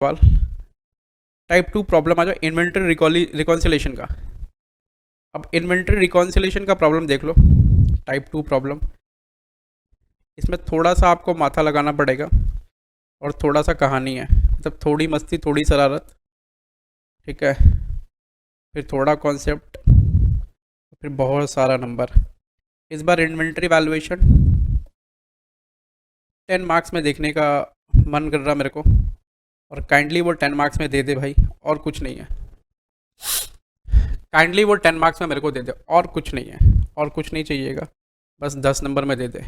सवाल। Type 2 problem आ जाओ inventory reconciliation का। अब इन्वेंटरी रिकॉन्सिलेशन का प्रॉब्लम देख लो। टाइप 2 प्रॉब्लम, इसमें थोड़ा सा आपको माथा लगाना पड़ेगा और थोड़ा सा कहानी है, मतलब थोड़ी मस्ती थोड़ी शरारत, ठीक है, फिर थोड़ा कॉन्सेप्ट, फिर बहुत सारा नंबर। इस बार इन्वेंटरी वैल्यूएशन 10 मार्क्स में देखने का मन कर रहा मेरे को, और काइंडली वो 10 मार्क्स में दे दे भाई, और कुछ नहीं है। काइंडली वो 10 मार्क्स में मेरे को दे दे, और कुछ नहीं है, और कुछ नहीं चाहिएगा, बस 10 नंबर में दे दे।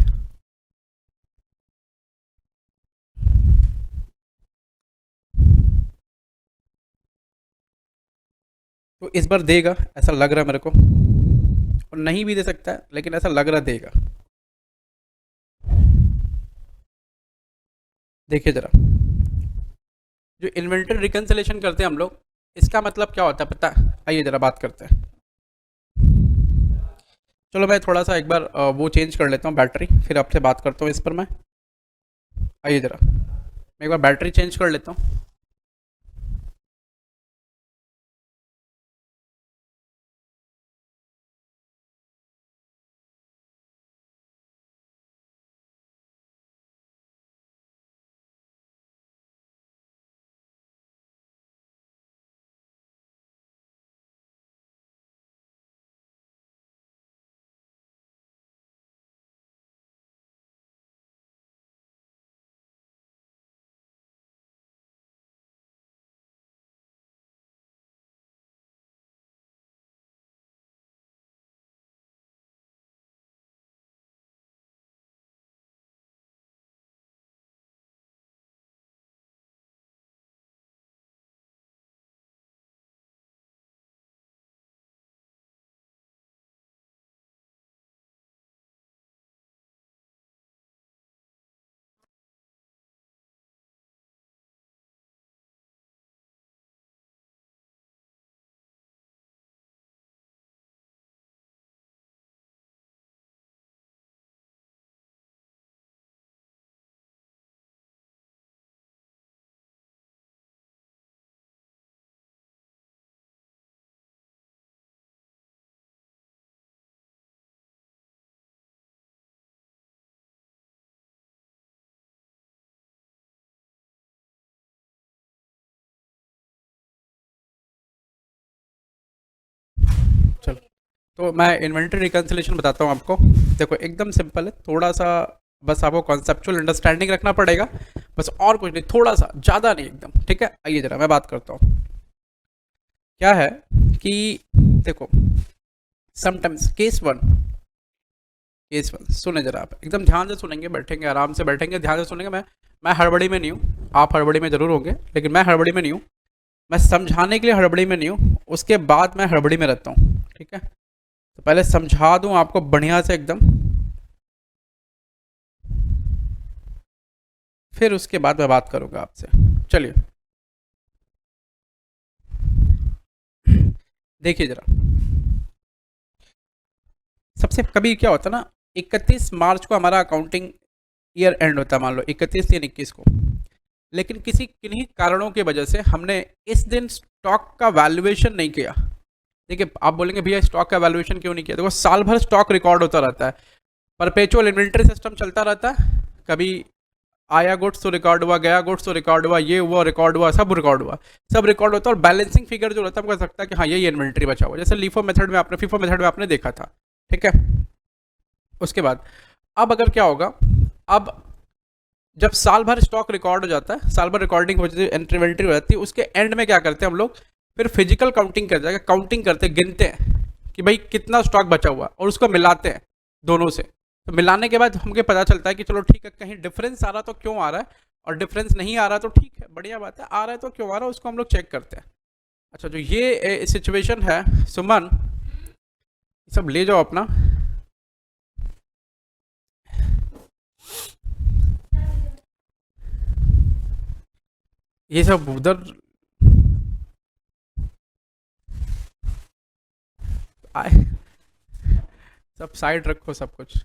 तो इस बार देगा ऐसा लग रहा है मेरे को, और नहीं भी दे सकता है, लेकिन ऐसा लग रहा देगा। देखिए ज़रा, जो इन्वेंटरी रिकन्सिलेशन करते हैं हम लोग, इसका मतलब क्या होता है पता है? आइए ज़रा बात करते हैं। चलो मैं थोड़ा सा एक बार वो चेंज कर लेता हूँ बैटरी, फिर आपसे बात करता हूँ इस पर मैं। आइए ज़रा मैं एक बार बैटरी चेंज कर लेता हूँ। चलो, तो मैं इन्वेंटरी रिकन्सिलेशन बताता हूँ आपको। देखो एकदम सिंपल है, थोड़ा सा बस आपको कॉन्सेप्चुअल अंडरस्टैंडिंग रखना पड़ेगा, बस, और कुछ नहीं, थोड़ा सा, ज़्यादा नहीं एकदम, ठीक है। आइए ज़रा मैं बात करता हूँ। क्या है कि देखो, समटाइम्स केस वन सुने जरा, आप एकदम ध्यान से सुनेंगे, बैठेंगे आराम से, बैठेंगे ध्यान से सुनेंगे। मैं हड़बड़ी में नहीं हूँ, आप हड़बड़ी में ज़रूर होंगे, लेकिन मैं हड़बड़ी में नहीं हूँ। मैं समझाने के लिए हड़बड़ी में नहीं हूँ, उसके बाद मैं हड़बड़ी में रहता हूँ, ठीक है। तो पहले समझा दूँ आपको बढ़िया से एकदम, फिर उसके बाद मैं बात करूँगा आपसे। चलिए देखिए ज़रा, सबसे कभी क्या होता है ना, 31 मार्च को हमारा अकाउंटिंग ईयर एंड होता है, मान लो 31 3 21 को, लेकिन किसी किन्हीं कारणों की वजह से हमने इस दिन स्टॉक का वैल्यूएशन नहीं किया। देखिए आप बोलेंगे भैया स्टॉक का वैल्यूएशन क्यों नहीं किया? देखो साल भर स्टॉक रिकॉर्ड होता रहता है, परपेचुअल इन्वेंट्री सिस्टम चलता रहता है। कभी आया गुड्स तो रिकॉर्ड हुआ, गया गुड्स तो रिकॉर्ड हुआ, ये हुआ रिकॉर्ड हुआ, सब रिकॉर्ड हुआ, सब रिकॉर्ड होता है। और बैलेंसिंग फिगर जो रहता है, हमको लगता है कि हाँ ये इन्वेंट्री बचा हुआ, जैसे लीफो मेथड में आपने, फीफो मेथड में आपने देखा था, ठीक है। उसके बाद अब अगर क्या होगा, अब जब साल भर स्टॉक रिकॉर्ड हो जाता है, साल भर रिकॉर्डिंग हो जाती है, एंट्री वेंट्री हो जाती है, उसके एंड में क्या करते हैं हम लोग, फिर फिजिकल काउंटिंग कर जाएगा, काउंटिंग करते गिनते हैं कि भाई कितना स्टॉक बचा हुआ, और उसको मिलाते हैं दोनों से। तो मिलाने के बाद हमको पता चलता है कि चलो ठीक है, कहीं डिफरेंस आ रहा तो क्यों आ रहा है, और डिफरेंस नहीं आ रहा तो ठीक है, बढ़िया बात है, आ रहा है तो क्यों आ रहा है, उसको हम लोग चेक करते हैं। अच्छा, जो ये सिचुएशन है, सुमन, सब ले जाओ अपना। ये सब उधर आए, सब साइड रखो सब कुछ।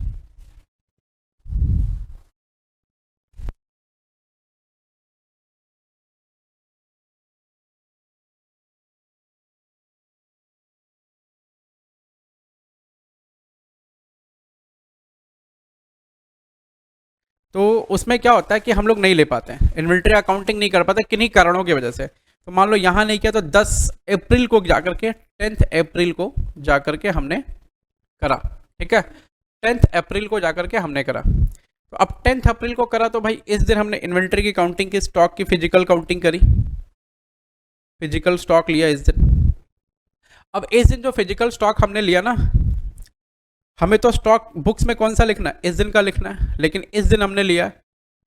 तो उसमें क्या होता है कि हम लोग नहीं ले पाते हैं, इन्वेंट्री अकाउंटिंग नहीं कर पाते किन्हीं कारणों की वजह से। तो मान लो यहाँ नहीं किया तो 10 अप्रैल को जाकर के 10 अप्रैल को जाकर के हमने करा, ठीक है, 10 अप्रैल को जाकर के हमने करा। तो अब 10 अप्रैल को करा तो भाई इस दिन हमने इन्वेंट्री की काउंटिंग की, स्टॉक की फिजिकल काउंटिंग करी, फिजिकल स्टॉक लिया इस दिन। अब इस दिन जो फिजिकल स्टॉक हमने लिया ना, हमें तो स्टॉक बुक्स में कौन सा लिखना है, इस दिन का लिखना है, लेकिन इस दिन हमने लिया।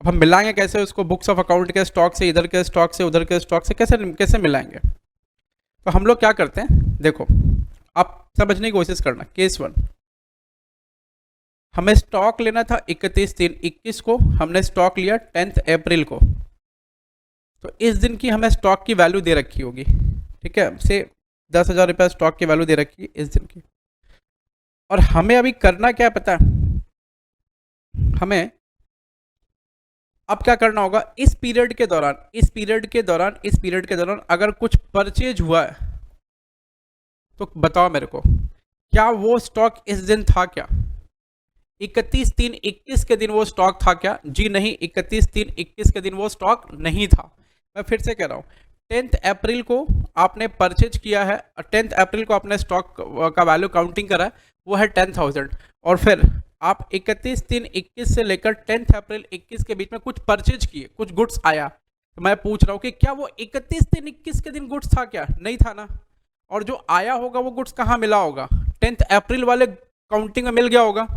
अब हम मिलाएंगे कैसे उसको, बुक्स ऑफ अकाउंट के स्टॉक से, इधर के स्टॉक से, उधर के स्टॉक से कैसे कैसे मिलाएंगे। तो हम लोग क्या करते हैं, देखो आप समझने की कोशिश करना। केस 1, हमें स्टॉक लेना था 31/3/21 को, हमने स्टॉक लिया 10 अप्रैल को। तो इस दिन की हमें स्टॉक की वैल्यू दे रखी होगी, ठीक है, से 10,000 रुपये स्टॉक की वैल्यू दे रखी है इस दिन की। और हमें अभी करना क्या पता है, हमें अब क्या करना होगा, इस पीरियड के दौरान, इस पीरियड के दौरान, इस पीरियड के दौरान अगर कुछ परचेज हुआ है तो बताओ मेरे को, क्या वो स्टॉक इस दिन था क्या, 31/3/21 के दिन वो स्टॉक था क्या? जी नहीं, 31/3/21 के दिन वो स्टॉक नहीं था। मैं फिर से कह रहा हूँ, 10 अप्रैल को आपने परचेज किया है, 10 अप्रैल को आपने स्टॉक का वैल्यू काउंटिंग करा है, वो है 10,000। और फिर आप 31/3/21 से लेकर 10 अप्रैल 21 के बीच में कुछ परचेज किए, कुछ गुड्स आया। तो मैं पूछ रहा हूँ कि क्या वो 31/3/21 के दिन गुड्स था क्या? नहीं था ना। और जो आया होगा वो गुड्स कहाँ मिला होगा? 10 अप्रैल वाले काउंटिंग में मिल गया होगा।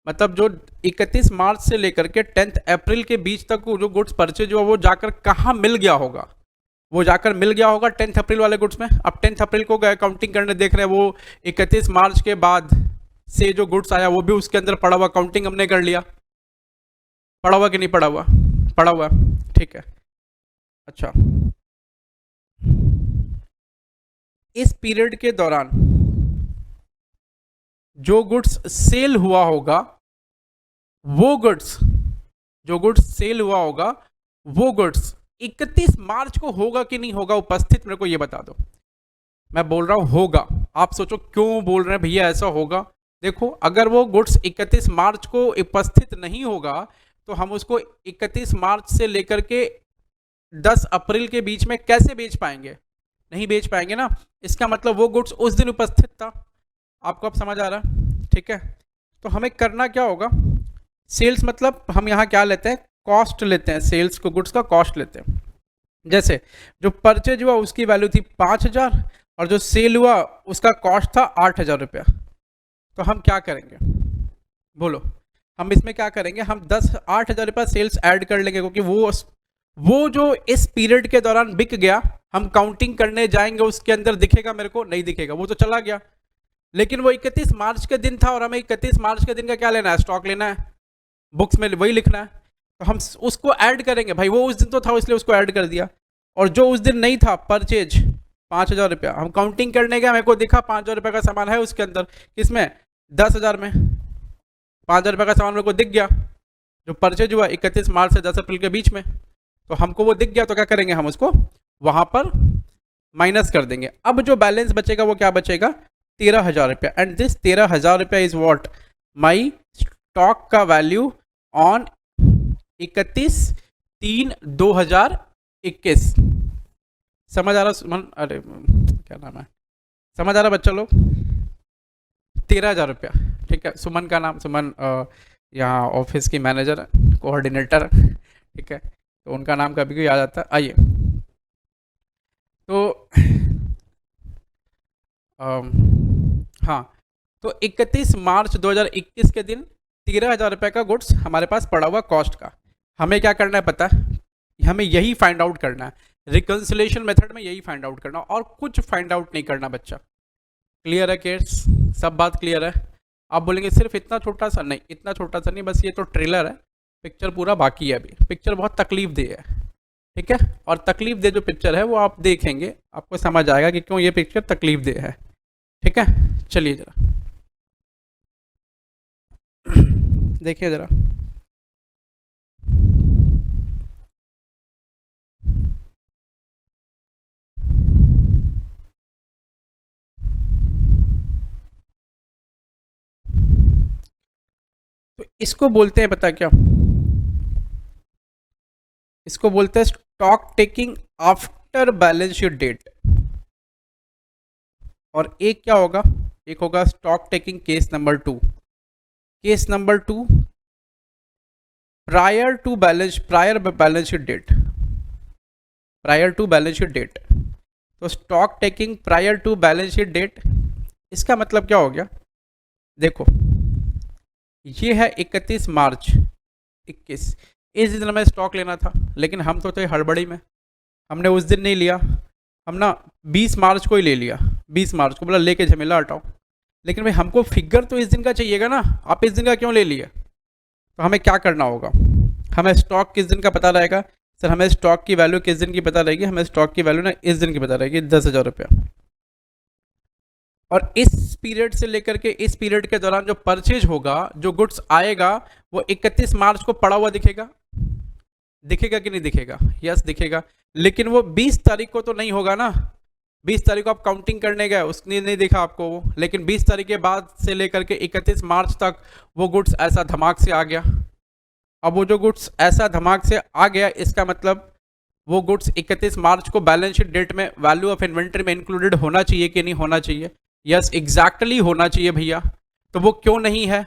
मतलब जो 31 मार्च से लेकर के 10 अप्रैल के बीच तक जो गुड्स परचेज हुआ वो जाकर कहाँ मिल गया होगा? वो जाकर मिल गया होगा 10 अप्रैल वाले गुड्स में। अब 10 अप्रैल को गए काउंटिंग करने, देख रहे हैं वो 31 मार्च के बाद से जो गुड्स आया वो भी उसके अंदर पड़ा हुआ, काउंटिंग हमने कर लिया। पड़ा हुआ कि नहीं पड़ा हुआ? पड़ा हुआ, ठीक है। अच्छा, इस पीरियड के दौरान जो गुड्स सेल हुआ होगा, वो गुड्स, जो गुड्स सेल हुआ होगा वो गुड्स 31 मार्च को होगा कि नहीं होगा उपस्थित, मेरे को ये बता दो। मैं बोल रहा हूं होगा, आप सोचो क्यों बोल रहे हैं भैया ऐसा होगा। देखो, अगर वो गुड्स 31 मार्च को उपस्थित नहीं होगा तो हम उसको 31 मार्च से लेकर के 10 अप्रैल के बीच में कैसे बेच पाएंगे? नहीं बेच पाएंगे ना। इसका मतलब वो गुड्स उस दिन उपस्थित था। आपको अब समझ आ रहा है? ठीक है। तो हमें करना क्या होगा, सेल्स मतलब हम यहाँ क्या लेते हैं, कॉस्ट लेते हैं, सेल्स को गुड्स का कॉस्ट लेते हैं। जैसे जो परचेज हुआ उसकी वैल्यू थी 5,000 और जो सेल हुआ उसका कॉस्ट था 8,000 रुपया। तो हम क्या करेंगे बोलो, हम इसमें क्या करेंगे, हम 8,000 रुपया सेल्स ऐड कर लेंगे, क्योंकि वो जो इस पीरियड के दौरान बिक गया, हम काउंटिंग करने जाएंगे उसके अंदर दिखेगा मेरे को? नहीं दिखेगा, वो तो चला गया। लेकिन वो 31 मार्च के दिन था और हमें 31 मार्च के दिन का क्या लेना है, स्टॉक लेना है, बुक्स में वही लिखना है। तो हम उसको ऐड करेंगे, भाई वो उस दिन तो था इसलिए उसको ऐड कर दिया। और जो उस दिन नहीं था परचेज 5,000 रुपया, हम काउंटिंग करने गए, मेरे को दिखा 5,000 रुपये का सामान है उसके अंदर, किसमें, 10,000 में। 5,000 रुपये का सामान मेरे को दिख गया जो परचेज हुआ 31 मार्च से 10 अप्रैल के बीच में, तो हमको वो दिख गया। तो क्या करेंगे, हम उसको वहां पर माइनस कर देंगे। अब जो बैलेंस बचेगा वो क्या बचेगा, 13,000 रुपया। एंड दिस 13,000 रुपया इज वॉट माई स्टॉक का वैल्यू ऑन 31/3/2021। समझ आ रहा सुमन? अरे क्या नाम है, समझ आ रहा बच्चा लोग? 13,000 रुपया, ठीक है। सुमन का नाम, सुमन यहाँ ऑफिस की मैनेजर है, कोऑर्डिनेटर, ठीक है, तो उनका नाम कभी भी याद आता है। आइए, तो हाँ, तो 31 मार्च 2021 के दिन 13,000 रुपये का गुड्स हमारे पास पड़ा हुआ कॉस्ट का। हमें क्या करना है पता है, हमें यही फाइंड आउट करना है, रिकन्सिलेशन मेथड में यही फाइंड आउट करना, और कुछ फाइंड आउट नहीं करना बच्चा। क्लियर है किड्स? सब बात क्लियर है? आप बोलेंगे सिर्फ इतना छोटा सा, नहीं इतना छोटा सा नहीं, बस ये तो ट्रेलर है, पिक्चर पूरा बाकी है अभी। पिक्चर बहुत तकलीफ दे है, ठीक है, और तकलीफ दे जो पिक्चर है वो आप देखेंगे, आपको समझ आएगा कि क्यों ये पिक्चर तकलीफ दे है, ठीक है। चलिए जरा देखिए जरा, तो इसको बोलते हैं पता क्या, इसको बोलते हैं stock taking after balance sheet date. और एक क्या होगा, एक होगा stock taking case number 2। Case number 2 prior balance sheet date, prior to balance sheet date. तो stock taking prior to balance sheet date, इसका मतलब क्या हो गया, देखो ये है 31 मार्च 21, इस दिन हमें स्टॉक लेना था, लेकिन हम तो थे हड़बड़ी में, हमने उस दिन नहीं लिया, हम ना 20 मार्च को ही ले लिया, 20 मार्च को बोला लेके झमेला हटाओ। लेकिन भाई हमको फिगर तो इस दिन का चाहिएगा ना, आप इस दिन का क्यों ले लिए। तो हमें क्या करना होगा, हमें स्टॉक किस दिन का पता रहेगा, सर हमें स्टॉक की वैल्यू किस दिन की पता रहेगी, हमें स्टॉक की वैल्यू ना इस दिन की पता रहेगी 10,000 रुपया। और इस पीरियड से लेकर के इस पीरियड के दौरान जो परचेज होगा, जो गुड्स आएगा, वो 31 मार्च को पड़ा हुआ दिखेगा, दिखेगा कि नहीं दिखेगा, यस दिखेगा। लेकिन वो 20 तारीख को तो नहीं होगा ना, 20 तारीख को आप काउंटिंग करने गए उसने नहीं देखा आपको वो, लेकिन 20 तारीख के बाद से लेकर के 31 मार्च तक वो गुड्स ऐसा धमाक से आ गया। अब वो जो गुड्स ऐसा धमाक से आ गया, इसका मतलब वो गुड्स 31 मार्च को बैलेंस शीट डेट में वैल्यू ऑफ इन्वेंट्री में इंक्लूडेड होना चाहिए कि नहीं होना चाहिए, यस एग्जैक्टली होना चाहिए भैया। तो वो क्यों नहीं है,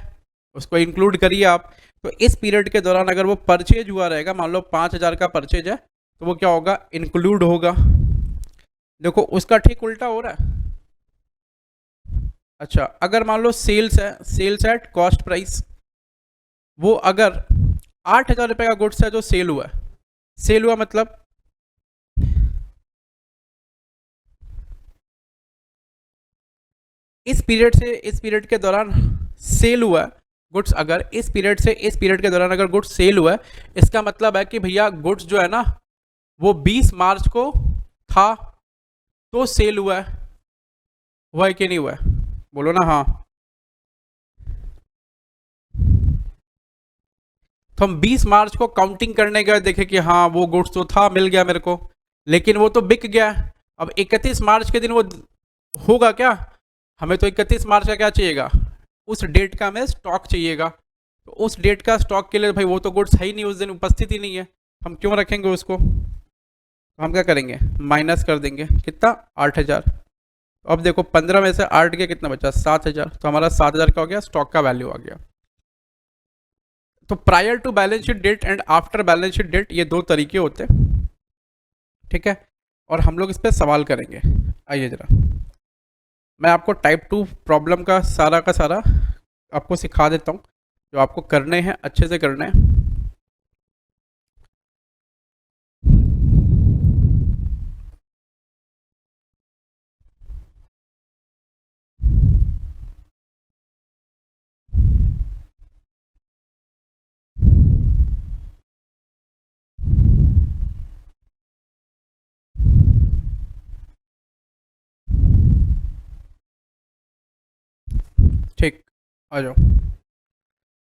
उसको इंक्लूड करिए आप। तो इस पीरियड के दौरान अगर वो परचेज हुआ रहेगा, मान लो 5,000 का परचेज है, तो वो क्या होगा, इंक्लूड होगा। देखो उसका ठीक उल्टा हो रहा है। अच्छा अगर मान लो सेल्स है, सेल्स एट कॉस्ट प्राइस, वो अगर 8,000 रुपये का गुड्स है जो सेल हुआ है, सेल हुआ मतलब इस पीरियड से इस पीरियड के दौरान सेल हुआ है गुड्स, अगर इस पीरियड से इस पीरियड के दौरान अगर गुड्स सेल हुआ है, इसका मतलब है कि भैया गुड्स जो है ना वो 20 मार्च को था तो सेल हुआ है कि नहीं हुआ है, बोलो ना हाँ। तो हम 20 मार्च को काउंटिंग करने गए, देखे कि हाँ वो गुड्स तो था, मिल गया मेरे को, लेकिन वो तो बिक गया। अब 31 मार्च के दिन वो होगा क्या, हमें तो 31 मार्च का क्या चाहिएगा, उस डेट का हमें स्टॉक चाहिएगा। तो उस डेट का स्टॉक के लिए भाई वो तो गुड्स है ही नहीं, उस दिन उपस्थित ही नहीं है, हम क्यों रखेंगे उसको। तो हम क्या करेंगे, माइनस कर देंगे, कितना 8,000। तो अब देखो 15 में से 8 के कितना बचा, 7,000, तो हमारा 7,000 का हो गया, स्टॉक का वैल्यू आ गया। तो prior to balance sheet date and after balance sheet date, ये दो तरीके होते हैं, ठीक है। और हम लोग इस पर सवाल करेंगे। आइए जरा मैं आपको टाइप 2 प्रॉब्लम का सारा आपको सिखा देता हूँ, जो आपको करने हैं अच्छे से करने हैं। ठीक, आ जाओ।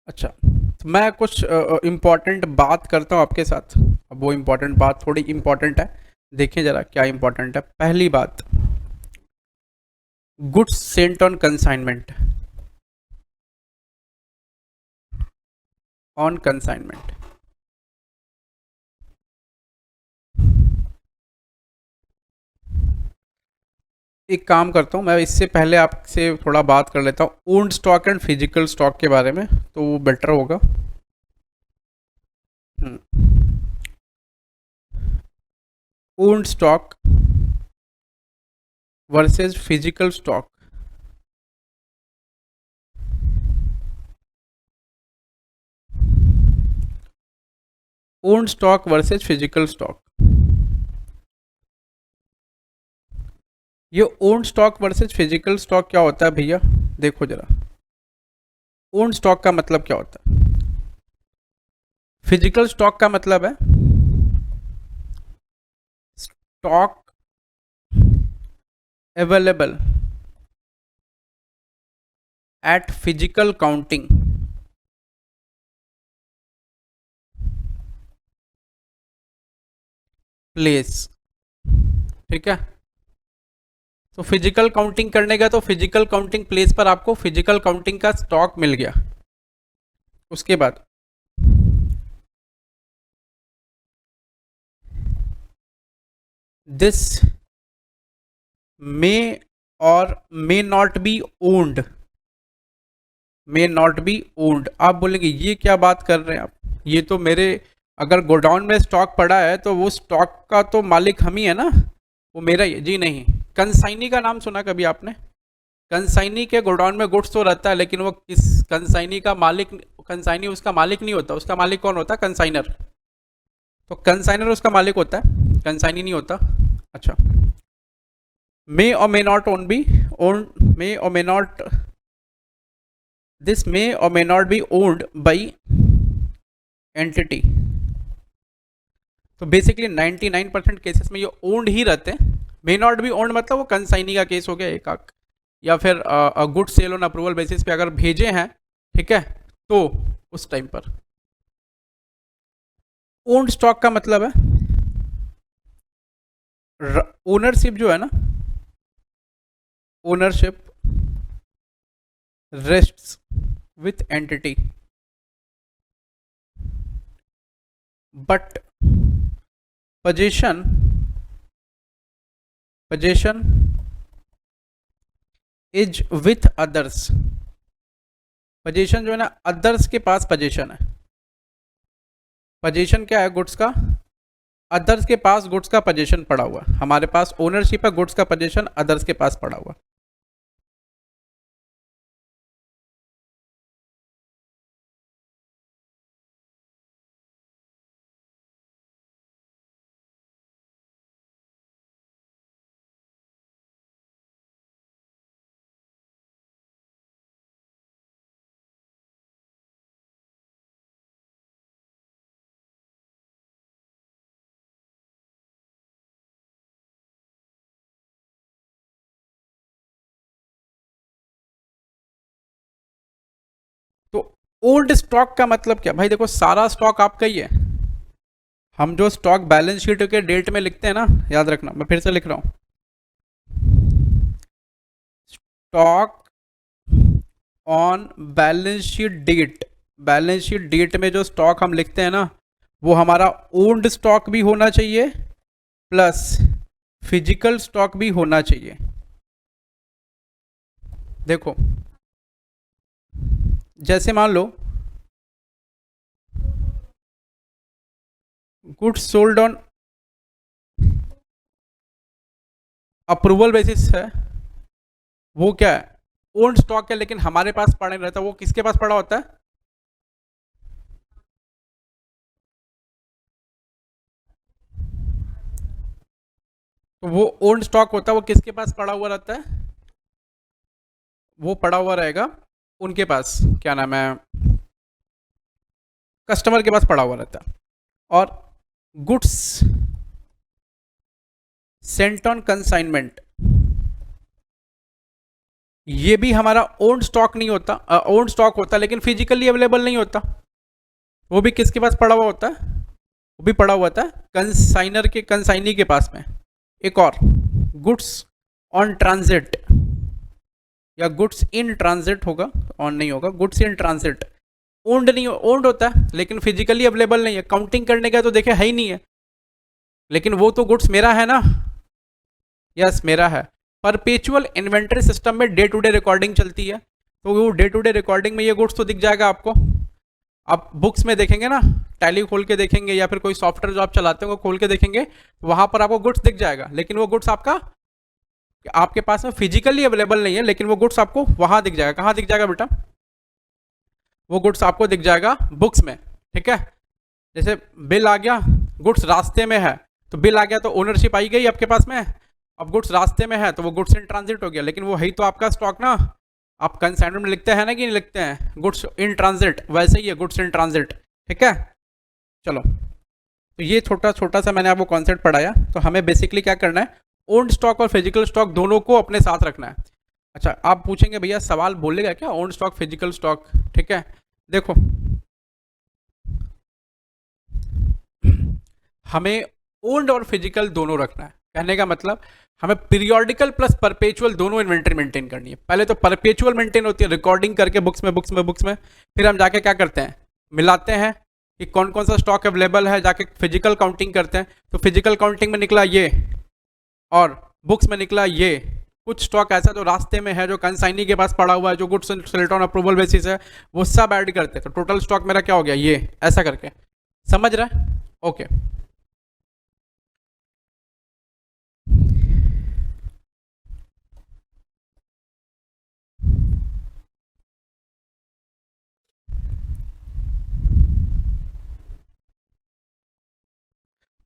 अच्छा तो मैं कुछ इम्पॉर्टेंट बात करता हूँ आपके साथ। अब वो इम्पॉर्टेंट बात थोड़ी इम्पॉर्टेंट है, देखिए ज़रा क्या इम्पॉर्टेंट है। पहली बात, goods sent on consignment, on consignment. एक काम करता हूँ मैं, इससे पहले आपसे थोड़ा बात कर लेता हूँ owned stock and physical stock के बारे में, तो वो बेटर होगा। Owned stock versus physical stock. Owned stock versus physical stock, ये owned stock versus physical stock क्या होता है भैया, देखो जरा। ओन्ड स्टॉक का मतलब क्या होता है, फिजिकल स्टॉक का मतलब है stock available at physical counting place, ठीक है। तो फिजिकल काउंटिंग करने का, तो फिजिकल काउंटिंग प्लेस पर आपको फिजिकल काउंटिंग का स्टॉक मिल गया। उसके बाद this may or may not be owned, may not be owned. आप बोलेंगे ये क्या बात कर रहे हैं आप, ये तो मेरे अगर गोडाउन में स्टॉक पड़ा है तो वो स्टॉक का तो मालिक हम ही है ना, वो मेरा ही है। जी नहीं। कंसाइनी का नाम सुना कभी आपने? कंसाइनी के गोडाउन में गुड्स तो रहता है, लेकिन वो किस कंसाइनी का मालिक, कंसाइनी उसका मालिक नहीं होता। उसका मालिक कौन होता है? कंसाइनर। तो कंसाइनर उसका मालिक होता है, कंसाइनी नहीं होता। अच्छा, may or may not own be own, may or may not, this may or may not be owned by entity. तो बेसिकली 99% केसेस में ये ओन्ड ही रहते हैं। मे नॉट बी ओन्ड मतलब वो कंसाइनी का केस हो गया एक आक, या फिर good sale on approval basis पे अगर भेजे हैं, ठीक है, तो उस टाइम पर। ओन्ड स्टॉक का मतलब है ओनरशिप जो है ना, ownership rests with entity, but position is with others. Position जो है ना, अदर्स के पास पोजीशन है। पोजीशन क्या है गुड्स का? अदर्स के पास गुड्स का पोजीशन पड़ा हुआ। हमारे पास ओनरशिप है, गुड्स का पोजीशन अदर्स के पास पड़ा हुआ। तो ओल्ड स्टॉक का मतलब क्या भाई? देखो सारा स्टॉक आपका ही है। हम जो स्टॉक बैलेंस शीट के डेट में लिखते हैं ना, याद रखना, मैं फिर से लिख रहा हूं, stock on balance sheet date. Balance sheet date में जो स्टॉक हम लिखते हैं ना, वो हमारा ओल्ड स्टॉक भी होना चाहिए प्लस फिजिकल स्टॉक भी होना चाहिए। देखो जैसे मान लो goods sold on approval basis है, वो क्या है? ओल्ड स्टॉक है, लेकिन हमारे पास पड़ा नहीं रहता। वो किसके पास पड़ा होता है? तो वो ओल्ड स्टॉक होता है, वो किसके पास पड़ा हुआ रहता है? वो पड़ा हुआ रहेगा उनके पास, क्या नाम है, कस्टमर के पास पड़ा हुआ रहता है। और गुड्स सेंट ऑन कंसाइनमेंट, ये भी हमारा ओल्ड स्टॉक नहीं होता, ओल्ड स्टॉक होता है लेकिन फिजिकली अवेलेबल नहीं होता। वो भी किसके पास पड़ा हुआ होता है? वो भी पड़ा हुआ था कंसाइनर के, कंसाइनी के पास में। एक और गुड्स ऑन ट्रांजिट, या गुड्स इन ट्रांजिट होगा, ऑन नहीं होगा, गुड्स इन ट्रांजिट। ओन्ड नहीं, ओन्ड होता है लेकिन फिजिकली अवेलेबल नहीं है। काउंटिंग करने का तो देखे है ही नहीं है, लेकिन वो तो गुड्स मेरा है ना। यस मेरा है। परपेचुअल इन्वेंटरी सिस्टम में डे टू डे रिकॉर्डिंग चलती है, तो वो डे टू डे रिकॉर्डिंग में ये गुड्स तो दिख जाएगा आपको। आप बुक्स में देखेंगे ना, टैली खोल के देखेंगे या फिर कोई सॉफ्टवेयर जो आप चलाते हो खोल के देखेंगे, वहां पर आपको गुड्स दिख जाएगा। लेकिन वो गुड्स आपका, आपके पास में फिजिकली अवेलेबल नहीं है, लेकिन वो गुड्स आपको वहां दिख जाएगा। कहाँ दिख जाएगा बेटा? वो गुड्स आपको दिख जाएगा बुक्स में, ठीक है। जैसे बिल आ गया, गुड्स रास्ते में है, तो बिल आ गया तो ओनरशिप आई गई आपके पास में। अब गुड्स रास्ते में है तो वो गुड्स इन ट्रांजिट हो गया, लेकिन वो है तो आपका स्टॉक ना। आप कंसाइनमेंट में लिखते हैं ना कि नहीं लिखते हैं, गुड्स इन ट्रांजिट, वैसे ही है गुड्स इन ट्रांजिट, ठीक है। चलो, तो ये छोटा छोटा सा मैंने आपको कॉन्सेप्ट पढ़ाया। तो हमें बेसिकली क्या करना है, ओन्ड स्टॉक और फिजिकल स्टॉक दोनों को अपने साथ रखना है। अच्छा, आप पूछेंगे भैया सवाल बोलेगा क्या ओन्ड स्टॉक फिजिकल स्टॉक, ठीक है। देखो हमें ओन्ड और फिजिकल दोनों रखना है। कहने का मतलब हमें पीरियोडिकल प्लस परपेचुअल दोनों इन्वेंटरी मेंटेन करनी है। पहले तो परपेचुअल मेंटेन होती है, रिकॉर्डिंग करके बुक्स में बुक्स में बुक्स में, फिर हम जाके क्या करते हैं, मिलाते हैं कि कौन कौन सा स्टॉक अवेलेबल है, जाके फिजिकल काउंटिंग करते हैं। तो फिजिकल काउंटिंग में निकला ये, और बुक्स में निकला ये, कुछ स्टॉक ऐसा जो रास्ते में है, जो कंसाइनी के पास पड़ा हुआ है, जो goods sailed on approval basis है, वो सब ऐड करते, तो टोटल स्टॉक मेरा क्या हो गया, ये ऐसा करके। समझ रहा है? ओके।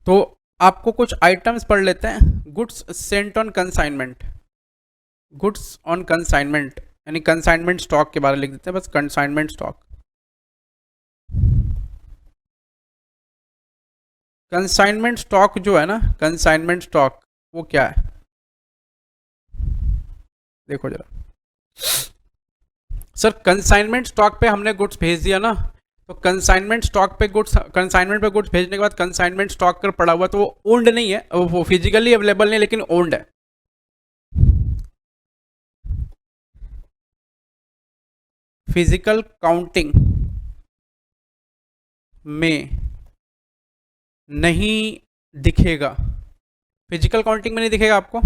तो आपको कुछ आइटम्स पढ़ लेते हैं। Goods sent on consignment, goods on consignment यानी कंसाइनमेंट स्टॉक के बारे में लिख देते हैं बस, कंसाइनमेंट स्टॉक। कंसाइनमेंट स्टॉक जो है ना, कंसाइनमेंट स्टॉक वो क्या है, देखो जरा। सर कंसाइनमेंट स्टॉक पे हमने गुड्स भेज दिया ना, तो कंसाइनमेंट स्टॉक पे गुड्स, कंसाइनमेंट पे गुड्स भेजने के बाद कंसाइनमेंट स्टॉक कर पड़ा हुआ, तो वो ओन्ड नहीं है, वो फिजिकली अवेलेबल नहीं, लेकिन ओन्ड है। फिजिकल काउंटिंग में नहीं दिखेगा, फिजिकल काउंटिंग में नहीं दिखेगा आपको,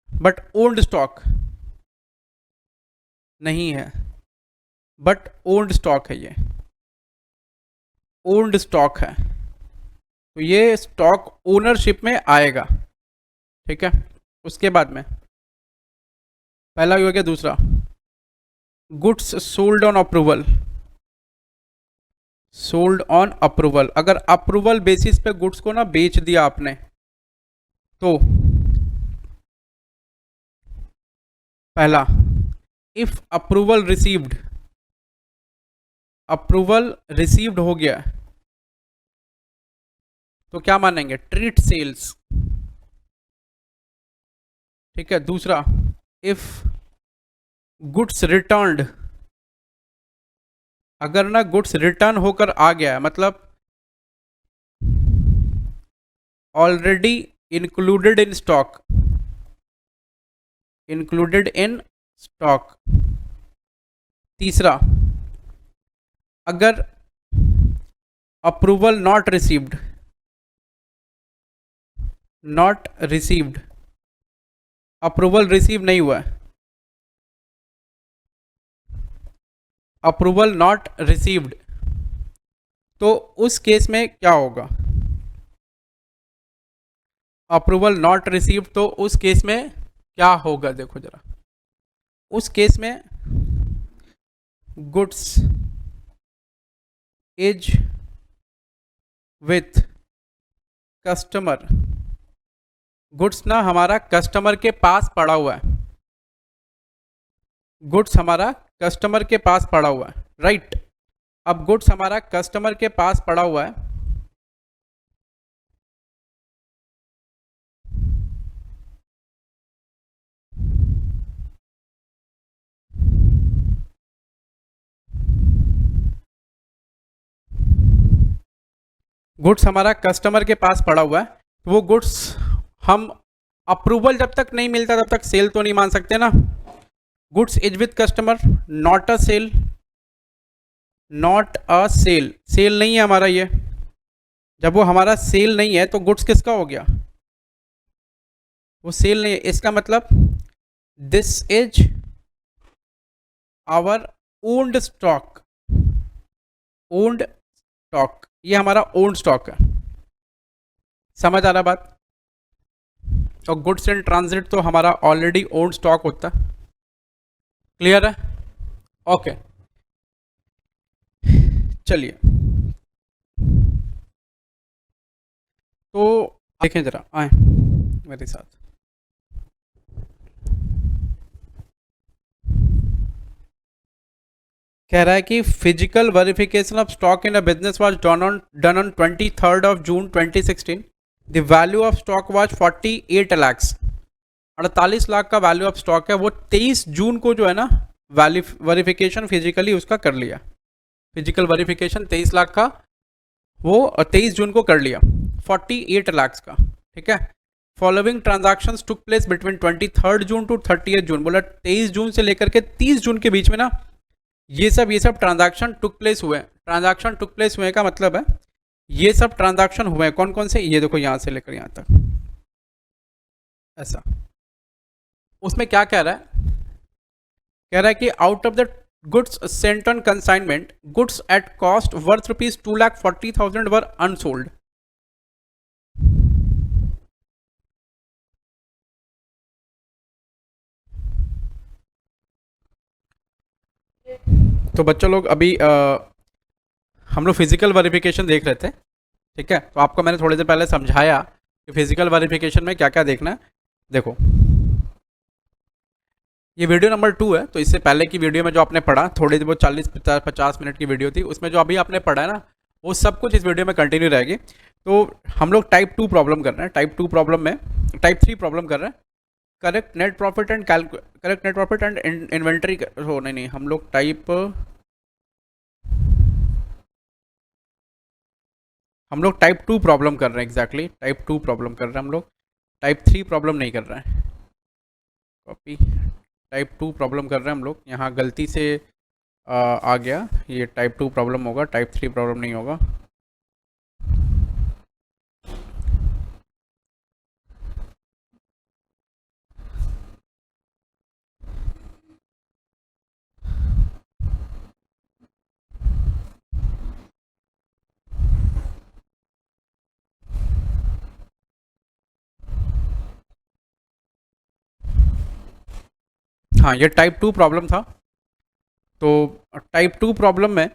बट ओन्ड स्टॉक नहीं है, बट ओन्ड स्टॉक है, ये ओन्ड स्टॉक है, तो ये स्टॉक ओनरशिप में आएगा। ठीक है, उसके बाद में पहला हो गया। दूसरा, goods sold on approval, sold on approval, अगर अप्रूवल बेसिस पे गुड्स को ना बेच दिया आपने, तो पहला, if approval received, approval received हो गया तो क्या मानेंगे, ट्रीट सेल्स। ठीक है। दूसरा, इफ गुड्स रिटर्न्ड, अगर ना गुड्स रिटर्न होकर आ गया है, मतलब already included in stock, included in stock. तीसरा, अगर approval not received, not received, approval receive नहीं हुआ है, अप्रूवल नॉट रिसीव्ड, तो उस केस में क्या होगा, अप्रूवल नॉट रिसीव्ड, तो उस केस में क्या होगा, देखो जरा। उस केस में goods is with customer, goods ना हमारा कस्टमर के पास पड़ा हुआ है, गुड्स हमारा कस्टमर के पास पड़ा हुआ है, राइट। अब गुड्स हमारा कस्टमर के पास पड़ा हुआ है, गुड्स हमारा कस्टमर के पास पड़ा हुआ है, तो वो गुड्स हम अप्रूवल जब तक नहीं मिलता तब तक सेल तो नहीं मान सकते ना। Goods is with customer, not a sale, not a sale, sale नहीं है हमारा ये। जब वो हमारा सेल नहीं है तो गुड्स किसका हो गया, वो सेल नहीं है, इसका मतलब this is our owned stock, owned stock, ये हमारा ओन्ड स्टॉक है। समझ आ रहा बात? और गुड्स इन ट्रांजिट तो हमारा ऑलरेडी ओन्ड स्टॉक होता है। क्लियर है? ओके, चलिए तो देखें जरा, आए मेरे साथ। कह रहा है कि physical verification of stock in a business was done on 23rd of June 2016। The value of stock was 48 lakhs, 48 lakh का वैल्यू ऑफ स्टॉक है। वो 23 जून को जो है ना वेरिफिकेशन फिजिकली उसका कर लिया, फिजिकल वेरिफिकेशन 23 लाख का वो 23 जून को कर लिया, 48 lakhs का। ठीक है। Following transactions took place between 23rd June to 30th June, बोला 23 जून से लेकर के 30 जून के बीच में ना ये सब ट्रांजैक्शन टुक प्लेस हुए। ट्रांजैक्शन टुक प्लेस हुए का मतलब है ये सब ट्रांजैक्शन हुए हैं, कौन कौन से, ये देखो यहाँ से लेकर यहाँ तक, ऐसा। उसमें क्या कह रहा है, कह रहा है कि out of the goods sent on consignment, goods at cost worth rupees 2,40,000 were unsold. तो बच्चों लोग अभी हम लोग फिजिकल वेरिफिकेशन देख रहे थे, ठीक है। तो आपको मैंने थोड़ी देर पहले समझाया कि फिजिकल वेरिफिकेशन में क्या क्या देखना है। देखो, ये वीडियो नंबर 2 है, तो इससे पहले की वीडियो में जो आपने पढ़ा, थोड़ी देर वो 40-50 मिनट की वीडियो थी, उसमें जो अभी आपने पढ़ा है ना, वो सब कुछ इस वीडियो में कंटिन्यू रहेगी। तो हम लोग टाइप 2 प्रॉब्लम कर रहे हैं। टाइप 2 प्रॉब्लम में टाइप 3 प्रॉब्लम कर रहे हैं। Correct net profit and correct net profit and inventory हो, नहीं, हम लोग टाइप 2 प्रॉब्लम कर रहे हैं। एग्जैक्टली टाइप 2 प्रॉब्लम कर रहे हैं हम लोग, टाइप 3 प्रॉब्लम नहीं कर रहे हैं। कॉपी, टाइप 2 प्रॉब्लम कर रहे हैं हम लोग। यहाँ गलती से आ गया, ये टाइप 2 प्रॉब्लम होगा, टाइप 3 प्रॉब्लम नहीं होगा। हाँ, ये टाइप 2 प्रॉब्लम था। तो टाइप 2 प्रॉब्लम में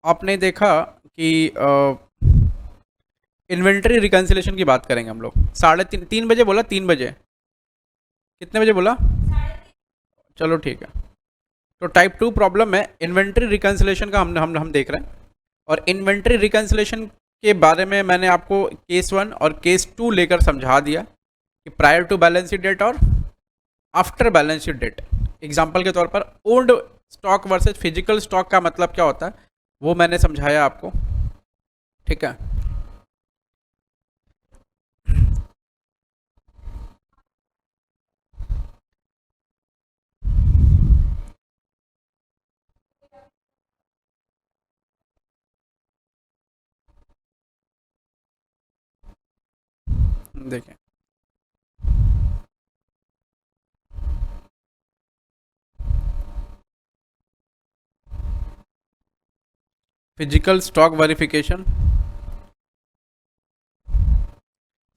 आपने देखा कि इन्वेंट्री रिकन्सिलेशन की बात करेंगे हम लोग। 3:30 बजे बोला, 3 बजे, कितने बजे बोला? चलो ठीक है। तो टाइप 2 प्रॉब्लम में इन्वेंट्री रिकन्सिलेशन का हम देख रहे हैं। और इन्वेंट्री रिकन्सिलेशन के बारे में मैंने आपको केस 1 और केस 2 लेकर समझा दिया कि prior to balance sheet date और after balance sheet date. Example के तौर पर old stock versus physical stock का मतलब क्या होता है, वो मैंने समझाया आपको, ठीक है। देखें, फिजिकल स्टॉक वेरिफिकेशन,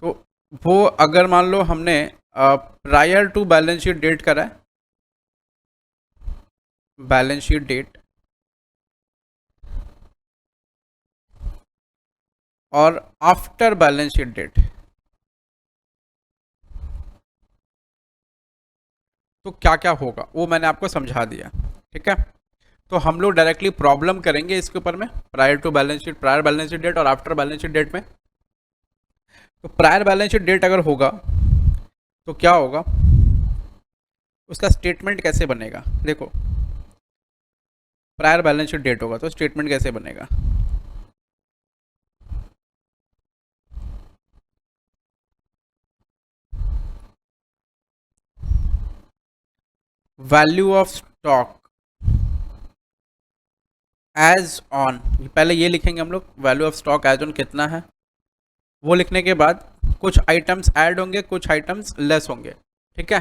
तो वो अगर मान लो हमने prior to balance sheet date करा है, बैलेंस शीट डेट और आफ्टर बैलेंस शीट डेट, तो क्या क्या होगा वो मैंने आपको समझा दिया, ठीक है। तो हम लोग डायरेक्टली प्रॉब्लम करेंगे इसके ऊपर में, prior to balance sheet, prior balance sheet date और आफ्टर बैलेंस शीट डेट में। तो प्रायर बैलेंस शीट डेट अगर होगा तो क्या होगा, उसका स्टेटमेंट कैसे बनेगा। देखो, प्रायर बैलेंस शीट डेट होगा तो स्टेटमेंट कैसे बनेगा। Value of stock as on, पहले ये लिखेंगे हम लोग, value of stock as on कितना है। वो लिखने के बाद कुछ आइटम्स ऐड होंगे, कुछ आइटम्स लेस होंगे, ठीक है।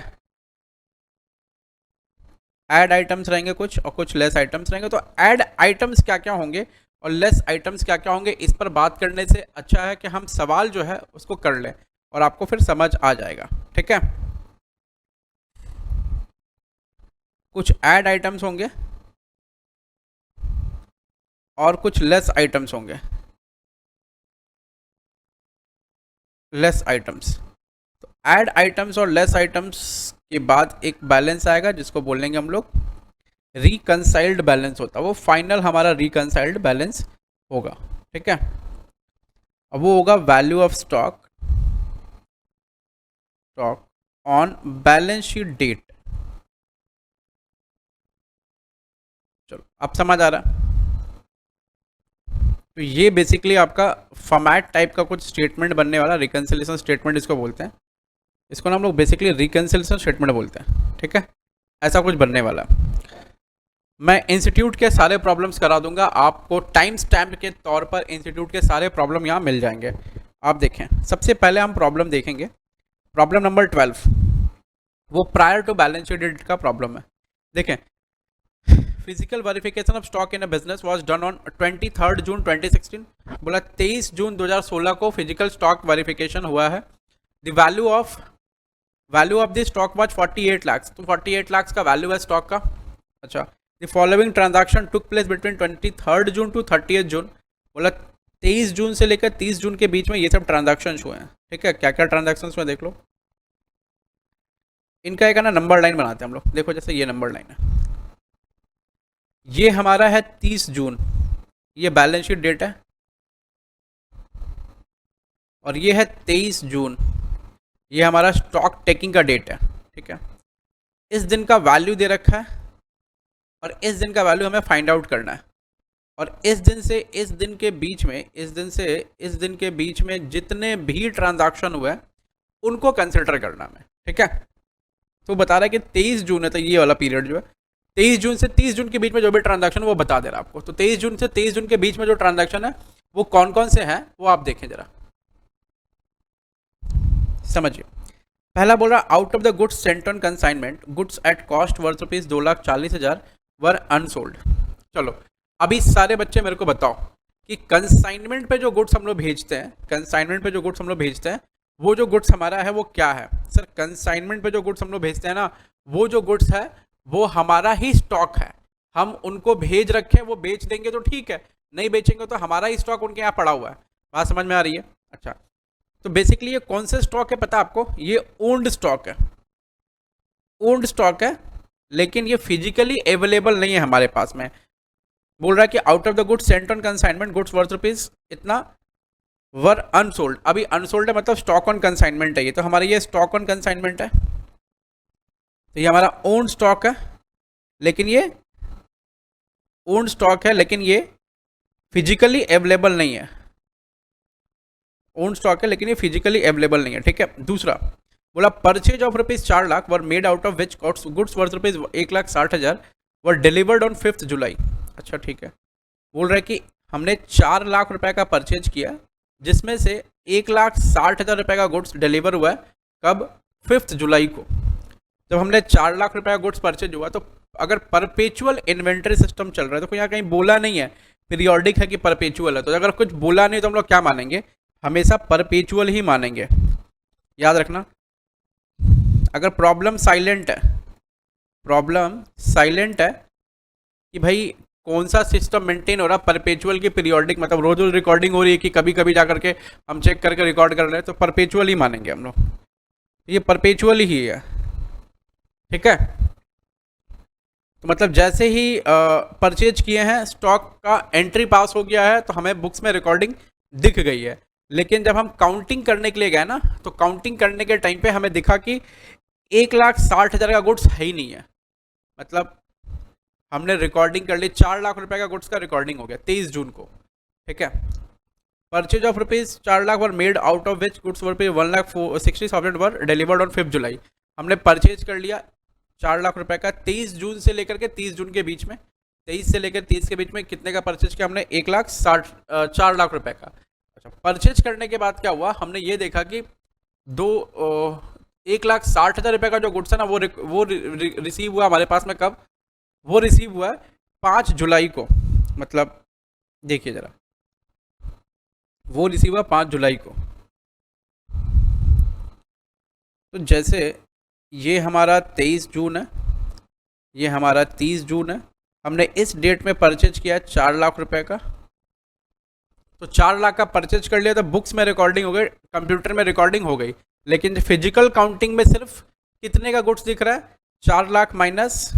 ऐड आइटम्स रहेंगे कुछ और कुछ लेस आइटम्स रहेंगे। तो ऐड आइटम्स क्या क्या होंगे और लेस आइटम्स क्या क्या होंगे, इस पर बात करने से अच्छा है कि हम सवाल जो है उसको कर लें और आपको फिर समझ आ जाएगा, ठीक है। कुछ ऐड आइटम्स होंगे और कुछ लेस आइटम्स होंगे, लेस आइटम्स। तो ऐड आइटम्स और लेस आइटम्स के बाद एक बैलेंस आएगा जिसको बोलेंगे हम लोग रिकनसाइल्ड बैलेंस होता है। वो फाइनल हमारा रिकनसाइल्ड बैलेंस होगा, ठीक है। अब वो होगा value of stock on balance sheet date. चलो अब समझ आ रहा है। तो ये बेसिकली आपका फॉर्मेट टाइप का कुछ स्टेटमेंट बनने वाला, रिकन्सिलेशन स्टेटमेंट इसको बोलते हैं। इसको ना हम लोग बेसिकली रिकन्सिलेशन स्टेटमेंट बोलते हैं, ठीक है। ऐसा कुछ बनने वाला। मैं इंस्टीट्यूट के सारे प्रॉब्लम्स करा दूंगा आपको, टाइम स्टैम्प के तौर पर इंस्टीट्यूट के सारे प्रॉब्लम यहाँ मिल जाएंगे। आप देखें, सबसे पहले हम प्रॉब्लम देखेंगे, प्रॉब्लम नंबर 12, वो prior to balance sheet date का प्रॉब्लम है। देखें, physical verification of stock in a business was done on 23 June 2016। बोला 23 जून 2016 को फिजिकल स्टॉक वेरिफिकेशन हुआ है। The value of the stock was 48 lakh, तो 48 लाख का वैल्यू है स्टॉक का। अच्छा, the following transaction took place between 23 June to 30 June. बोला 23 जून से लेकर 30 जून के बीच में ये सब ट्रांजैक्शन हुए हैं। ठीक है, क्या क्या ट्रांजैक्शन हुए देख लो। इनका एक है ना नंबर लाइन बनाते हैं हम लोग। देखो जैसे ये नंबर लाइन है, ये हमारा है 30 जून, ये बैलेंस शीट डेट है, और ये है 23 जून, ये हमारा स्टॉक टेकिंग का डेट है। ठीक है, इस दिन का वैल्यू दे रखा है और इस दिन का वैल्यू हमें फाइंड आउट करना है। और इस दिन से इस दिन के बीच में, इस दिन से इस दिन के बीच में जितने भी ट्रांजैक्शन हुए हैं उनको कंसिडर करना हमें। ठीक है, तो बता रहा है कि 23 जून है, तो ये वाला पीरियड जो है 23 जून से 30 जून के बीच में जो भी ट्रांजैक्शन वो बता दे रहा है आपको। तो 23 जून से 23 जून के बीच में जो ट्रांजैक्शन है वो कौन कौन से हैं वो आप देखें जरा, समझिए। पहला बोल रहा out of the goods sent on consignment, goods at cost worth rupees 2,40,000 were unsold. चलो अभी सारे बच्चे मेरे को बताओ कि कंसाइनमेंट पे जो गुड्स हम लोग भेजते हैं, कंसाइनमेंट पे जो गुड्स हम लोग भेजते हैं, वो जो गुड्स हमारा है वो क्या है। सर कंसाइनमेंट पे जो गुड्स हम लोग भेजते हैं ना, वो जो गुड्स है वो हमारा ही स्टॉक है। हम उनको भेज रखे, वो बेच देंगे तो ठीक है, नहीं बेचेंगे तो हमारा ही स्टॉक उनके यहाँ पड़ा हुआ है। बात समझ में आ रही है। अच्छा, तो बेसिकली ये कौन से स्टॉक है पता आपको, ये ओन्ड स्टॉक है, ओन्ड स्टॉक है, लेकिन ये फिजिकली अवेलेबल नहीं है हमारे पास में। बोल रहा है कि out of the goods sent on consignment, goods worth rupees इतना वर अनसोल्ड। अभी अनसोल्ड है मतलब स्टॉक ऑन कंसाइनमेंट है ये, तो हमारा ये स्टॉक ऑन कंसाइनमेंट है, तो ये हमारा ओन स्टॉक है, लेकिन ये ओन स्टॉक है लेकिन ये फिजिकली अवेलेबल नहीं है। ओन स्टॉक है लेकिन ये फिजिकली अवेलेबल नहीं है। ठीक है, दूसरा बोला purchase of rupees 4 lakh were made out of which goods worth rupees 1,60,000 were delivered on 5 जुलाई। अच्छा ठीक है, बोल रहा है कि हमने 4 लाख रुपए का परचेज किया, जिसमें से 1,60,000 रुपए का गुड्स डिलीवर हुआ है कब, 5 जुलाई को। जब हमने 4 लाख रुपए का गुड्स परचेज हुआ, तो अगर परपेचुअल इन्वेंट्री सिस्टम चल रहा है, तो यहाँ कहीं बोला नहीं है पीरियोडिक है कि परपेचुअल है, तो अगर कुछ बोला नहीं तो हम लोग क्या मानेंगे, हमेशा परपेचुअल ही मानेंगे। याद रखना, अगर प्रॉब्लम साइलेंट है, प्रॉब्लम साइलेंट है कि भाई कौन सा सिस्टम मेंटेन हो रहा, परपेचुअल की पीरियोडिक, मतलब रोज रोज रिकॉर्डिंग हो रही है कि कभी कभी जा करके हम चेक करके रिकॉर्ड कर रहे हैं, तो परपेचुअल ही मानेंगे हम लोग, ये परपेचुअल ही है। ठीक है, तो मतलब जैसे ही परचेज किए हैं, स्टॉक का एंट्री पास हो गया है, तो हमें बुक्स में रिकॉर्डिंग दिख गई है। लेकिन जब हम काउंटिंग करने के लिए गए ना, तो काउंटिंग करने के टाइम पे हमें दिखा कि 1,60,000 का गुड्स है ही नहीं है। मतलब हमने रिकॉर्डिंग कर ली, 4 लाख रुपए का गुड्स का रिकॉर्डिंग हो गया 23 जून को। ठीक है, purchase of rupees 4 lakh were made out of which goods were 1,60,000 were delivered on 5 जुलाई। हमने परचेज कर लिया 4 लाख रुपए का 23 जून से लेकर के 30 जून के बीच में, 23 से लेकर 30 के बीच में कितने का परचेज किया हमने, 4 लाख रुपए का। अच्छा, परचेज करने के बाद क्या हुआ, हमने ये देखा कि 1,60,000 रुपए का जो गुड्स है ना, वो रिसीव हुआ हमारे पास में कब, वो रिसीव हुआ है 5 जुलाई को। मतलब देखिए जरा, वो रिसीव हुआ 5 जुलाई को। तो जैसे ये हमारा 23 जून है, ये हमारा 30 जून है, हमने इस डेट में परचेज किया 4 लाख रुपए का, तो 4 लाख का परचेज कर लिया, तो बुक्स में रिकॉर्डिंग हो गई, कंप्यूटर में रिकॉर्डिंग हो गई। लेकिन फिजिकल काउंटिंग में सिर्फ कितने का गुड्स दिख रहा है, 4 लाख माइनस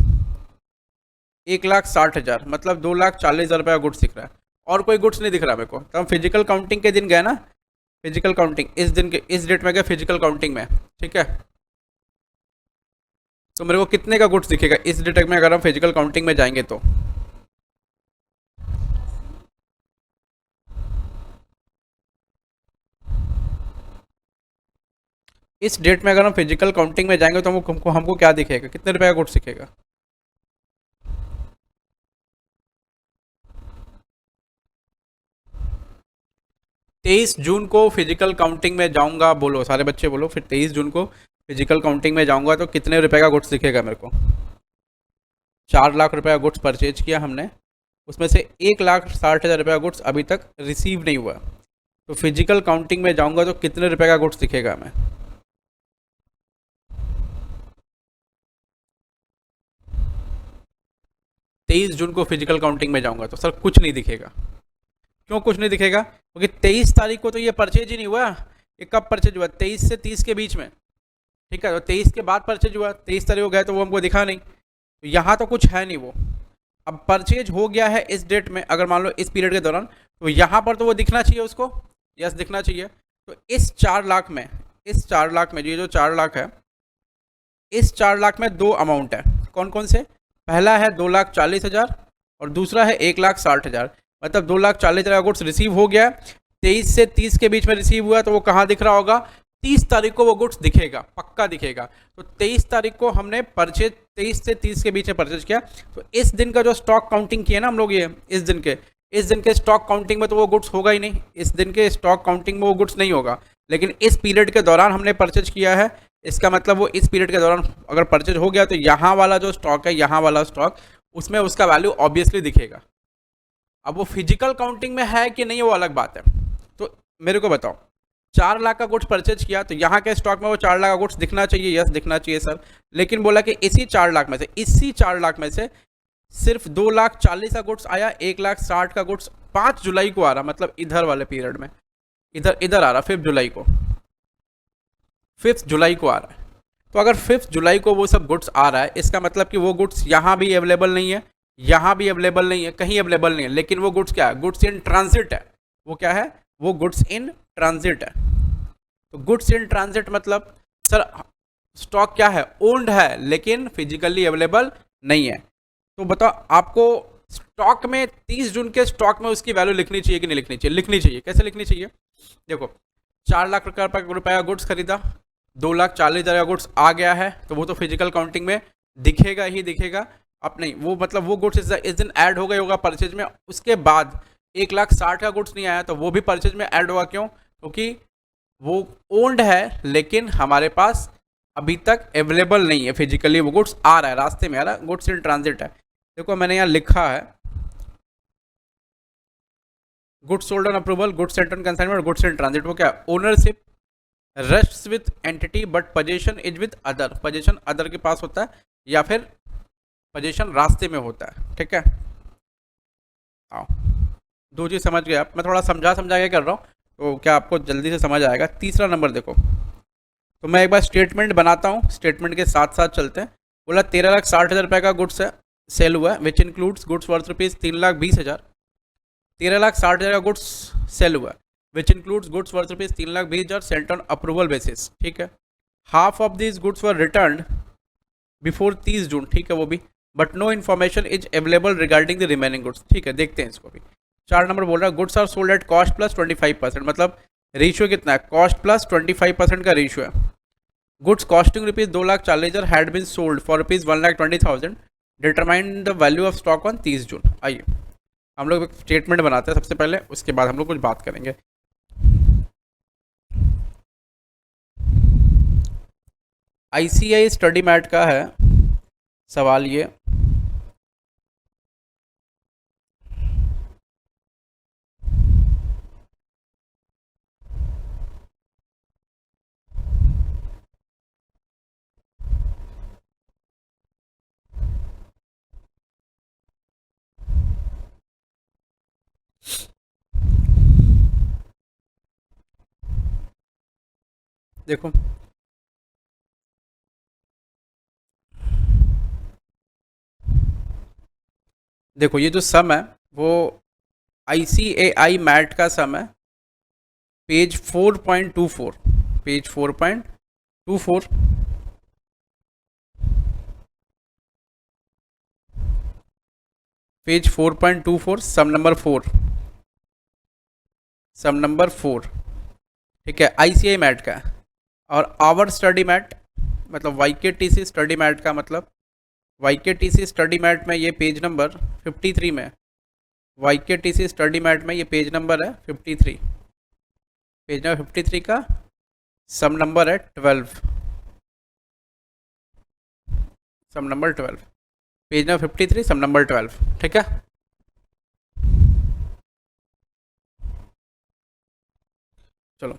1,60,000, मतलब 2,40,000 रुपये का गुड्स दिख रहा है, और कोई गुड्स नहीं दिख रहा मेरे को। तो हम फिजिकल काउंटिंग के दिन गए ना, फिजिकल काउंटिंग इस दिन के इस डेट में गए फिजिकल काउंटिंग में। ठीक है, तो मेरे को कितने का गुड्स दिखेगा इस डेट में, अगर हम फिजिकल काउंटिंग में जाएंगे तो इस डेट में अगर हम फिजिकल काउंटिंग में जाएंगे तो हमको क्या दिखेगा, कितने रुपए का गुड्स दिखेगा। 23 जून को फिजिकल काउंटिंग में जाऊंगा, बोलो सारे बच्चे बोलो, फिर 23 जून को फिजिकल काउंटिंग में जाऊंगा तो कितने रुपए का गुड्स दिखेगा मेरे को? 4 लाख रुपए का गुड्स परचेज किया हमने, उसमें से 1,60,000 रुपये का गुड्स अभी तक रिसीव नहीं हुआ, तो फिजिकल काउंटिंग में जाऊंगा तो कितने रुपए का गुड्स दिखेगा हमें? 23 जून को फिजिकल काउंटिंग में जाऊंगा तो सर कुछ नहीं दिखेगा। क्यों कुछ नहीं दिखेगा? क्योंकि 23 तारीख को तो ये परचेज ही नहीं हुआ। ये कब परचेज हुआ? 23 से 30 के बीच में, ठीक है। तो 23 के बाद परचेज हुआ, 23 तारीख को गया तो वो हमको दिखा नहीं, तो यहाँ तो कुछ है नहीं वो। अब परचेज हो गया है इस डेट में, अगर मान लो इस पीरियड के दौरान, तो यहाँ पर तो वो दिखना चाहिए उसको, यस दिखना चाहिए। तो इस 4 लाख में, इस 4 लाख में, ये जो 4 लाख है, इस 4 लाख में दो अमाउंट है। कौन कौन से? पहला है 2,40,000 और दूसरा है 1,60,000। मतलब 2,40,000 का गुड्स रिसीव हो गया, 23 से 30 के बीच में रिसीव हुआ, तो वो कहाँ दिख रहा होगा? 30 तारीख को वो गुड्स दिखेगा, पक्का दिखेगा। तो 23 तारीख को हमने परचेज 23 से 30 के बीच में परचेज किया, तो इस दिन का जो स्टॉक काउंटिंग किया ना हम लोग, ये इस दिन के स्टॉक काउंटिंग में तो वो गुड्स होगा ही नहीं। इस दिन के स्टॉक काउंटिंग में वो गुड्स नहीं होगा, लेकिन इस पीरियड के दौरान हमने परचेज किया है, इसका मतलब वो इस पीरियड के दौरान अगर परचेज हो गया तो यहाँ वाला जो स्टॉक है, यहाँ वाला स्टॉक, उसमें उसका वैल्यू ऑब्वियसली दिखेगा। अब वो फिजिकल काउंटिंग में है कि नहीं वो अलग बात है। तो मेरे को बताओ, 4 लाख का गुड्स परचेज किया तो यहाँ के स्टॉक में वो 4 लाख का गुड्स दिखना चाहिए, यस दिखना चाहिए सर। लेकिन बोला कि इसी 4 लाख में से सिर्फ 2,40,000 का गुड्स आया, 1,60,000 का गुड्स 5 जुलाई को आ रहा, मतलब इधर वाले पीरियड में, इधर आ रहा 5 जुलाई को, 5 जुलाई को आ रहा है। तो अगर 5 जुलाई को वो सब गुड्स आ रहा है, इसका मतलब कि वो गुड्स यहाँ भी अवेलेबल नहीं है, यहाँ भी अवेलेबल नहीं है, कहीं अवेलेबल नहीं है, लेकिन वो गुड्स क्या है? गुड्स इन ट्रांजिट है। वो क्या है? वो गुड्स इन ट्रांजिट है। तो गुड्स इन ट्रांजिट मतलब सर स्टॉक क्या है? ओन्ड है, लेकिन फिजिकली अवेलेबल नहीं है। तो बताओ आपको स्टॉक में 30 जून के स्टॉक में उसकी वैल्यू लिखनी चाहिए कि नहीं लिखनी चाहिए? लिखनी चाहिए। कैसे लिखनी चाहिए? देखो, 4 लाख रुपए का गुड्स खरीदा, 2,40,000 का गुड्स आ गया है, तो वो तो फिजिकल काउंटिंग में दिखेगा ही दिखेगा। अब नहीं, वो मतलब वो गुड्स इस दिन ऐड हो गया होगा परचेज में। उसके बाद 1,60,000 का गुड्स नहीं आया तो वो भी परचेज में ऐड होगा। क्यों? क्योंकि वो ओन्ड है, लेकिन हमारे पास अभी तक अवेलेबल नहीं है फिजिकली। वो गुड्स आ रहा है, रास्ते में आ रहा है, गुड्स इन ट्रांजिट है। देखो मैंने यहाँ लिखा है goods sold on approval, goods sent on consignment, goods in transit. वो क्या? Ownership rests with entity but position is with other. Position other के पास होता है या फिर पोजीशन रास्ते में होता है, ठीक है। आओ, दो चीज़ समझ गए आप। मैं थोड़ा समझा के कर रहा हूँ, तो क्या आपको जल्दी से समझ आएगा। तीसरा नंबर देखो, तो मैं एक बार स्टेटमेंट बनाता हूँ, स्टेटमेंट के साथ साथ चलते हैं। बोला 13,60,000 रुपये का गुड्स है सेल हुआ है, which includes goods worth rupees 3,20,000। 13,60,000 का गुड्स सेल हुआ है, which includes goods worth rupees 3,20,000 sent on approval basis, ठीक है। Half of this goods were return before 30 June, ठीक है वो भी, but no information is available regarding the remaining goods, ठीक है। देखते हैं इसको भी। 4 नंबर बोल रहा है goods are sold at cost plus 25%, मतलब रेशियो कितना है? कॉस्ट प्लस 25% का रेशियो है। Goods costing rupees 2,40,000 had been sold for rupees 1,20,000, determine the value of stock on 30 June. आइए हम लोग एक स्टेटमेंट बनाते हैं सबसे पहले, उसके बाद हम लोग कुछ बात करेंगे। ICAI स्टडी मैट का है सवाल ये, देखो देखो ये जो सम है वो ICAI मैट का सम है, पेज 4.24, पेज 4.24, पेज 4.24, सम नंबर 4, सम नंबर 4, ठीक है, ICAI मैट का। और आवर स्टडी मैट मतलब YKTC स्टडी मैट का मतलब YKTC स्टडी मैट में ये पेज नंबर 53 में, YKTC स्टडी मैट में ये पेज नंबर है 53। पेज नंबर 53 का सम नंबर है 12, सम नंबर 12, पेज नंबर 53 सम नंबर 12, ठीक है। चलो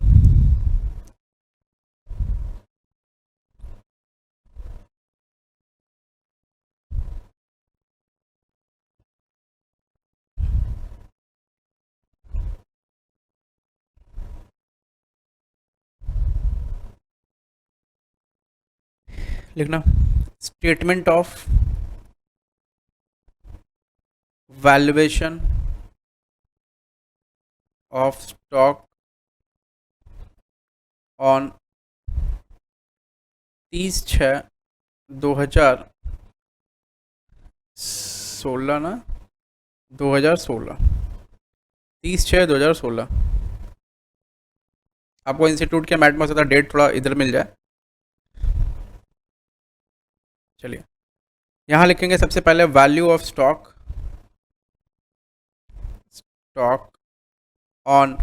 लिखना, statement of valuation of stock on 30/6/2016 ना, 2016, 30/6/2016। आपको इंस्टीट्यूट के मैट में हो सकता है डेट थोड़ा इधर मिल जाए। चलिए यहाँ लिखेंगे सबसे पहले value of stock, stock on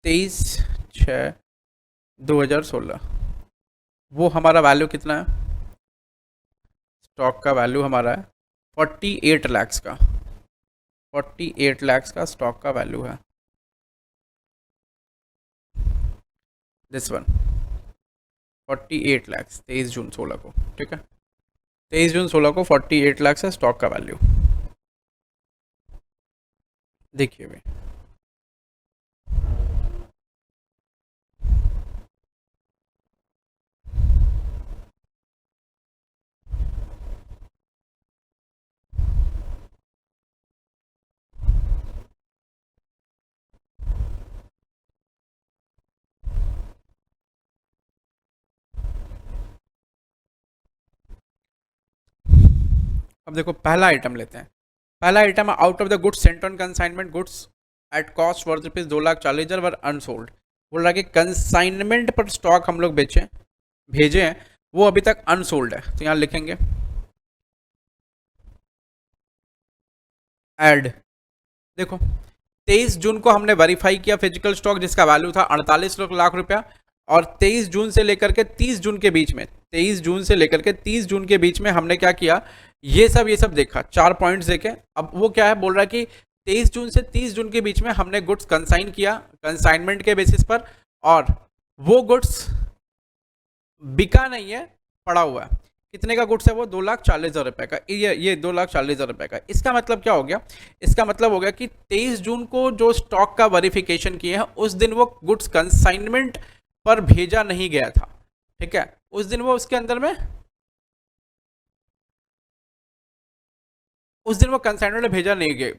23/6/2016। वो हमारा वैल्यू कितना है, स्टॉक का वैल्यू हमारा है 48 लैक्स का, 48 लैक्स का स्टॉक का वैल्यू है, दिस वन 48 लैक्स 23 जून 16 को, ठीक है। 23 जून 16 को 48 लैक्स है स्टॉक का वैल्यू। देखिए भाई अब देखो पहला आइटम लेते हैं। पहला आइटम है out of the goods sent on consignment, goods at cost worth rupees 2,40,000 were unsold. बोल रहा है कि कंसाइनमेंट पर स्टॉक हम लोग बेचे भेजे हैं, वो अभी तक अनसोल्ड है, तो यहाँ लिखेंगे ऐड। देखो 23 जून को हमने वेरीफाई किया फिजिकल स्टॉक जिसका वैल्यू था 48 लाख रुपया, और 23 जून से लेकर के 30 जून के बीच में, 23 जून से लेकर के 30 जून के बीच में हमने क्या किया, ये सब देखा, 4 पॉइंट्स देखे। अब वो क्या है, बोल रहा है कि 23 जून से 30 जून के बीच में हमने गुड्स कंसाइन किया कंसाइनमेंट के बेसिस पर, और वो गुड्स बिका नहीं है, पड़ा हुआ है। कितने का गुड्स है वो, 2,40,000 रुपए का, ये 2,40,000 रुपए का। इसका मतलब क्या हो गया, इसका मतलब हो गया कि 23 जून को जो स्टॉक का वेरिफिकेशन किए हैं उस दिन वो गुड्स कंसाइनमेंट पर भेजा नहीं गया था, ठीक है। उस दिन वो उसके अंदर में उस दिन वो कंसाइनमेंट भेजा नहीं गया,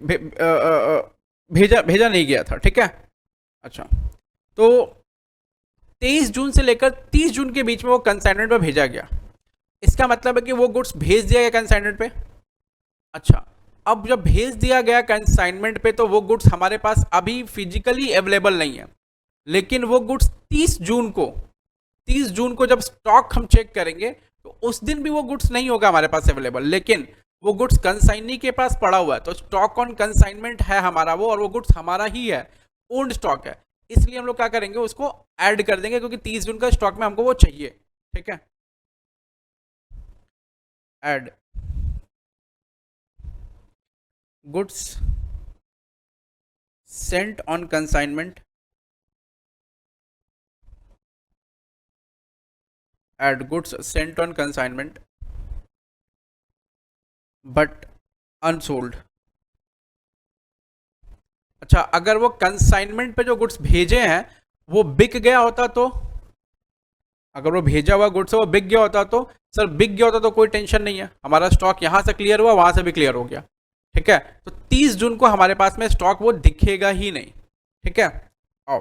भेजा नहीं गया था, ठीक है। अच्छा, तो 23 जून से लेकर 30 जून के बीच में वो कंसाइनमेंट पे भेजा गया, इसका मतलब है कि वो गुड्स भेज दिया गया कंसाइनमेंट पे। अच्छा, अब जब भेज दिया गया कंसाइनमेंट पे तो वो गुड्स हमारे पास अभी फिजिकली अवेलेबल नहीं है, लेकिन वो गुड्स 30 जून को जब स्टॉक हम चेक करेंगे तो उस दिन भी वो गुड्स नहीं होगा हमारे पास अवेलेबल, लेकिन वो गुड्स कंसाइनी के पास पड़ा हुआ है, तो स्टॉक ऑन कंसाइनमेंट है हमारा वो, और वो गुड्स हमारा ही है, ओन्ड स्टॉक है। इसलिए हम लोग क्या करेंगे, उसको ऐड कर देंगे, क्योंकि 30 जून का स्टॉक में हमको वो चाहिए, ठीक है। Add goods sent on consignment, add goods sent on consignment but unsold. अच्छा, अगर वो कंसाइनमेंट पे जो गुड्स भेजे हैं वो बिक गया होता, तो अगर वो भेजा हुआ गुड्स है वो बिक गया होता, तो सर बिक गया होता तो कोई टेंशन नहीं है, हमारा स्टॉक यहां से क्लियर हुआ, वहां से भी क्लियर हो गया, ठीक है। तो 30 जून को हमारे पास में स्टॉक वो दिखेगा ही नहीं, ठीक है। आओ,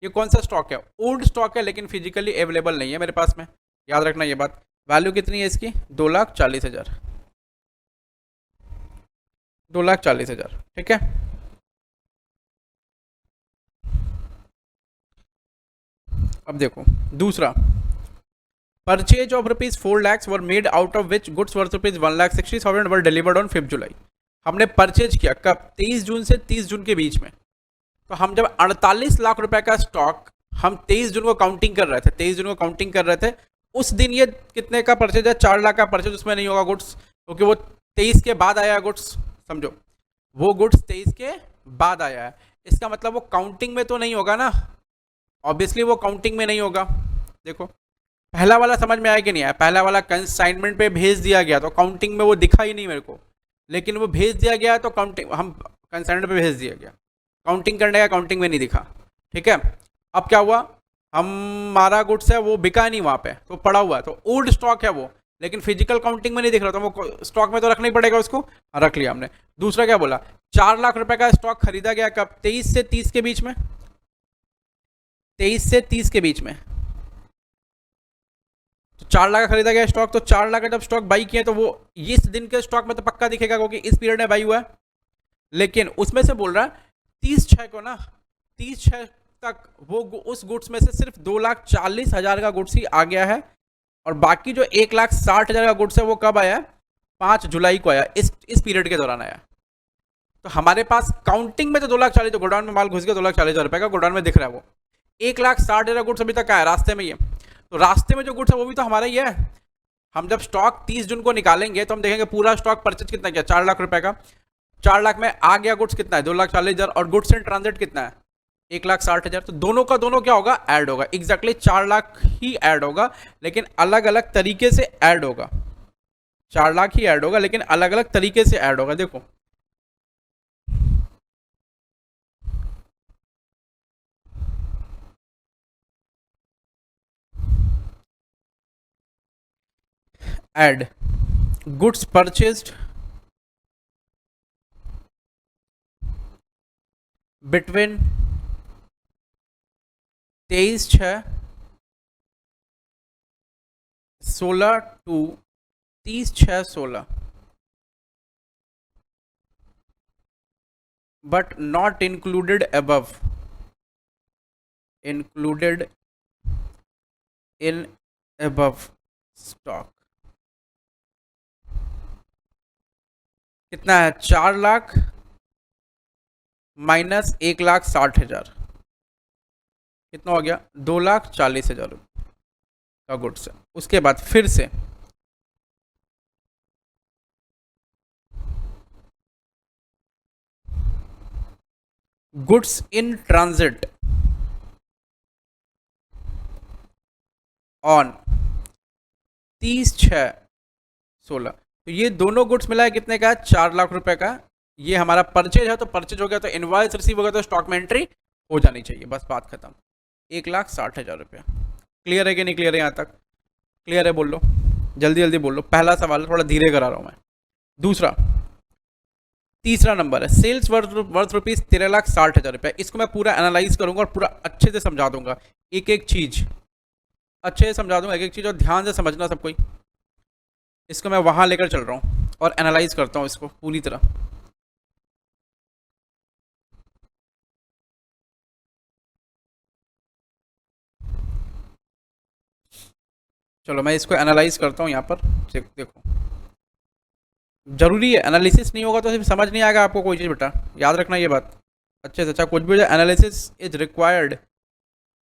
ये कौन सा स्टॉक है, ओल्ड स्टॉक है, लेकिन फिजिकली अवेलेबल नहीं है मेरे पास में, याद रखना ये बात। वैल्यू कितनी है इसकी, 2,40,000, 2,40,000, ठीक है। अब देखो दूसरा, purchase of rupees 4 lakhs were made out of which goods worth rupees 1,60,000 were delivered on 5 जुलाई। हमने परचेज किया कब, 23 जून से 30 जून के बीच में, तो हम जब 48 लाख रुपए का स्टॉक हम 23 जून को काउंटिंग कर रहे थे, 23 जून को काउंटिंग कर रहे थे, उस दिन ये कितने का परचेज है, 4 लाख का परचेज, उसमें नहीं होगा गुड्स, क्योंकि वो 23 के बाद आया है गुड्स, समझो वो गुड्स 23 के बाद आया है, इसका मतलब वो काउंटिंग में तो नहीं होगा ना, ऑब्वियसली वो काउंटिंग में नहीं होगा। देखो पहला वाला समझ में आया कि नहीं आया, पहला वाला कंसाइनमेंट पे भेज दिया गया तो काउंटिंग में वो दिखा ही नहीं मेरे को, लेकिन वो भेज दिया गया तो काउंटिंग, हम कंसाइनमेंट पे भेज दिया गया, काउंटिंग करने का काउंटिंग में नहीं दिखा, ठीक है। अब क्या हुआ, हमारा गुड्स है वो बिका नहीं वहाँ पे, तो पड़ा हुआ है, तो ओल्ड स्टॉक है वो, लेकिन फिजिकल काउंटिंग में नहीं दिख रहा, तो वो स्टॉक में तो रखना ही पड़ेगा उसको, रख लिया हमने। दूसरा क्या बोला, 4 लाख रुपए का स्टॉक खरीदा गया कब, 23 से 30 के बीच में, 23 से 30 के बीच में, तो 4 लाख का खरीदा गया स्टॉक, तो 4 लाख का जब स्टॉक बाई किया तो वो इस दिन के स्टॉक में तो पक्का दिखेगा क्योंकि इस पीरियड में बाई हुआ है, लेकिन उसमें से बोल रहा है 30/6 को ना, 30/6 तक वो उस गुड्स में से सिर्फ 2,40,000 का गुड्स ही आ गया है, और बाकी जो 1,60,000 का गुड्स है वो कब आया, 5 जुलाई को आया, इस पीरियड के दौरान आया। तो हमारे पास काउंटिंग में तो 2,40,000, तो गोडाउन में माल घुस गया, 2,40,000 रुपए का गोडाउन में दिख रहा है, वो 1,60,000 गुड्स अभी तक आया रास्ते में, ये तो रास्ते में जो गुड्स है वो भी तो हमारा ही है। हम जब स्टॉक 30 जून को निकालेंगे तो हम देखेंगे पूरा स्टॉक परचेज कितना किया, 4 लाख रुपए का, 4 लाख में आ गया गुड्स कितना है, 2,40,000, और गुड्स इन ट्रांजिट कितना है, 1,60,000, तो दोनों का दोनों क्या होगा, ऐड होगा, एग्जैक्टली 4 लाख ही ऐड होगा, लेकिन अलग अलग तरीके से ऐड होगा, 4 लाख ही ऐड होगा लेकिन अलग अलग तरीके से ऐड होगा। देखो add goods purchased between 23/6/16 to 30/6/16, but not included above, included in above stock, कितना है, 4 लाख माइनस 1,60,000, कितना हो गया, 2,40,000 का गुड्स है। उसके बाद फिर से गुड्स इन ट्रांजिट ऑन 30/6/16, तो ये दोनों गुड्स मिला है कितने का, 4 लाख रुपए का, ये हमारा परचेज है, तो परचेज हो गया तो इनवॉइस रिसीव हो गया तो स्टॉक में एंट्री हो जानी चाहिए, बस बात खत्म, 1,60,000 रुपया। क्लियर है कि नहीं क्लियर है, यहाँ तक क्लियर है, बोल लो जल्दी जल्दी बोल लो, पहला सवाल थोड़ा धीरे करा रहा हूँ मैं। दूसरा, तीसरा नंबर है सेल्स वर्थ रुपीज 13,60,000 रुपया, इसको मैं पूरा एनालाइज करूंगा और पूरा अच्छे से समझा दूंगा, एक एक चीज अच्छे से समझा दूंगा, एक एक चीज, और ध्यान से समझना सब कोई, इसको मैं वहां लेकर चल रहा हूँ और एनालाइज करता हूँ इसको पूरी तरह। चलो मैं इसको एनालाइज करता हूँ यहाँ पर, देखो जरूरी है, एनालिसिस नहीं होगा तो सिर्फ समझ नहीं आएगा आपको कोई चीज़, बेटा याद रखना ये बात अच्छे से, अच्छा कुछ भी हो जाए, analysis is required,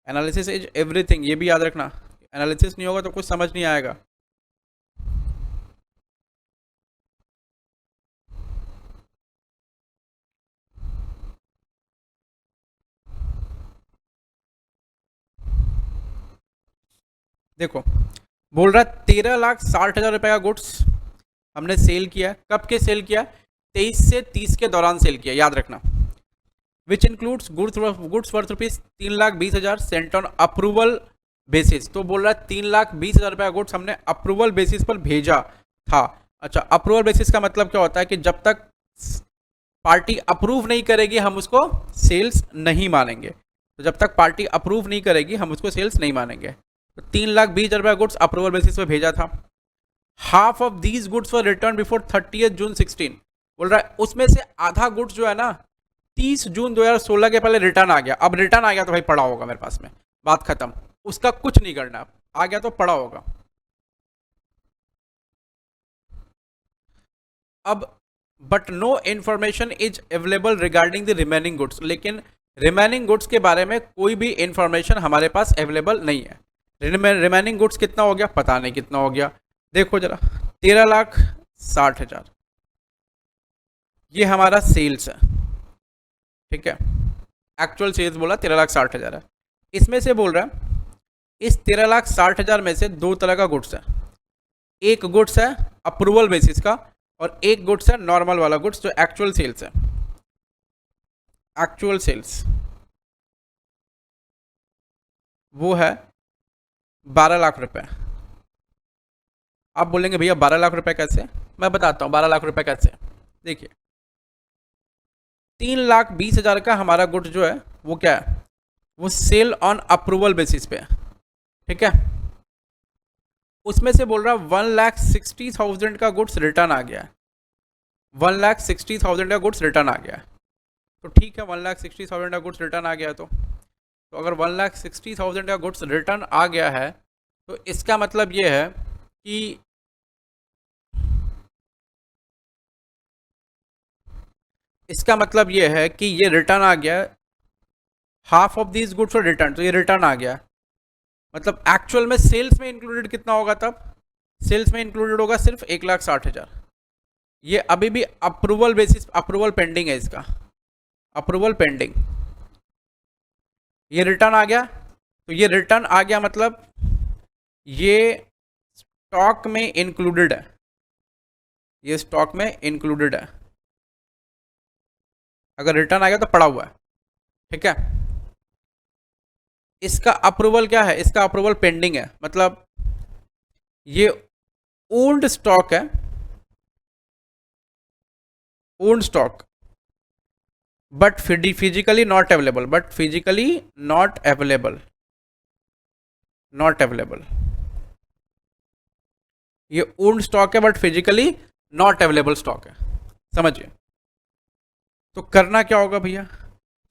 analysis is everything, ये भी याद रखना, एनालिसिस नहीं होगा तो कुछ समझ नहीं आएगा। देखो बोल रहा है 13,60,000 रुपए का गुड्स हमने सेल किया, कब के सेल किया, 23 से 30 के दौरान सेल किया, याद रखना, विच includes goods worth rupees 3,20,000 sent on approval basis, तो बोल रहा है 3,20,000 रुपये का गुड्स हमने अप्रूवल बेसिस पर भेजा था। अच्छा अप्रूवल बेसिस का मतलब क्या होता है कि जब तक पार्टी अप्रूव नहीं करेगी हम उसको सेल्स नहीं मानेंगे, तो जब तक पार्टी अप्रूव नहीं करेगी हम उसको सेल्स नहीं मानेंगे, तो 3,20,000 रुपये गुड्स अप्रूवल बेसिस पर भेजा था। Half of these goods were return before 30 जून 16, बोल रहा है उसमें से आधा गुड्स जो है ना 30 जून 2016 के पहले रिटर्न आ गया, अब रिटर्न आ गया तो भाई पड़ा होगा मेरे पास में, बात खत्म, उसका कुछ नहीं करना, आ गया तो पड़ा होगा। अब but no information is available regarding the remaining goods, लेकिन रिमेनिंग गुड्स के बारे में कोई भी इंफॉर्मेशन हमारे पास अवेलेबल नहीं है। रिमेनिंग गुड्स कितना हो गया, पता नहीं कितना हो गया। देखो जरा, 13,60,000 ये हमारा सेल्स है, ठीक है। एक्चुअल सेल्स बोला 13,60,000 है। इसमें से बोल रहा है इस 13,60,000 में से दो तरह का गुड्स है। एक गुड्स है अप्रूवल बेसिस का और एक गुड्स है नॉर्मल वाला गुड्स जो एक्चुअल सेल्स है। एक्चुअल सेल्स वो है 12 लाख रुपए। आप बोलेंगे भैया 12 लाख रुपए कैसे, मैं बताता हूँ 12 लाख रुपए कैसे। देखिए 3,20,000 का हमारा गुड्स जो है वो क्या है, वो सेल ऑन अप्रूवल बेसिस पे है, ठीक है। उसमें से बोल रहा 1,60,000 का गुड्स रिटर्न आ गया है। 1,60,000 का गुड्स रिटर्न आ गया है, तो ठीक है 1,60,000 का गुड्स रिटर्न आ गया है। तो अगर 1,60,000 का गुड्स रिटर्न आ गया है तो इसका मतलब ये है कि ये रिटर्न आ गया। हाफ ऑफ दीज गुड्स और रिटर्न, तो ये रिटर्न आ गया। मतलब एक्चुअल में सेल्स में इंक्लूडेड कितना होगा, तब सेल्स में इंक्लूडेड होगा सिर्फ 1,60,000। ये अभी भी अप्रूवल बेसिस, अप्रूवल पेंडिंग है इसका, अप्रूवल पेंडिंग। ये रिटर्न आ गया, तो ये रिटर्न आ गया मतलब ये स्टॉक में इंक्लूडेड है, ये स्टॉक में इंक्लूडेड है। अगर रिटर्न आ गया तो पड़ा हुआ है, ठीक है। इसका अप्रूवल क्या है, इसका अप्रूवल पेंडिंग है, मतलब ये ओन्ड स्टॉक है, owned stock but physically not available, but physically not available, not available. ये ओन्ड स्टॉक है but physically not available stock है, समझिए। तो करना क्या होगा भैया,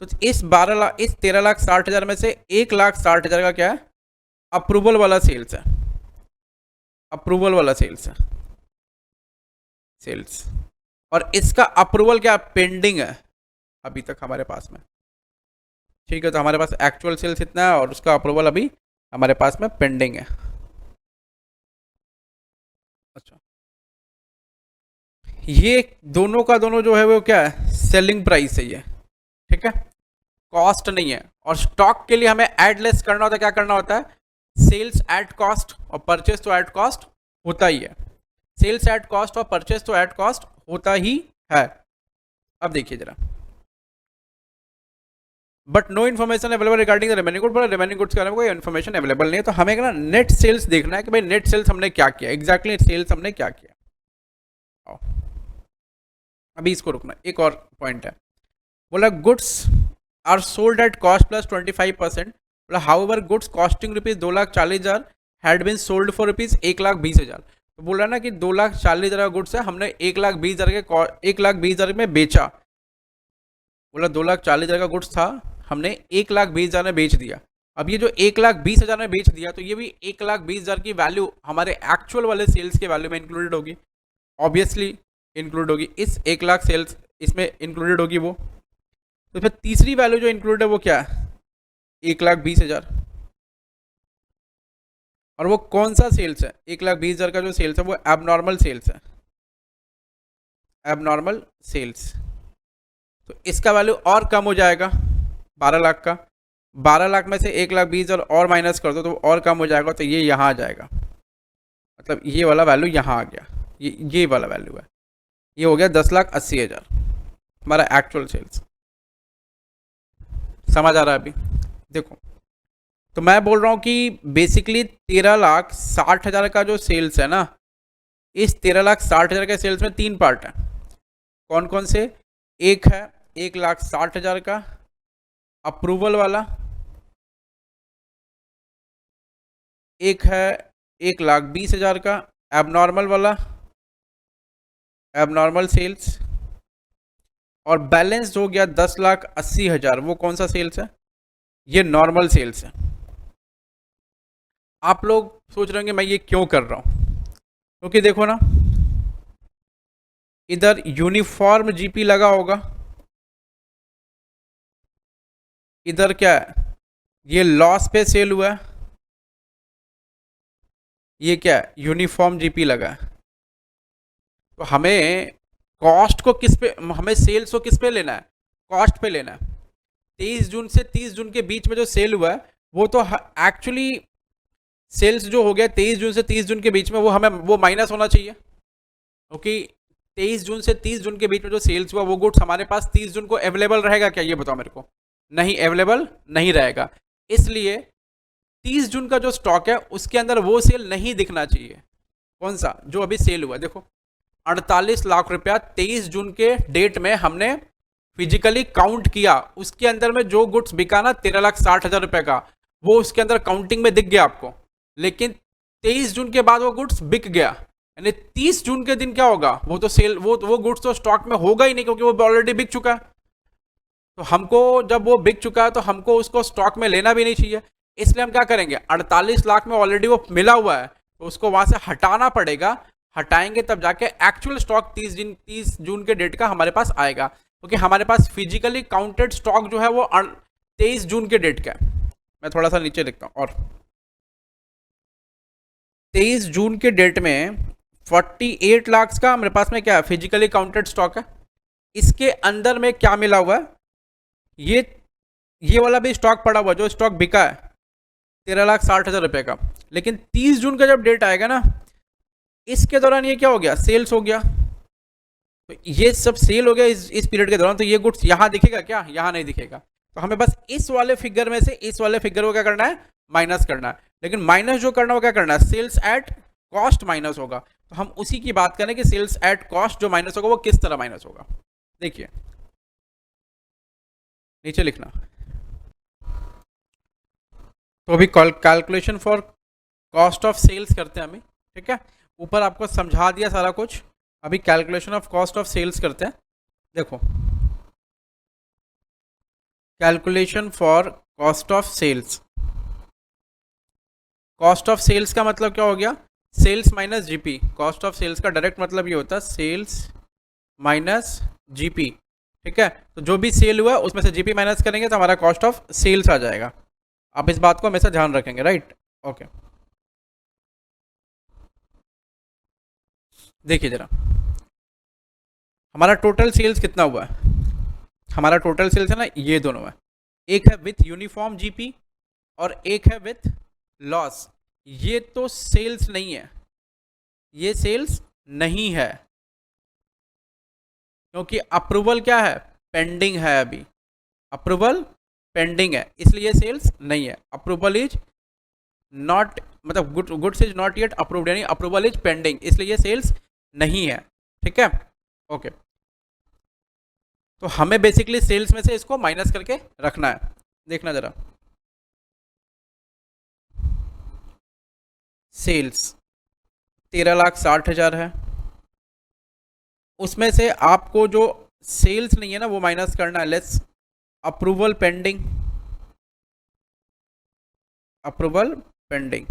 तो इस 13,60,000 में से 1,60,000 का क्या है, अप्रूवल वाला सेल्स है, अप्रूवल वाला सेल्स है, सेल्स। और इसका अप्रूवल क्या पेंडिंग है अभी तक हमारे पास में, ठीक है। तो हमारे पास एक्चुअल सेल्स इतना है और उसका अप्रूवल अभी हमारे पास में पेंडिंग है। अच्छा, ये दोनों का दोनों जो है वो क्या है, सेलिंग प्राइस है ये, ठीक है, कॉस्ट नहीं है। और स्टॉक के लिए हमें एड लेस करना होता है, क्या करना होता है, सेल्स एट कॉस्ट और परचेस तो एट कॉस्ट होता ही है। सेल्स एट कॉस्ट और परचेस तो एट कॉस्ट होता ही है। अब देखिए जरा, but no information available regarding the remaining goods, remaining goods के बारे में कोई इन्फॉर्मेशन अवेलेबल नहीं है। तो हमें ना नेट सेल्स देखना है कि भाई नेट सेल्स हमने क्या किया, एग्जैक्टली सेल्स हमने क्या किया। अभी इसको रुकना, एक और पॉइंट है, बोला goods are sold at cost plus 25%। बोला however goods costing rupees 2,40,000 had been sold for rupees 1,20,000। तो बोल रहा ना कि 2,40,000 का गुड्स है, हमने 1,20,000 में बेचा। बोला 2,40,000 का गुड्स था, हमने 1,20,000 में बेच दिया। अब ये जो 1,20,000 में बेच दिया, तो ये भी 1,20,000 की वैल्यू हमारे एक्चुअल वाले सेल्स के वैल्यू में इंक्लूडेड होगी, ऑब्वियसली इंक्लूड होगी। इस 1,00,000 सेल्स इसमें इंक्लूडेड होगी वो। तो फिर तीसरी वैल्यू जो इंक्लूडेड है वो क्या है, 1,20,000। और वो कौन सा सेल्स है, 1,20,000 का जो सेल्स है वो एबनॉर्मल सेल्स है, एबनॉर्मल सेल्स। तो इसका वैल्यू और कम हो जाएगा 12 लाख का। 12 लाख में से 1,20,000 और माइनस कर दो तो और कम हो जाएगा, तो ये यहाँ आ जाएगा, मतलब ये वाला वैल्यू यहाँ आ गया, ये वाला वैल्यू है, ये हो गया 10,80,000 हमारा एक्चुअल सेल्स। समझ आ रहा है अभी, देखो। तो मैं बोल रहा हूँ कि बेसिकली 13,60,000 का जो सेल्स है ना, इस 13,60,000 के सेल्स में 3 पार्ट है। कौन कौन से, एक है 1,60,000 का अप्रूवल वाला, एक है 1,20,000 का एबनॉर्मल वाला, एबनॉर्मल सेल्स, और बैलेंस हो गया 10,80,000। वो कौन सा सेल्स है, ये नॉर्मल सेल्स है। आप लोग सोच रहे होंगे मैं ये क्यों कर रहा हूँ, क्योंकि देखो ना इधर यूनिफॉर्म जीपी लगा होगा, इधर क्या है, ये लॉस पे सेल हुआ है, ये क्या है, यूनिफॉर्म जीपी लगा है। तो हमें कॉस्ट को किस पे, हमें सेल्स को किस पे लेना है, कॉस्ट पे लेना है। 23 जून से 30 जून के बीच में जो सेल हुआ है वो तो एक्चुअली सेल्स जो हो गया 23 जून से 30 जून के बीच में, वो हमें वो माइनस होना चाहिए, क्योंकि 23 जून से 30 जून के बीच में जो सेल्स हुआ वो गुड्स हमारे पास 30 जून को अवेलेबल रहेगा क्या, ये बताओ मेरे को। नहीं, अवेलेबल नहीं रहेगा। इसलिए 30 जून का जो स्टॉक है उसके अंदर वो सेल नहीं दिखना चाहिए। कौन सा, जो अभी सेल हुआ, देखो 48 लाख रुपया 23 जून के डेट में हमने फिजिकली काउंट किया, उसके अंदर में जो गुड्स बिका ना 13,60,000 रुपए का, वो उसके अंदर काउंटिंग में दिख गया आपको। लेकिन 23 जून के बाद वो गुड्स बिक गया, यानी 30 जून के दिन क्या होगा, वो तो सेल, वो गुड्स तो स्टॉक में होगा ही नहीं, क्योंकि वो ऑलरेडी बिक चुका है। तो हमको जब वो बिक चुका है तो हमको उसको स्टॉक में लेना भी नहीं चाहिए। इसलिए हम क्या करेंगे, 48 लाख में ऑलरेडी वो मिला हुआ है तो उसको वहां से हटाना पड़ेगा। हटाएंगे तब जाके एक्चुअल स्टॉक 30 जून के डेट का हमारे पास आएगा, क्योंकि हमारे पास फिजिकली काउंटेड स्टॉक जो है वो 23 जून के डेट का है। मैं थोड़ा सा नीचे लिखता हूँ, और 23 जून के डेट में 48 लाख का हमारे पास में क्या है, फिजिकली काउंटेड स्टॉक है। इसके अंदर में क्या मिला हुआ है, ये ये वाला भी स्टॉक पड़ा हुआ, जो स्टॉक बिका है 13,60,000 रुपए का। लेकिन 30 जून का जब डेट आएगा ना, इसके दौरान ये क्या हो गया, सेल्स हो गया। तो ये सब सेल हो गया इस पीरियड के दौरान, तो ये गुड्स यहाँ दिखेगा क्या, यहाँ नहीं दिखेगा। तो हमें बस इस वाले फिगर में से इस वाले फिगर को क्या करना है, माइनस करना है। लेकिन माइनस जो करना है वो क्या करना है, सेल्स एट कॉस्ट माइनस होगा। तो हम उसी की बात करें कि सेल्स एट कॉस्ट जो माइनस होगा वो किस तरह माइनस होगा। देखिए नीचे लिखना। तो अभी calculation for cost of sales करते हैं हमें, ठीक है। ऊपर आपको समझा दिया सारा कुछ, अभी calculation of cost of sales करते हैं। देखो, calculation for cost of sales. Cost of sales का मतलब क्या हो गया, sales minus GP. Cost of sales का डायरेक्ट मतलब ये होता है सेल्स माइनस जीपी, ठीक है। तो जो भी सेल हुआ उसमें से जीपी माइनस करेंगे तो हमारा कॉस्ट ऑफ सेल्स आ जाएगा। आप इस बात को हमेशा ध्यान रखेंगे, राइट, ओके। देखिए जरा, हमारा टोटल सेल्स कितना हुआ है, हमारा टोटल सेल्स है ना, ये दोनों है। एक है विथ यूनिफॉर्म जीपी और एक है विथ लॉस। ये तो सेल्स नहीं है, ये सेल्स नहीं है, क्योंकि अप्रूवल क्या है, पेंडिंग है अभी। अप्रूवल पेंडिंग है, इसलिए ये सेल्स नहीं है। अप्रूवल इज नॉट, मतलब goods is not yet approved, यानी अप्रूवल इज पेंडिंग, इसलिए ये सेल्स नहीं है, ठीक है, ओके। तो हमें बेसिकली सेल्स में से इसको माइनस करके रखना है। देखना जरा, सेल्स 13,60,000 है, उसमें से आपको जो सेल्स नहीं है ना वो माइनस करना है, less approval pending, approval pending,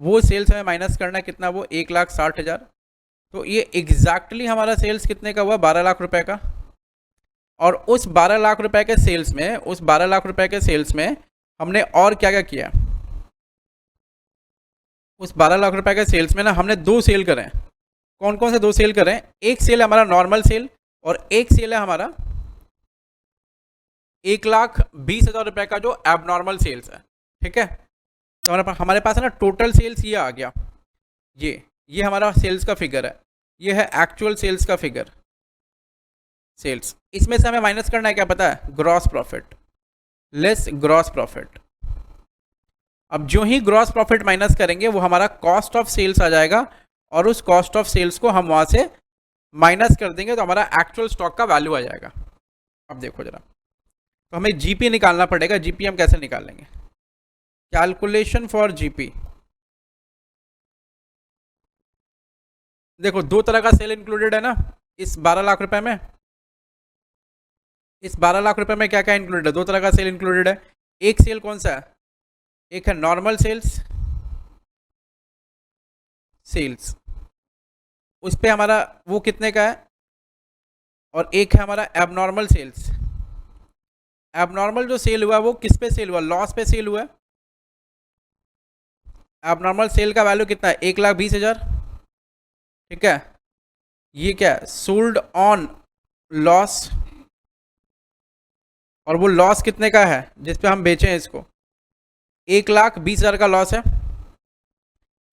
वो सेल्स हमें माइनस करना है। कितना, वो 1,60,000। तो ये एग्जैक्टली हमारा सेल्स कितने का हुआ, 12 लाख रुपए का। और उस 12 लाख रुपए के सेल्स में, उस 12 लाख रुपए के सेल्स में हमने और क्या क्या किया, उस 12 लाख रुपए के सेल्स में ना हमने दो सेल करें। कौन कौन से दो सेल करें, एक सेल है हमारा नॉर्मल सेल और एक सेल है हमारा 1,20,000 रुपए का जो एबनॉर्मल सेल्स है, ठीक है। तो हमारे पास है ना टोटल सेल्स ये आ गया, ये हमारा सेल्स का फिगर है, ये है एक्चुअल सेल्स का फिगर, सेल्स। इसमें से हमें माइनस करना है क्या पता है, gross profit, less gross profit. अब जो ही ग्रॉस प्रॉफिट माइनस करेंगे वो हमारा कॉस्ट ऑफ सेल्स आ जाएगा, और उस कॉस्ट ऑफ सेल्स को हम वहां से माइनस कर देंगे तो हमारा एक्चुअल स्टॉक का वैल्यू आ जाएगा। अब देखो जरा, तो हमें जीपी निकालना पड़ेगा। जीपी हम कैसे निकालेंगे, कैलकुलेशन फॉर जीपी। देखो, दो तरह का सेल इंक्लूडेड है ना इस 12 लाख रुपए में। इस 12 लाख रुपए में क्या क्या इंक्लूडेड है, दो तरह का सेल इंक्लूडेड है। एक सेल कौन सा है, एक है नॉर्मल सेल्स, सेल्स उस पे हमारा वो कितने का है, और एक है हमारा एबनॉर्मल सेल्स। एबनॉर्मल जो सेल हुआ वो किस पे सेल हुआ, लॉस पे सेल हुआ है। एबनॉर्मल सेल का वैल्यू कितना है, 1,20,000, ठीक है। ये क्या है, सोल्ड ऑन लॉस, और वो लॉस कितने का है जिस पे हम बेचे हैं इसको, 1,20,000 का लॉस है।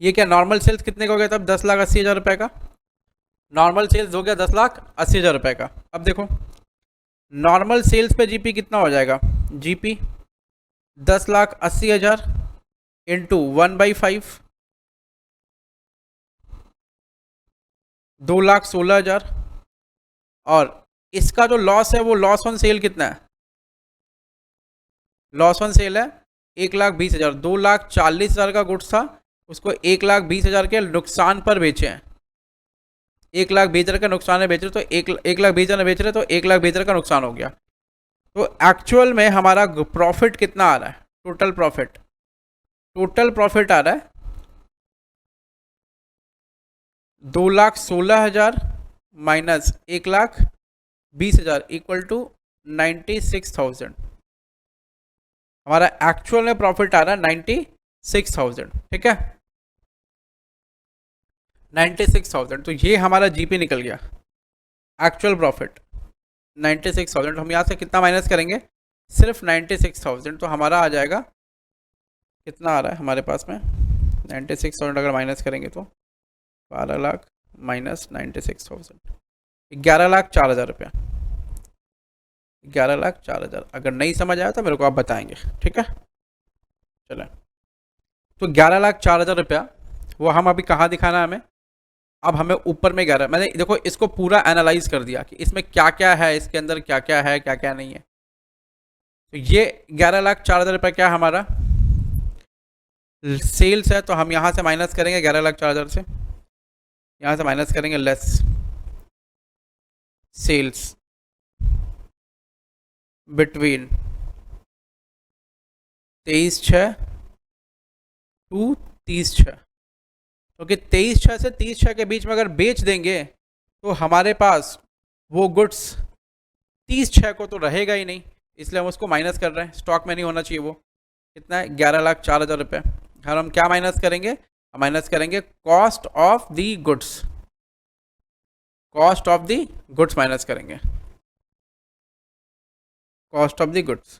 ये क्या नॉर्मल सेल्स कितने का हो गया तब, 10,80,000 रुपये का। नॉर्मल सेल्स हो गया 10,80,000 रुपये का। अब देखो नॉर्मल सेल्स पे जीपी कितना हो जाएगा, जीपी 10,80,000 इंटू 1/5, 2,16,000, और इसका जो लॉस है वो लॉस ऑन सेल कितना है, लॉस ऑन सेल है 1,20,000, 2,40,000 का गुड्स था, उसको 1,20,000 के नुकसान पर बेचे हैं। 1,20,000 का नुकसान में बेच रहे तो 1,20,000 में बेच रहे तो 1,20,000 का नुकसान हो गया। तो एक्चुअल में हमारा प्रॉफिट कितना आ रहा है, टोटल प्रॉफिट आ रहा है 2,16,000 माइनस 1,20,000 इक्वल टू 96,000। हमारा एक्चुअल में प्रॉफिट आ रहा है 96,000, ठीक है, 96,000। तो ये हमारा जीपी निकल गया, एक्चुअल प्रॉफिट 96,000। हम यहाँ से कितना माइनस करेंगे, सिर्फ 96,000, तो हमारा आ जाएगा, कितना आ रहा है हमारे पास में, 96,000 अगर माइनस करेंगे तो 12 लाख माइनस 96,000, 11,04,000 रुपया, 11,04,000। अगर नहीं समझ आया तो मेरे को आप बताएंगे, ठीक है। चलें, तो 11,04,000 रुपया वो हम अभी कहाँ दिखाना है हमें, अब हमें ऊपर में 11, मैंने देखो इसको पूरा एनालाइज कर दिया कि इसमें क्या क्या है, इसके अंदर क्या क्या है क्या क्या नहीं है। तो ये 11,04,000 रुपया क्या हमारा सेल्स है, तो हम यहाँ से माइनस करेंगे 11,04,000 से, यहाँ से माइनस करेंगे लेस सेल्स बिटवीन 23/6 टू 30/6, क्योंकि 23/6 से 30/6 के बीच में अगर बेच देंगे तो हमारे पास वो गुड्स 30/6 को तो रहेगा ही नहीं, इसलिए हम उसको माइनस कर रहे हैं, स्टॉक में नहीं होना चाहिए वो। कितना है, 11,04,000 रुपये। और हम क्या माइनस करेंगे, हम माइनस करेंगे cost of the goods, cost of the goods minus करेंगे, कॉस्ट ऑफ दी गुड्स,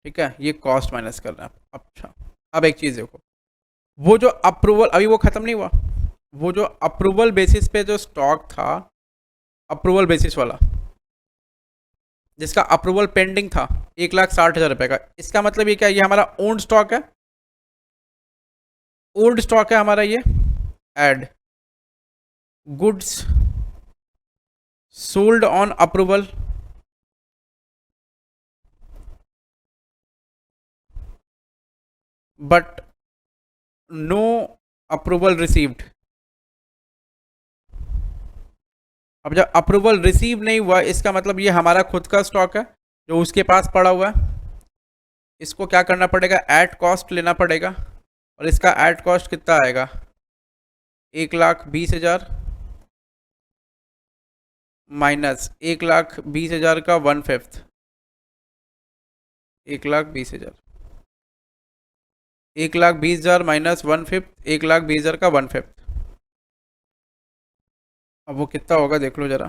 ठीक है, ये कॉस्ट माइनस कर रहे हैं। अच्छा, अब एक चीज़ देखो, वो जो अप्रूवल अभी वो ख़त्म नहीं हुआ, वो जो अप्रूवल बेसिस पे जो स्टॉक था, अप्रूवल बेसिस वाला जिसका अप्रूवल पेंडिंग था 1,60,000 रुपये का, इसका मतलब ये क्या, ये हमारा ओल्ड स्टॉक है, ओल्ड स्टॉक है हमारा ये। Add goods sold on approval but no approval received. अब जब अप्रूवल रिसीव नहीं हुआ इसका मतलब ये हमारा खुद का स्टॉक है जो उसके पास पड़ा हुआ है, इसको क्या करना पड़ेगा, एट कॉस्ट लेना पड़ेगा, और इसका एट कॉस्ट कितना आएगा, 1,20,000 माइनस 1,20,000 का 1/5, 1,20,000, 1,20,000 माइनस 1/5, 1,20,000 का 1/5। अब वो कितना होगा देख लो जरा,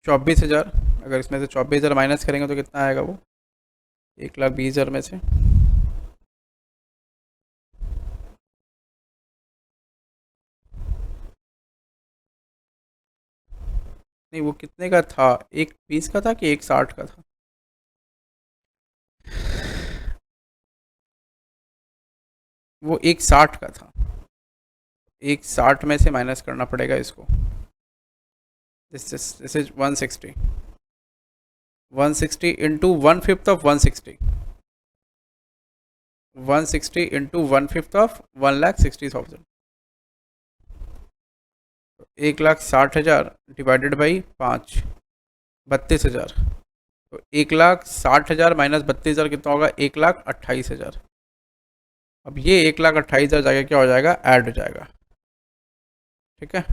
₹24,000। अगर इसमें से 24,000 माइनस करेंगे तो कितना आएगा वो, 1,20,000 में से नहीं, वो कितने का था, 1,20 का था कि 1,60 का था, वो 1,60 का था, 1,60 में से माइनस करना पड़ेगा इसको। This is 160, 160 into 1/5 of 160, 160 into 1/5 of 1,60,000, 1,60,000 divided by 5, 32,000। तो 1,60,000 माइनस 32,000 कितना होगा, 1,28,000। अब ये 1,28,000 जाके क्या हो जाएगा, ऐड हो जाएगा। ठीक है,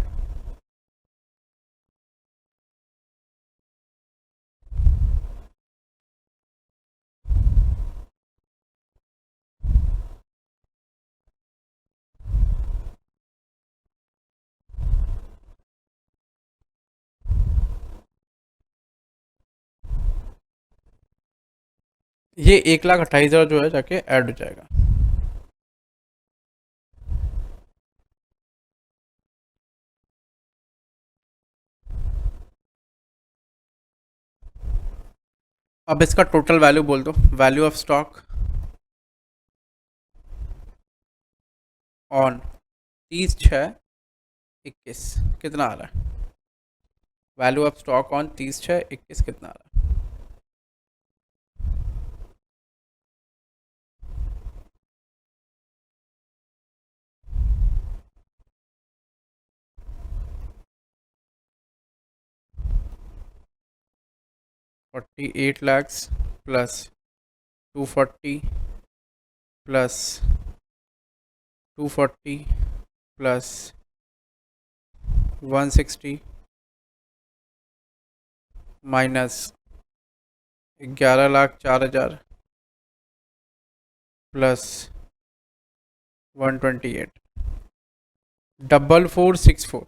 ये 1,28,000 जो है जाके ऐड हो जाएगा। अब इसका टोटल वैल्यू बोल दो, वैल्यू ऑफ स्टॉक ऑन 30/6/21 कितना आ रहा है, वैल्यू ऑफ स्टॉक ऑन 30/6/21 कितना आ रहा है। 48 lakhs plus 240 plus 240 plus 160 minus 11,04,000 plus 128 4464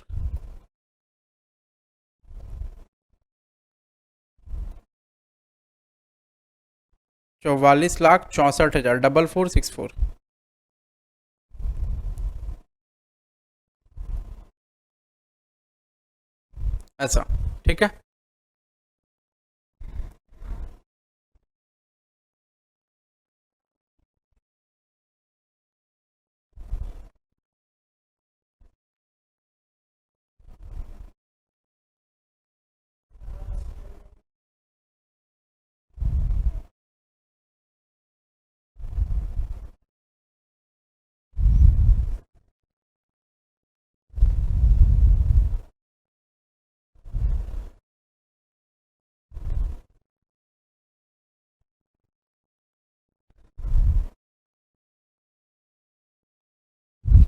44,64,000 4464 ऐसा। ठीक है,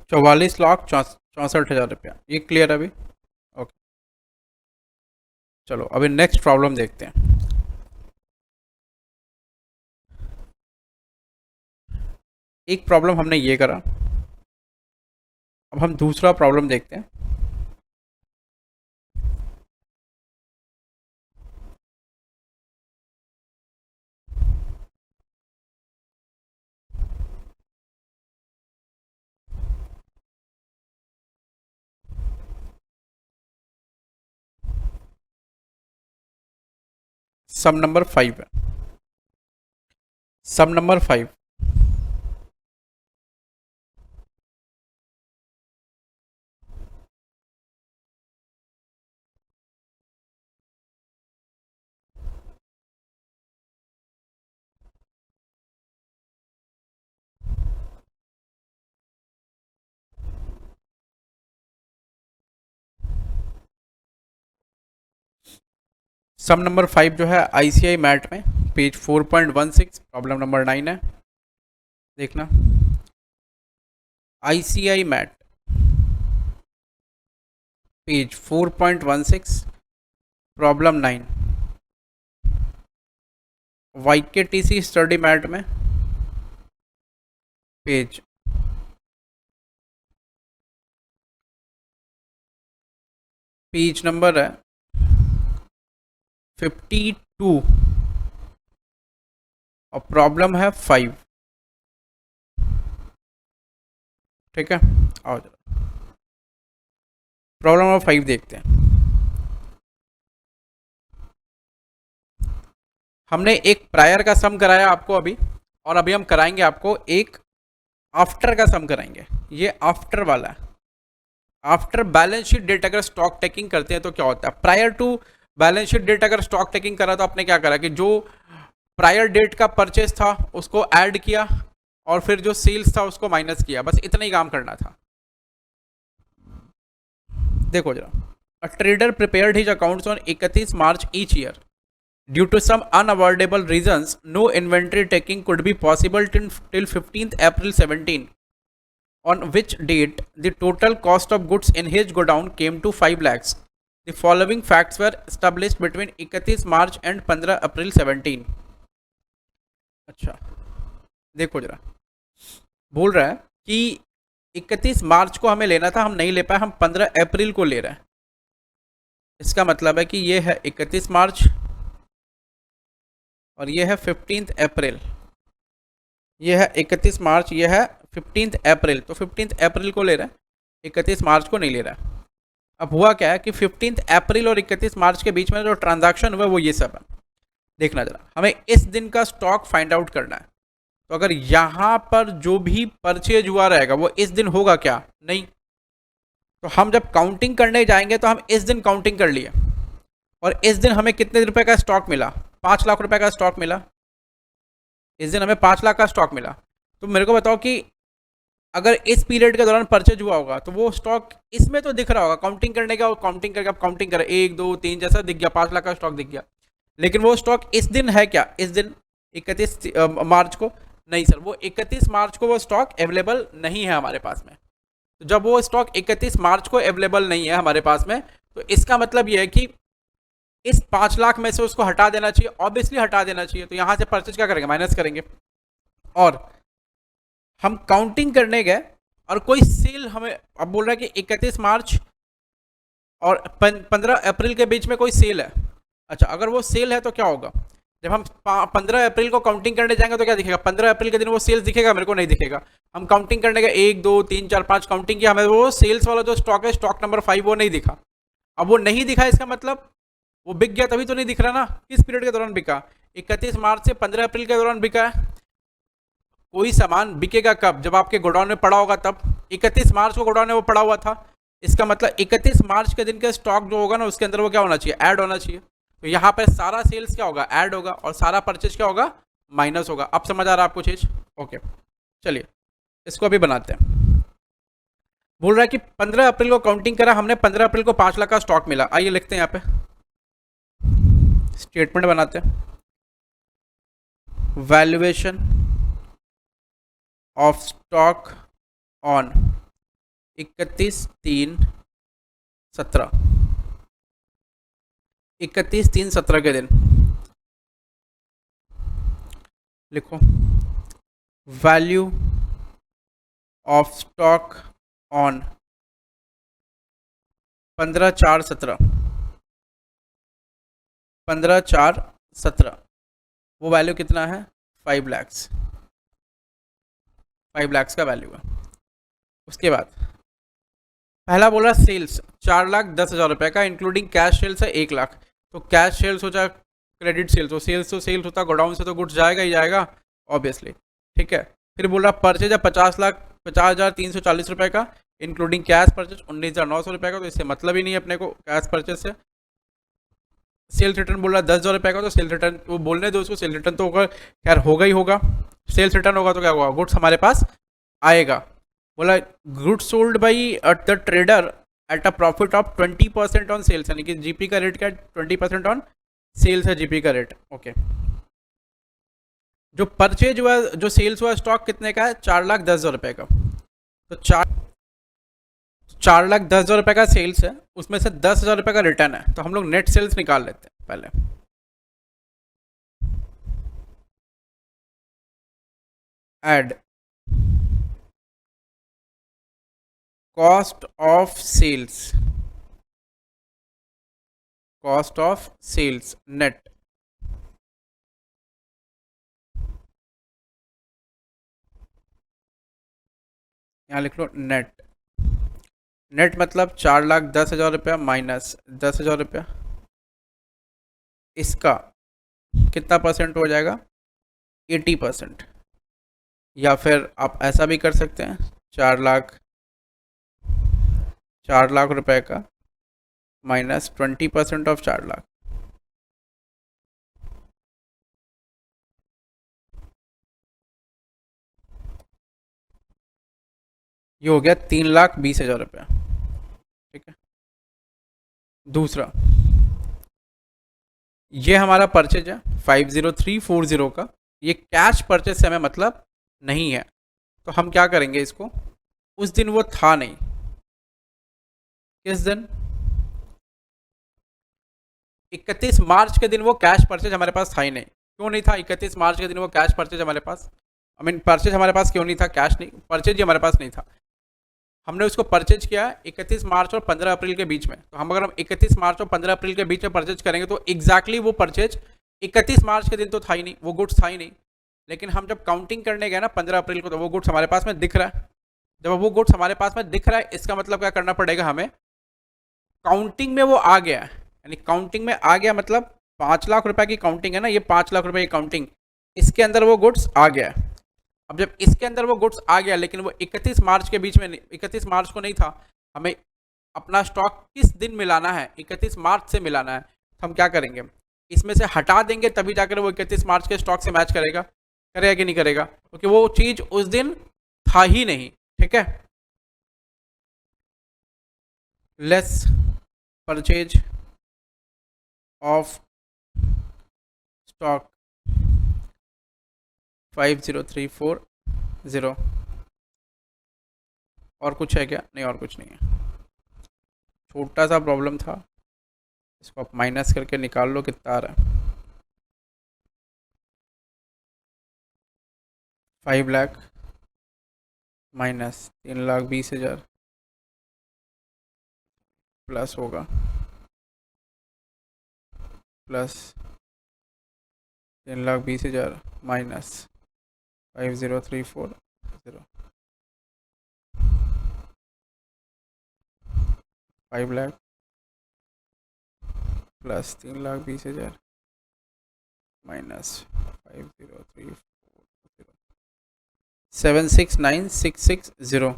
₹44,64,000 ये क्लियर है अभी। ओके, चलो अभी नेक्स्ट प्रॉब्लम देखते हैं। एक प्रॉब्लम हमने ये करा, अब हम दूसरा प्रॉब्लम देखते हैं। सम नंबर 5 है, सम नंबर 5। सम नंबर 5 जो है आईसीआई मैट में पेज 4.16 प्रॉब्लम नंबर 9 है, देखना। ICAI mat page 4.16 problem 9, YKTC study mat में पेज नंबर है 52 और प्रॉब्लम है 5। ठीक है, आओ जरा प्रॉब्लम नंबर 5 देखते हैं। हमने एक प्रायर का सम कराया आपको अभी, और अभी हम कराएंगे आपको एक आफ्टर का सम कराएंगे। ये आफ्टर वाला है। आफ्टर बैलेंस शीट डेट अगर स्टॉक टेकिंग करते हैं तो क्या होता है, prior to balance sheet date अगर स्टॉक टेकिंग करा तो आपने क्या करा कि जो प्रायर डेट का परचेस था उसको ऐड किया और फिर जो सेल्स था उसको माइनस किया, बस इतना ही काम करना था। देखो जरा, a trader prepared his accounts on 31 March each year. Due to some unavoidable reasons no inventory taking could be possible till 15th April 17, on which date the total cost of goods in his godown came to 5 lakhs. The following facts were established between 31 March and 15 April 17. अच्छा, देखो जरा, बोल रहा है कि 31 मार्च को हमें लेना था, हम नहीं ले पाए, हम 15 अप्रैल को ले रहे हैं। इसका मतलब है कि ये है 31 मार्च और ये है 15 अप्रैल। ये है 31 मार्च, ये है 15 अप्रैल, तो 15 अप्रैल को ले रहा है, 31 मार्च को नहीं ले रहा है। अब हुआ क्या है कि 15 अप्रैल और 31 मार्च के बीच में जो ट्रांजैक्शन हुआ वो ये सब है। देखना जरा, हमें इस दिन का स्टॉक फाइंड आउट करना है। तो अगर यहाँ पर जो भी परचेज हुआ रहेगा वो इस दिन होगा क्या? नहीं। तो हम जब काउंटिंग करने जाएंगे तो हम इस दिन काउंटिंग कर लिए, और इस दिन हमें कितने रुपए का स्टॉक मिला? 5 लाख रुपए का स्टॉक मिला। इस दिन हमें 5 लाख का स्टॉक मिला। तो मेरे को बताओ कि अगर इस पीरियड के दौरान परचेज हुआ होगा तो वो स्टॉक इसमें तो दिख रहा होगा, काउंटिंग करने का, काउंटिंग करके आप काउंटिंग करें 1 2 3 जैसा दिख गया, 5 लाख का स्टॉक दिख गया। लेकिन वो स्टॉक इस दिन है क्या? इस दिन 31 मार्च को? नहीं सर, वो 31 मार्च को वो स्टॉक अवेलेबल नहीं है हमारे पास में। तो जब वो स्टॉक 31 मार्च को अवेलेबल नहीं है हमारे पास में, तो इसका मतलब ये है कि इस 5 लाख में से उसको हटा देना चाहिए, ऑब्वियसली हटा देना चाहिए। तो यहां से परचेज क्या करेंगे? माइनस करेंगे। और हम काउंटिंग करने गए और कोई सेल हमें अब बोल रहा है कि 31 मार्च और 15 अप्रैल के बीच में कोई सेल है। अच्छा, अगर वो सेल है तो क्या होगा? जब हम 15 अप्रैल को काउंटिंग करने जाएंगे तो क्या दिखेगा? 15 अप्रैल के दिन वो सेल्स दिखेगा? मेरे को नहीं दिखेगा। हम काउंटिंग करने का 1 2 3 4 5 काउंटिंग किया, हमें वो सेल्स वाला जो स्टॉक है, स्टॉक नंबर 5, वो नहीं दिखा। अब वो नहीं दिखा, इसका मतलब वो बिक गया, तभी तो नहीं दिख रहा ना। किस पीरियड के दौरान बिका? 31 मार्च से 15 अप्रैल के दौरान बिका है। कोई सामान बिकेगा कब? जब आपके गोडाउन में पड़ा होगा तब। 31 मार्च को गोडाउन में वो पड़ा हुआ था, इसका मतलब 31 मार्च के दिन का स्टॉक जो होगा ना, उसके अंदर वो क्या होना चाहिए? ऐड होना चाहिए। तो यहाँ पर सारा सेल्स क्या होगा? ऐड होगा, और सारा परचेज क्या होगा? माइनस होगा। अब समझ आ रहा है आपको चीज? ओके, चलिए इसको अभी बनाते हैं। बोल रहा है कि 15 अप्रैल को काउंटिंग करा हमने, 15 अप्रैल को 5 लाख का स्टॉक मिला। आइए लिखते हैं यहाँ पे, स्टेटमेंट बनाते हैं। वैल्यूएशन ऑफ स्टॉक ऑन 31/3/17, 31/3/17 के दिन लिखो, वैल्यू ऑफ स्टॉक ऑन 15/4/17, 15/4/17 वो वैल्यू कितना है? 5 लैक्स, 5 लैक्स का वैल्यू है। उसके बाद पहला बोला सेल्स 4,10,000 रुपये का, इंक्लूडिंग कैश सेल्स है 1 लाख। तो कैश सेल्स हो चाहे क्रेडिट सेल्स हो, सेल्स तो सेल्स होता, गोडाउन से तो गुड्स जाएगा ही जाएगा ऑब्वियसली, ठीक है। फिर बोल रहा परचेज है 50,50,340 रुपये का, इंक्लूडिंग कैश परचेज 19,900 रुपये का, तो इससे मतलब ही नहीं है अपने को कैश परचेज से। सेल्स रिटर्न बोल रहा है 10,000 रुपये का, तो सेल्स रिटर्न वो बोलने दो उसको, सेल्स रिटर्न तो होगा, खैर होगा ही होगा। सेल्स रिटर्न होगा तो क्या होगा? गुड्स हमारे पास आएगा। बोला goods sold by the trader at a profit of 20% on sales, यानी कि जीपी का रेट क्या है? 20% ऑन सेल्स है जीपी का रेट। ओके, जो परचेज हुआ, जो सेल्स हुआ स्टॉक कितने का है? 4,10,000 रुपये का। तो 4,10,000 रुपये का सेल्स है, उसमें से 10,000 रुपये का रिटर्न है, तो हम लोग नेट सेल्स निकाल लेते हैं पहले। Add cost of sales, cost of sales net, यहाँ लिख लो नेट। नेट मतलब 4,10,000 रुपया माइनस 10,000 रुपया, इसका कितना परसेंट हो जाएगा? 80%। या फिर आप ऐसा भी कर सकते हैं, 4 लाख रुपए का माइनस 20% ऑफ 4 लाख, ये हो गया 3,20,000 रुपया, ठीक है। दूसरा, ये हमारा परचेज है 50340 का, ये कैश परचेज से हमें मतलब नहीं है, तो हम क्या करेंगे इसको, उस दिन वो था नहीं, किस दिन, 31 मार्च के दिन वो कैश परचेज हमारे पास था ही नहीं। क्यों नहीं था 31 मार्च के दिन वो कैश परचेज हमारे पास, आई मीन परचेज हमारे पास क्यों नहीं था, कैश नहीं, परचेज ही हमारे पास नहीं था। हमने उसको परचेज किया 31 मार्च और 15 अप्रैल के बीच में, तो हम 31 मार्च और 15 अप्रैल के बीच में परचेज करेंगे तो एग्जैक्टली वो परचेज 31 मार्च के दिन तो था ही नहीं, वो गुड्स था ही नहीं। लेकिन हम जब काउंटिंग करने गए ना 15 अप्रैल को, तो वो गुड्स हमारे पास में दिख रहा है। जब वो गुड्स हमारे पास में दिख रहा है, इसका मतलब क्या करना पड़ेगा हमें, काउंटिंग में वो आ गया है, यानी काउंटिंग में आ गया मतलब 5 लाख रुपए की काउंटिंग है ना, ये 5 लाख रुपए की काउंटिंग, इसके अंदर वो गुड्स आ गया है। अब जब इसके अंदर वो गुड्स आ गया, लेकिन वो 31 मार्च के बीच में 31 मार्च को नहीं था, हमें अपना स्टॉक किस दिन मिलाना है, 31 मार्च से मिलाना है, तो हम क्या करेंगे, इसमें से हटा देंगे तभी जाकर वो 31 मार्च के स्टॉक से मैच करेगा, करेगा कि नहीं करेगा, क्योंकि वो चीज उस दिन था ही नहीं। ठीक है, लेस परचेज ऑफ स्टॉक 50340, और कुछ है क्या, नहीं और कुछ नहीं है, छोटा सा प्रॉब्लम था, इसको आप माइनस करके निकाल लो कितना आ रहा है, 5 लाख माइनस 3,20,000 प्लस होगा, plus 3,20,000 minus 50340, 5 lakh plus 3,20,000 minus 50340, 769,660,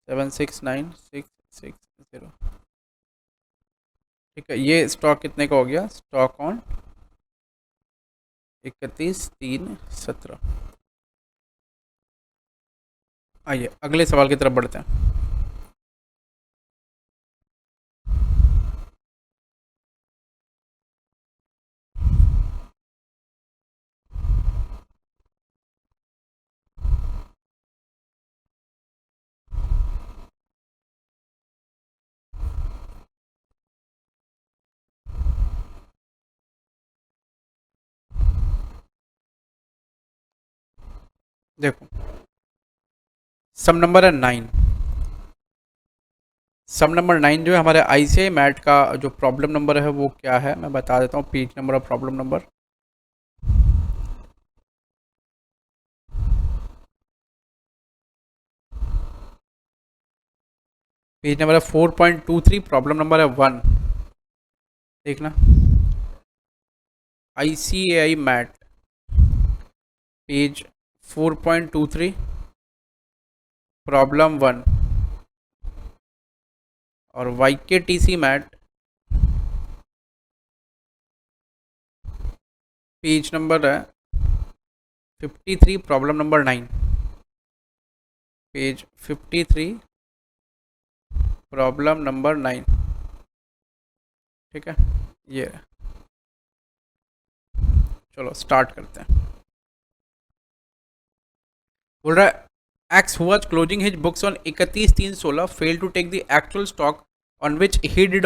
769,660। ठीक है, ये स्टॉक कितने का हो गया, स्टॉक ऑन 31/3/17। आइए अगले सवाल की तरफ बढ़ते हैं। देखो, सम नंबर है 9, सम नंबर 9 जो है हमारे आईसीआई मैट का जो प्रॉब्लम नंबर है वो क्या है, मैं बता देता हूँ, पेज नंबर और प्रॉब्लम नंबर। पेज नंबर है 4.23, प्रॉब्लम नंबर है 1, देखना, आईसीआई मैट पेज 4.23, प्रॉब्लम 1, और वाईकेटीसी मैट पेज नंबर है 53, problem number 9, page 53, problem number 9। ठीक है, ये चलो स्टार्ट करते हैं। बोल रहा है एक्स हुआ closing his books on 31/3/16 fail to take the actual stock on which he did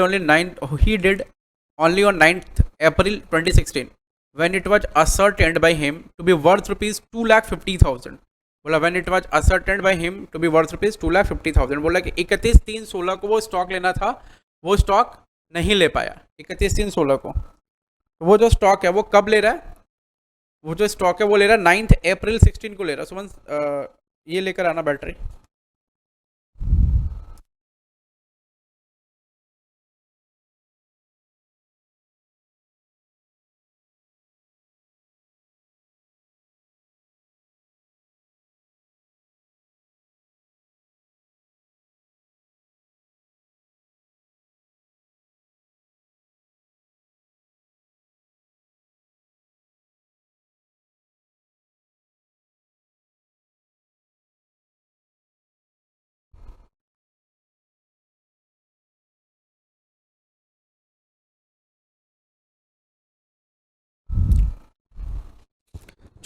only on 9th April 2016 when it was ascertained by him to be worth rupees 2,50,000। बोला when it was ascertained by him to be worth rupees 2,50,000, बोला कि 31/3/16 को वो stock लेना था, वो stock नहीं ले पाया 31/3/16 को। तो वो जो स्टॉक है वो कब ले रहा है, वो जो स्टॉक है वो ले रहा है 9th April 16 को ले रहा है। सुमन ये लेकर आना बैटरी।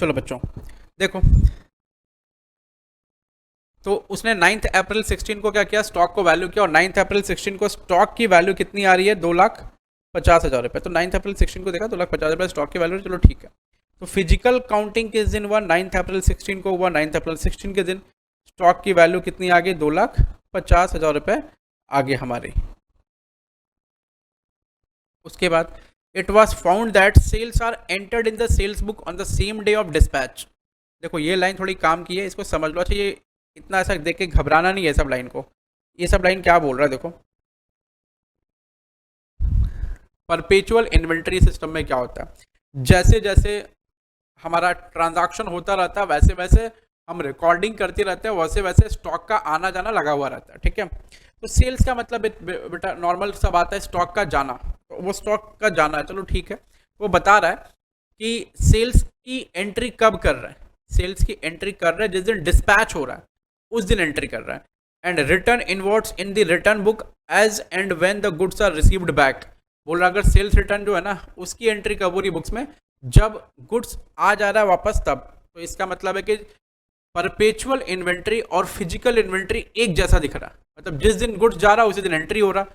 चलो बच्चों देखो, तो उसने 9 अप्रैल 16 को क्या किया, स्टॉक को वैल्यू किया, और 9 अप्रैल 16 को स्टॉक की वैल्यू कितनी आ रही है, 2,50,000 रुपये। तो 9 अप्रैल 16 को देखा 2,50,000 रुपये स्टॉक की वैल्यू, चलो ठीक है। तो फिजिकल काउंटिंग किस दिन हुआ, 9 अप्रैल 16 को हुआ। 9 अप्रैल 16 के दिन स्टॉक की वैल्यू कितनी आ गई, 2,50,000 रुपये आ गई हमारी। उसके बाद it was found that sales are entered in the sales book on the same day of dispatch. देखो ये लाइन थोड़ी काम की है, इसको समझ लो। अच्छा, ये इतना ऐसा देख के घबराना नहीं है सब लाइन को। ये सब लाइन क्या बोल रहा है देखो, परपेचुअल इन्वेंट्री सिस्टम में क्या होता है, जैसे जैसे हमारा ट्रांजैक्शन होता रहता है वैसे वैसे हम रिकॉर्डिंग करते रहते हैं, वैसे वैसे स्टॉक का आना जाना लगा हुआ रहता है, ठीक है। तो सेल्स का मतलब बेटा नॉर्मल सा बात है, स्टॉक का जाना, तो वो स्टॉक का जाना है, चलो ठीक है। वो बता रहा है कि सेल्स की एंट्री कब कर रहा है, सेल्स की एंट्री कर रहा है जिस दिन डिस्पैच हो रहा है उस दिन एंट्री कर रहा है। And return inwards in the return book as and when the goods are received back. बोल रहा अगर सेल्स रिटर्न जो है ना उसकी एंट्री कब हो रही बुक्स में, जब गुड्स आ जा रहा है वापस तब। तो इसका मतलब है कि परपेचुअल इन्वेंट्री और फिजिकल इन्वेंट्री एक जैसा दिख रहा है, मतलब जिस दिन गुड्स जा रहा है उसी दिन एंट्री हो रहा,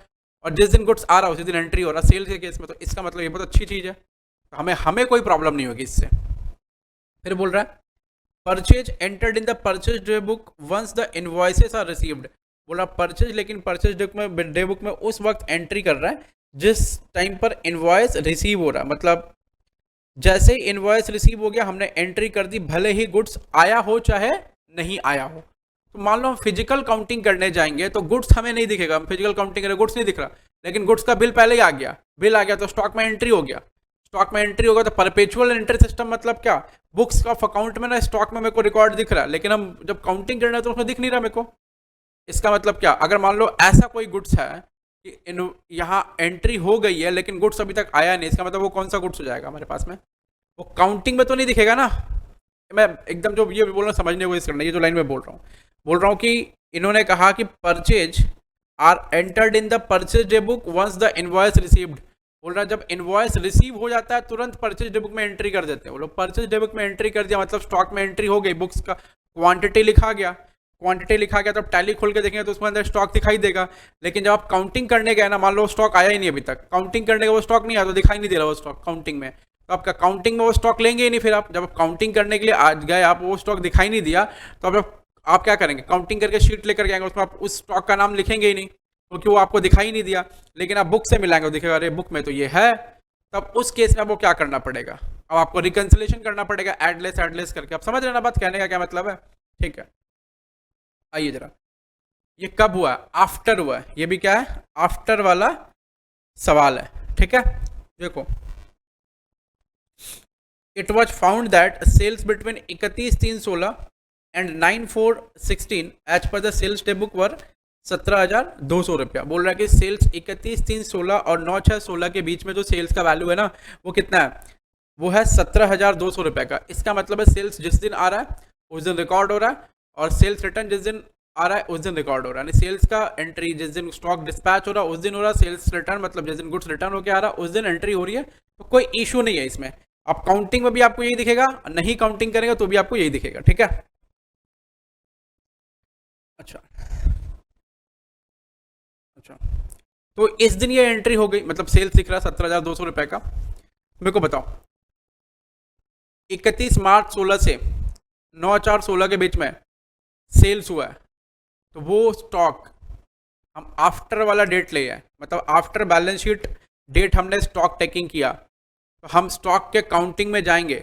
और जिस दिन गुड्स आ रहा है उसी दिन एंट्री हो रहा सेल्स के केस में। तो इसका मतलब ये बहुत अच्छी चीज़ है, तो हमें कोई प्रॉब्लम नहीं होगी इससे। फिर बोल रहा है purchase entered in the purchase day book once the invoices are received. बोला परचेज, लेकिन परचेज डे बुक में उस वक्त एंट्री कर रहा है जिस टाइम पर इनवॉइस रिसीव हो रहा है। मतलब जैसे ही इनवॉइस रिसीव हो गया हमने एंट्री कर दी, भले ही गुड्स आया हो चाहे नहीं आया हो। तो मान लो हम फिजिकल काउंटिंग करने जाएंगे तो गुड्स हमें नहीं दिखेगा, हम फिजिकल काउंटिंग करें गुड्स नहीं दिख रहा, लेकिन गुड्स का बिल पहले ही आ गया, बिल आ गया तो स्टॉक में एंट्री हो गया, स्टॉक में एंट्री होगा। तो परपेचुअल एंट्री सिस्टम मतलब क्या, बुक्स ऑफ अकाउंट में ना स्टॉक में मेरे को रिकॉर्ड दिख रहा है, लेकिन हम जब काउंटिंग कर रहे हैं तो उसमें दिख नहीं रहा मेरे को। इसका मतलब क्या, अगर मान लो ऐसा कोई गुड्स है कि यहाँ एंट्री हो गई है लेकिन गुड्स अभी तक आया नहीं, इसका मतलब वो कौन सा गुड्स हो जाएगा हमारे पास में, वो काउंटिंग में तो नहीं दिखेगा ना। मैं एकदम जो ये बोल रहा हूँ समझने को कोशिश करना, ये जो लाइन में बोल रहा हूँ कि इन्होंने कहा कि purchase are entered in the purchase day book once the invoice received. बोल रहा है जब इनवॉइस रिसीव हो जाता है तुरंत परचेज डे बुक में एंट्री कर देते हैं। वो लोग परचेज डे बुक में एंट्री कर दिया मतलब स्टॉक में एंट्री हो गई, बुक्स का क्वांटिटी लिखा गया, क्वांटिटी लिखा गया तो अब टैली खोल के देखेंगे तो उसमें अंदर स्टॉक दिखाई देगा। लेकिन जब आप काउंटिंग करने गए ना, मान लो स्टॉक आया ही नहीं अभी तक, काउंटिंग करने का वो स्टॉक नहीं आया तो दिखाई नहीं दे रहा वो स्टॉक काउंटिंग में, तो आपका काउंटिंग में वो स्टॉक लेंगे ही नहीं। फिर आप जब आप काउंटिंग करने के लिए आज गए, आप वो स्टॉक दिखाई नहीं दिया तो अब आप क्या करेंगे, काउंटिंग करके शीट लेकर के आएंगे, उसमें आप उस स्टॉक का नाम लिखेंगे ही नहीं क्योंकि वो आपको दिखाई नहीं दिया। लेकिन आप बुक से मिलाएंगे दिखेगा अरे बुक में तो ये है, तब उस केस में आपको क्या करना पड़ेगा, अब आपको रिकंसिलेशन करना पड़ेगा एडलेस करके। आप समझ रहे ना बात कहने का क्या मतलब है, ठीक है। आइए जरा, ये कब हुआ, आफ्टर हुआ है, ये भी क्या है आफ्टर वाला सवाल है, ठीक है। देखो it was found that sales between 31/3/16 and 9/4/16 as per the sales day book were 17,200 रुपया। बोल रहा है कि सेल्स 31/3/16 और 9/6/16 के बीच में जो सेल्स का वैल्यू है ना वो कितना है, वो है 17,200 रुपये का। इसका मतलब है सेल्स जिस दिन आ रहा है उस दिन रिकॉर्ड हो रहा है, और सेल्स रिटर्न जिस दिन आ रहा है उस दिन रिकॉर्ड हो रहा है। यानी सेल्स का एंट्री जिस दिन स्टॉक डिस्पैच हो रहा है उस दिन हो रहा है, सेल्स रिटर्न मतलब जिस दिन गुड्स रिटर्न होकर आ रहा है उस दिन एंट्री हो रही है। तो कोई इशू नहीं है इसमें, आप काउंटिंग में भी आपको यही दिखेगा, नहीं काउंटिंग करेंगे तो भी आपको यही दिखेगा, ठीक है। अच्छा अच्छा, तो इस दिन ये एंट्री हो गई, मतलब सेल्स दिख रहा है 17,200 रुपये का। मेरे को बताओ 31 मार्च 16 से 9/4/16 के बीच में सेल्स हुआ है, तो वो स्टॉक हम आफ्टर वाला डेट ले आए, मतलब आफ्टर बैलेंस शीट डेट हमने स्टॉक टेकिंग किया, तो हम स्टॉक के काउंटिंग में जाएंगे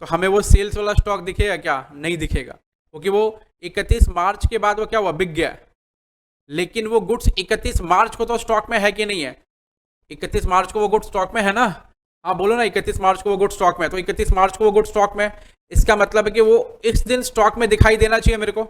तो हमें वो सेल्स वाला स्टॉक दिखेगा क्या, नहीं दिखेगा, क्योंकि वो 31 मार्च के बाद वो क्या हुआ, बिक गया है। लेकिन वो गुड्स 31 मार्च को तो स्टॉक में है कि नहीं है, 31 मार्च को वो गुड्स स्टॉक में है ना, हाँ बोलो ना 31 मार्च को वो गुड्स स्टॉक में है, तो 31 मार्च को वो गुड्स स्टॉक में, इसका मतलब है कि वो इस दिन स्टॉक में दिखाई देना चाहिए मेरे को।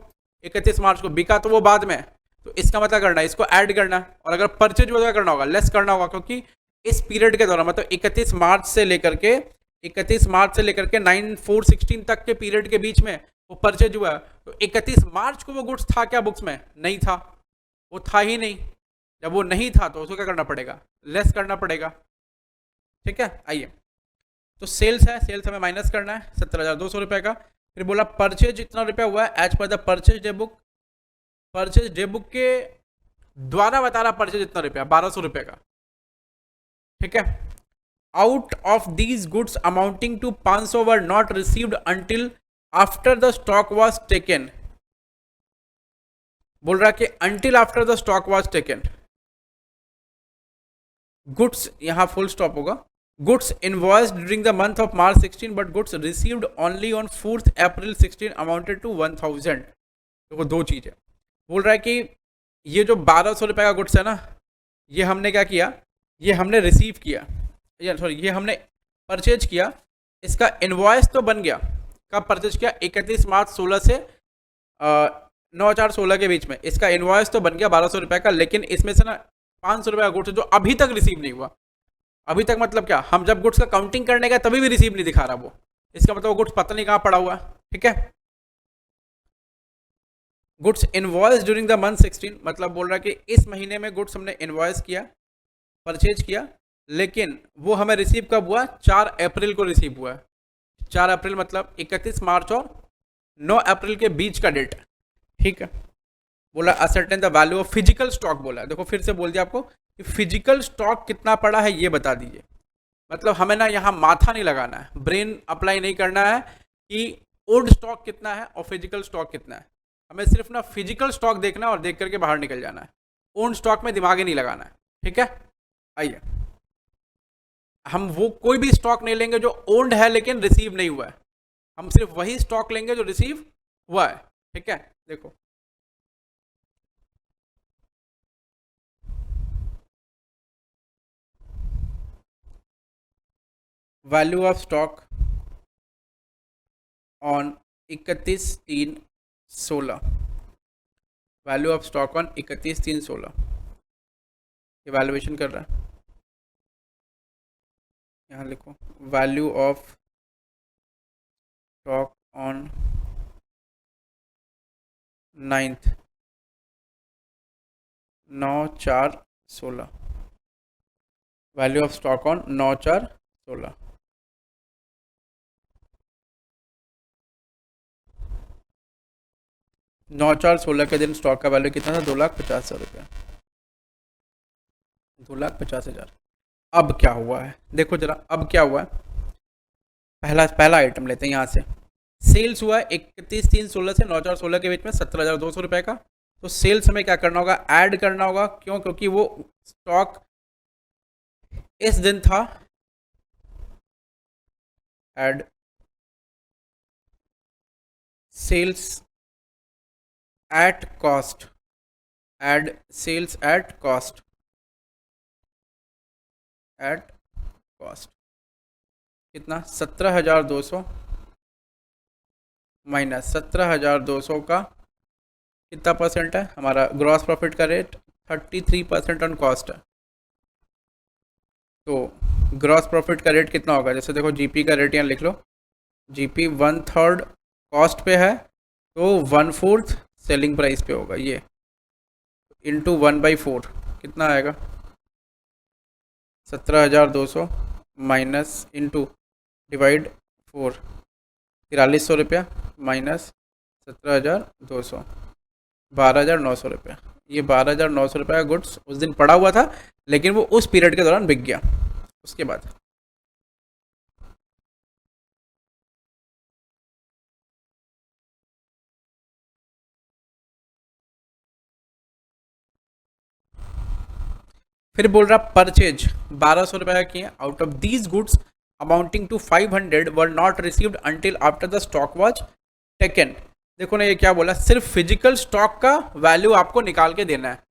31 मार्च को बिका तो वो बाद में, तो इसका मतलब करना है इसको ऐड करना है, और अगर परचेज वगैरह करना होगा लेस करना होगा, क्योंकि इस पीरियड के दौरान मतलब 31 मार्च से लेकर के 9/4/16 तक के पीरियड के बीच में वो परचेज हुआ है। तो 31 मार्च को वो गुड्स था क्या बुक्स में, नहीं था, वो था ही नहीं। जब वो नहीं था तो उसको क्या करना पड़ेगा, लेस करना पड़ेगा, ठीक है। आइए तो सेल्स है, सेल्स हमें माइनस करना है 17,200 रुपये का। फिर बोला परचेज जितना रुपया हुआ है as per the purchase day book, purchase day book के द्वारा बता रहा परचेज इतना रुपया 1,200 रुपये का, ठीक है। Out of these goods amounting to 500 were not received until after the stock was taken, बोल रहा कि until after the stock was taken, goods यहां फुल स्टॉप होगा, goods invoiced during the month of March 16 but goods received only on 4th April 16 amounted to 1,000। देखो दो चीज़ है, बोल रहा है कि ये जो 1,200 रुपये का गुड्स है ना, ये हमने क्या किया, ये हमने रिसीव किया, या सॉरी ये हमने परचेज किया, इसका इनवॉइस तो बन गया, कब परचेज किया 31 मार्च 16 से 9/4/16 के बीच में, इसका इनवॉइस तो बन गया 1,200 रुपये का, लेकिन इसमें से ना 500 रुपये का गुड्स जो अभी तक रिसीव नहीं हुआ। अभी तक मतलब क्या, हम जब गुड्स का काउंटिंग करने गए तभी भी रिसीव नहीं दिखा रहा वो, इसका मतलब वो गुड्स पता नहीं कहाँ पड़ा हुआ है, ठीक है। Goods invoice during the month 16, मतलब बोल रहा है कि इस महीने में गुड्स हमने इनवॉइस किया, परचेज किया, लेकिन वो हमें रिसीव कब हुआ, 4 अप्रैल को रिसीव हुआ है। 4 अप्रैल मतलब 31 मार्च और 9 अप्रैल के बीच का डेट, ठीक है। बोला ascertain the value of physical stock, बोला देखो फिर से बोल दिया आपको कि फिजिकल स्टॉक कितना पड़ा है ये बता दीजिए। मतलब हमें ना यहाँ माथा नहीं लगाना है, ब्रेन अप्लाई नहीं करना है कि ओल्ड स्टॉक कितना है और फिजिकल स्टॉक कितना है, हमें सिर्फ ना फिजिकल स्टॉक देखना है और देख करके बाहर निकल जाना है, ओल्ड स्टॉक में दिमाग ही नहीं लगाना है, ठीक है। आइए हम वो कोई भी स्टॉक नहीं लेंगे जो ओल्ड है लेकिन रिसीव नहीं हुआ है, हम सिर्फ वही स्टॉक लेंगे जो रिसीव हुआ है, ठीक है। देखो value of stock on 31/3/16, value of stock on 31/3/16, ये वैल्यूएशन कर रहा है, यहाँ लिखो value of stock on 9th 9/4/16, value of stock on 9/4/16, नौ चार सोलह के दिन स्टॉक का वैल्यू कितना था, 2,50,000 रुपया, 2,50,000। अब क्या हुआ है देखो जरा, अब क्या हुआ है, पहला आइटम लेते हैं यहाँ से, सेल्स हुआ है 31/3/16 से 9/4/16 के बीच में 17,200 रुपये का। तो सेल्स हमें क्या करना होगा, ऐड करना होगा, क्यों, क्योंकि वो स्टॉक इस दिन था, add sales at cost, add sales at cost, at cost कितना 17,200 माइनस 17,200 का कितना परसेंट है, हमारा ग्रॉस प्रॉफिट का रेट 33% ऑन कॉस्ट है। तो ग्रॉस प्रॉफिट का रेट कितना होगा, जैसे देखो जीपी का रेट यहाँ लिख लो, जीपी 1/3 कॉस्ट पे है तो 1/4 सेलिंग प्राइस पे होगा, ये इंटू 1/4 कितना आएगा 17,200 माइनस इंटू डिवाइड 4 4300 रुपया माइनस 17,200 12,900 रुपया, ये 12,900 रुपये का गुड्स उस दिन पड़ा हुआ था लेकिन वो उस पीरियड के दौरान बिक गया। उसके बाद फिर बोल रहा परचेज 1,200 रुपये का किए, out of these goods amounting to 500 were not received until after the stock was taken. देखो ना ये क्या बोला, सिर्फ फिजिकल स्टॉक का वैल्यू आपको निकाल के देना है।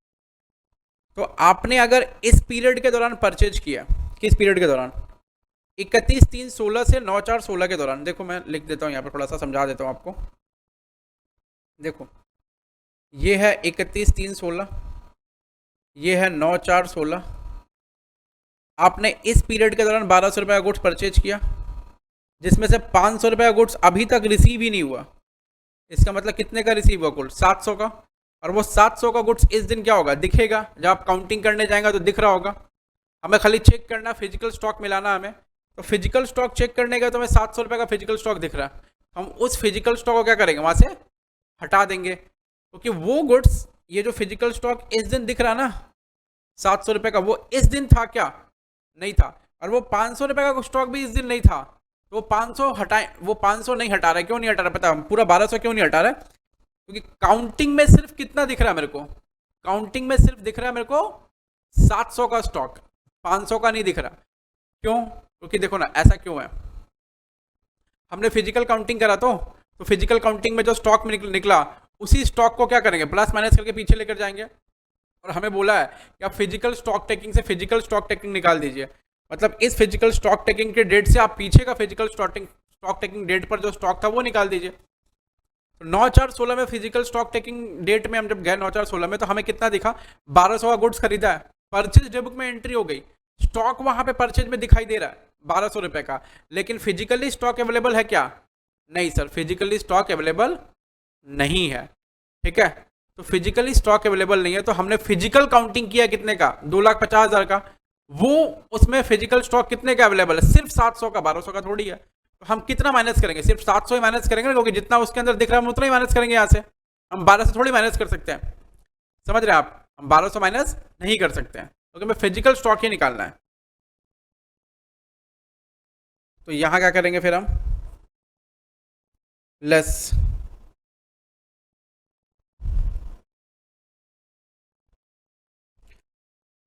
तो आपने अगर इस पीरियड के दौरान परचेज किया, किस पीरियड के दौरान 31/3/16 से 9/4/16 के दौरान, देखो मैं लिख देता हूँ यहाँ पर, थोड़ा सा समझा देता हूँ आपको। देखो ये है 31/3/16, ये है 9/4/16, आपने इस पीरियड के दौरान 1,200 रुपये का गुड्स परचेज किया जिसमें से 500 रुपये का गुड्स अभी तक रिसीव ही नहीं हुआ। इसका मतलब कितने का रिसीव हुआ कुल 700 का, और वो 700 का गुड्स इस दिन क्या होगा दिखेगा, जब आप काउंटिंग करने जाएंगे तो दिख रहा होगा। हमें खाली चेक करना, फिजिकल स्टॉक मिलाना हमें तो फिजिकल स्टॉक चेक करने का तो हमें 700 रुपये का फिजिकल स्टॉक दिख रहा है, हम उस फिजिकल स्टॉक को क्या करेंगे, वहाँ से हटा देंगे, क्योंकि वो गुड्स, ये जो फिजिकल स्टॉक इस दिन दिख रहा ना 700 रुपये का, वो इस दिन था क्या, नहीं था। और वो 500 रुपये का स्टॉक भी इस दिन नहीं था, तो वो 500 हटाए, वो 500 नहीं हटा रहा है, क्यों नहीं हटा रहा पता, पूरा 1200 क्यों नहीं हटा रहा है, क्योंकि काउंटिंग में सिर्फ कितना दिख रहा है मेरे को, काउंटिंग में सिर्फ दिख रहा है मेरे को 700 का स्टॉक, 500 का नहीं दिख रहा। क्यों, क्योंकि देखो ना ऐसा क्यों है, हमने फिजिकल काउंटिंग करा तो फिजिकल काउंटिंग में जो स्टॉक में निकला उसी स्टॉक को क्या करेंगे, प्लस माइनस करके पीछे लेकर जाएंगे। और हमें बोला है कि आप फिजिकल स्टॉक टेकिंग से फिजिकल स्टॉक टेकिंग निकाल दीजिए, मतलब इस फिजिकल स्टॉक टेकिंग के डेट से आप पीछे का फिजिकल स्टॉक टेकिंग डेट पर जो स्टॉक था वो निकाल दीजिए। तो 9/4/16 में फिजिकल स्टॉक टेकिंग डेट में हम जब गए 9/4/16 में, तो हमें कितना दिखा, 1200 का गुड्स खरीदा है, परचेज डे बुक में एंट्री हो गई, स्टॉक वहां पे परचेज में दिखाई दे रहा है 1200 रुपए का, लेकिन फिजिकली स्टॉक अवेलेबल है क्या, नहीं सर, फिजिकली स्टॉक अवेलेबल नहीं है। ठीक है, तो फिजिकली स्टॉक अवेलेबल नहीं है, तो हमने फिजिकल काउंटिंग किया कितने का, 2,50,000 का, वो उसमें फिजिकल स्टॉक कितने का अवेलेबल है, सिर्फ 700 का, 1200 का थोड़ी है। तो हम कितना माइनस करेंगे, सिर्फ 700 ही माइनस करेंगे, क्योंकि जितना उसके अंदर दिख रहा है हम उतना ही माइनस करेंगे यहाँ से, हम 1200 थोड़ी माइनस कर सकते हैं, समझ रहे हैं आप, हम 1200 माइनस नहीं कर सकते हैं, क्योंकि हमें फिजिकल स्टॉक ही निकालना है। तो यहां क्या करेंगे फिर हम, less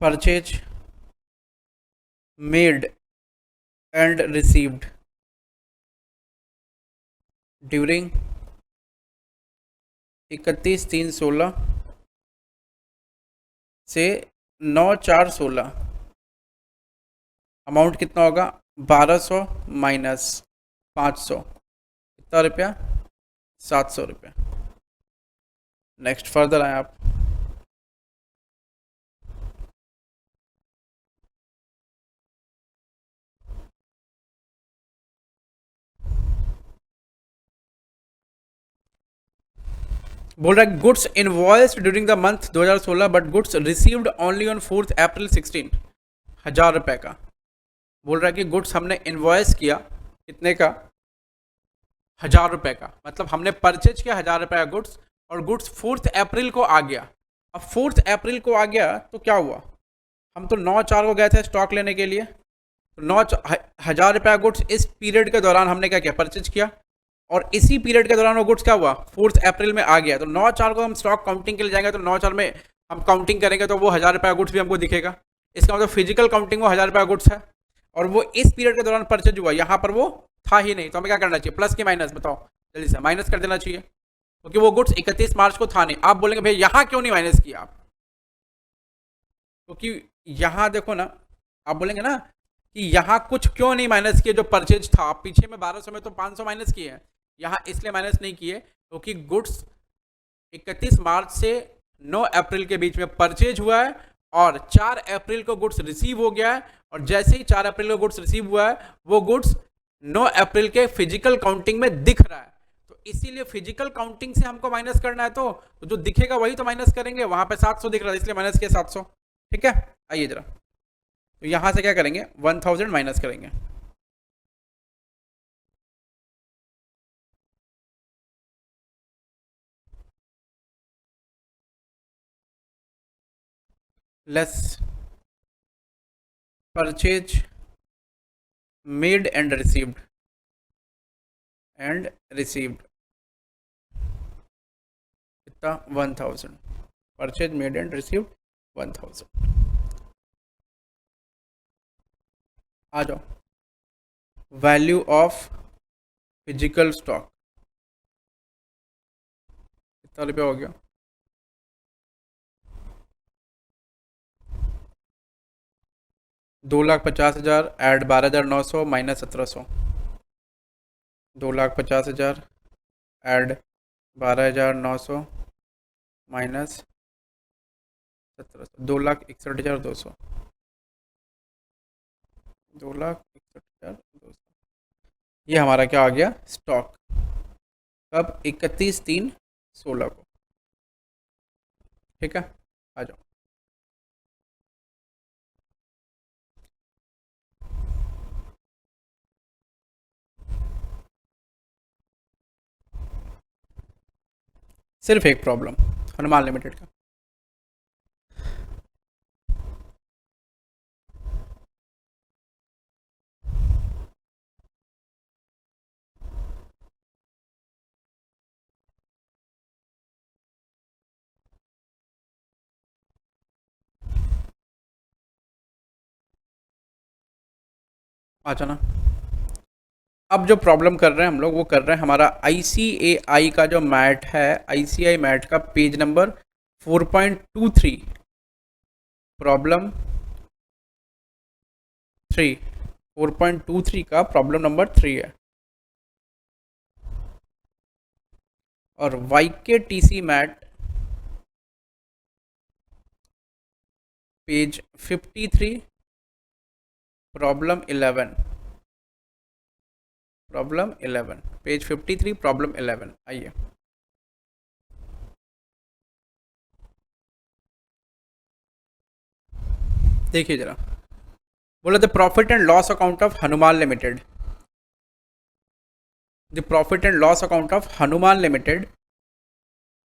purchase made and received during 31/3/16 से 9/4/16, अमाउंट कितना होगा, 1200 माइनस 500, कितना रुपया, 700 रुपये। नेक्स्ट फर्दर आए आप, बोल रहा है goods invoiced during the month 2016 but goods received only on 4 अप्रैल 16, 1000 रुपये का। बोल रहा है कि गुड्स हमने इनवॉइस किया कितने का, 1000 रुपये का, मतलब हमने परचेज किया 1000 रुपये का गुड्स, और गुड्स 4 अप्रैल को आ गया। अब 4 अप्रैल को आ गया तो क्या हुआ, हम तो 9/4 को गए थे स्टॉक लेने के लिए, तो 9,000 रुपये का गुड्स इस पीरियड के दौरान हमने क्या किया, परचेज किया, और इसी पीरियड के दौरान वो गुड्स क्या हुआ, 4 अप्रैल में आ गया। तो 9/4 को हम स्टॉक काउंटिंग के लिए जाएंगे, तो 9/4 में हम काउंटिंग करेंगे तो वो 1000 रुपये का गुड्स भी हमको दिखेगा, इसका मतलब फिजिकल काउंटिंग वो 1000 रुपये का गुड्स है, और वो इस पीरियड के दौरान परचेज हुआ, यहाँ पर वो था ही नहीं, तो हमें क्या करना चाहिए, प्लस की माइनस, बताओ जल्दी से, माइनस कर देना चाहिए, क्योंकि वो गुड्स 31 मार्च को था नहीं। आप बोलेंगे भैया यहाँ क्यों नहीं माइनस किया आप, क्योंकि यहाँ देखो ना, आप बोलेंगे ना कि यहाँ कुछ क्यों नहीं माइनस किए, जो परचेज था पीछे में 1200 में तो 500 माइनस किए हैं, यहाँ इसलिए माइनस नहीं किए क्योंकि गुड्स 31 मार्च से 9 अप्रैल के बीच में परचेज हुआ है, और 4 अप्रैल को गुड्स रिसीव हो गया है, और जैसे ही 4 अप्रैल को गुड्स रिसीव हुआ है वो गुड्स 9 अप्रैल के फिजिकल काउंटिंग में दिख रहा है, तो इसीलिए फिजिकल काउंटिंग से हमको माइनस करना है, तो जो दिखेगा वही तो माइनस करेंगे, वहां पे 700 दिख रहा है इसलिए माइनस किया 700। ठीक है, आइए जरा, तो यहां से क्या करेंगे, 1000 माइनस करेंगे, less purchase made and received कितना, 1000, परचेज मेड एंड रिसीव्ड 1000। आ जाओ, वैल्यू ऑफ फिजिकल स्टॉक कितना रुपया हो गया, 2,50,000 ऐड 12,900 माइनस 1,700, 2,50,000 ऐड 12,900 माइनस 1,700, 2,61,200, 2,61,200, ये हमारा क्या आ गया स्टॉक, कब, 31/3/16 को। ठीक है, आ जाओ, सिर्फ एक प्रॉब्लम हनुमान लिमिटेड का। आ जाना। अब जो प्रॉब्लम कर रहे हैं हम लोग वो कर रहे हैं हमारा ICAI का जो मैट है, ICAI मैट का पेज नंबर 4.23, प्रॉब्लम 3, 4.23 का प्रॉब्लम नंबर 3 है। और YKTC mat page 53, problem 11, problem 11, page 53, problem 11। आइए देखिए जरा, बोला the profit and loss account of Hanuman limited, the profit and loss account of Hanuman limited,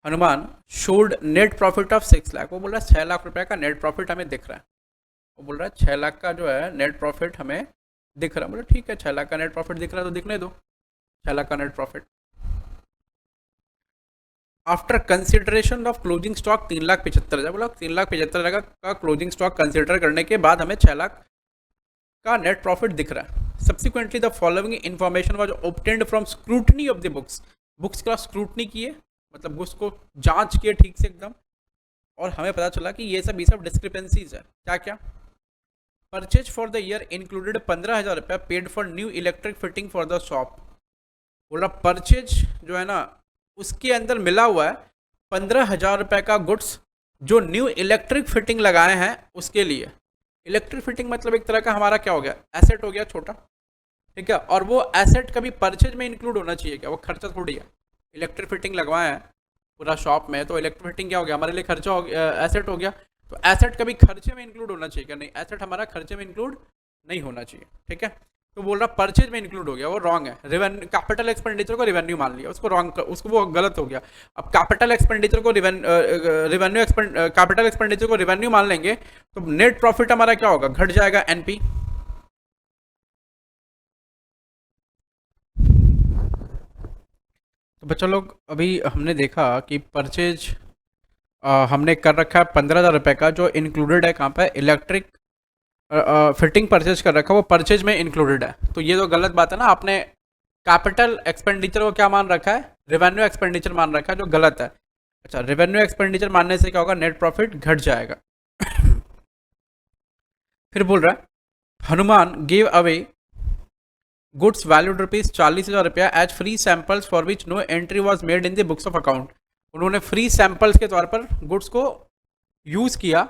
Hanuman showed net profit of 6 lakh. वो बोल रहा है 6 लाख रुपए का नेट प्रॉफिट हमें दिख रहा है। वो बोल रहा है 6 लाख का जो है नेट प्रॉफिट हमें दिख रहा है। बोला ठीक है, 6 लाख का नेट प्रॉफिट दिख रहा है तो दिखने दो 6 लाख का net profit. After consideration of closing stock 3,75,000। बोला 3,75,000 का क्लोजिंग स्टॉक कंसिडर करने के बाद हमें 6 लाख का नेट प्रॉफिट दिख रहा है। Subsequently the following information was obtained from scrutiny of the books. Books का स्क्रूटनी किए, मतलब बुक्स को जांच किए ठीक से एकदम, और हमें पता चला कि ये सब डिस्क्रिपेंसीज है। क्या क्या? Purchase for the year included 15,000 रुपया paid for new electric fitting for the shop. बोला परचेज जो है ना उसके अंदर मिला हुआ है 15,000 रुपये का गुड्स जो न्यू इलेक्ट्रिक फिटिंग लगाए हैं उसके लिए। इलेक्ट्रिक फिटिंग मतलब एक तरह का हमारा क्या हो गया, एसेट हो गया छोटा, ठीक है। और वो एसेट कभी परचेज में इंक्लूड होना चाहिए क्या? वो खर्चा थोड़ी है। इलेक्ट्रिक फिटिंग लगवाए हैं पूरा शॉप में तो इलेक्ट्रिक फिटिंग क्या हो गया, हमारे लिए खर्चा हो गया, एसेट हो गया। तो एसेट कभी खर्चे में इंक्लूड होना चाहिए क्या? नहीं, एसेट हमारा खर्चे में इंक्लूड नहीं होना चाहिए, ठीक है। तो बोल रहा परचेज में इंक्लूड हो गया, वो रॉन्ग है। रेवेन्यू कैपिटल एक्सपेंडिचर को रेवेन्यू मान लिया, उसको रॉन्ग, उसको वो गलत हो गया। अब कैपिटल एक्सपेंडिचर को कैपिटल एक्सपेंडिचर को रेवेन्यू मान लेंगे तो नेट प्रॉफिट हमारा क्या होगा, घट जाएगा एनपी। तो बच्चों लोग अभी हमने देखा कि परचेज हमने कर रखा है 15,000 रुपये का, जो इंक्लूडेड है कहाँ पे, इलेक्ट्रिक फिटिंग परचेज कर रखा है, वो परचेज में इंक्लूडेड है। तो ये तो गलत बात है ना, आपने कैपिटल एक्सपेंडिचर को क्या मान रखा है, रेवेन्यू एक्सपेंडिचर मान रखा है, जो गलत है। अच्छा, रेवेन्यू एक्सपेंडिचर मानने से क्या होगा, नेट प्रॉफिट घट जाएगा। फिर बोल रहा है Hanuman gave away goods valued ₹40,000 as free samples for which no entry was made in the books of account. उन्होंने फ्री सैंपल्स के तौर पर गुड्स को यूज़ किया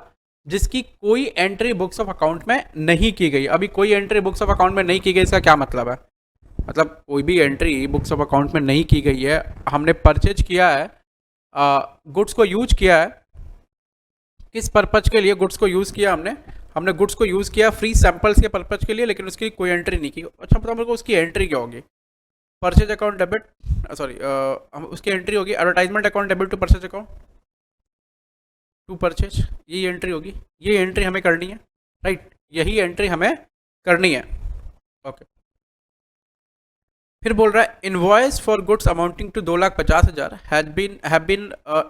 जिसकी कोई एंट्री बुक्स ऑफ अकाउंट में नहीं की गई। अभी कोई एंट्री बुक्स ऑफ अकाउंट में नहीं की गई, इसका क्या मतलब है? मतलब कोई भी एंट्री बुक्स ऑफ अकाउंट में नहीं की गई है, हमने परचेज किया है, गुड्स को यूज किया है। किस पर्पज के लिए गुड्स को यूज़ किया हमने गुड्स को यूज़ किया फ्री सैंपल्स के पर्पज के लिए, लेकिन उसकी कोई एंट्री नहीं की। अच्छा, मतलब मेरे को उसकी एंट्री क्या होगी, परचेज अकाउंट डेबिट, सॉरी उसकी एंट्री होगी advertisement account debit to purchase account to purchase, यही एंट्री होगी। ये एंट्री हमें करनी है, राइट, यही एंट्री हमें करनी है, ओके। फिर बोल रहा है invoice for goods amounting to 2,50,000 have been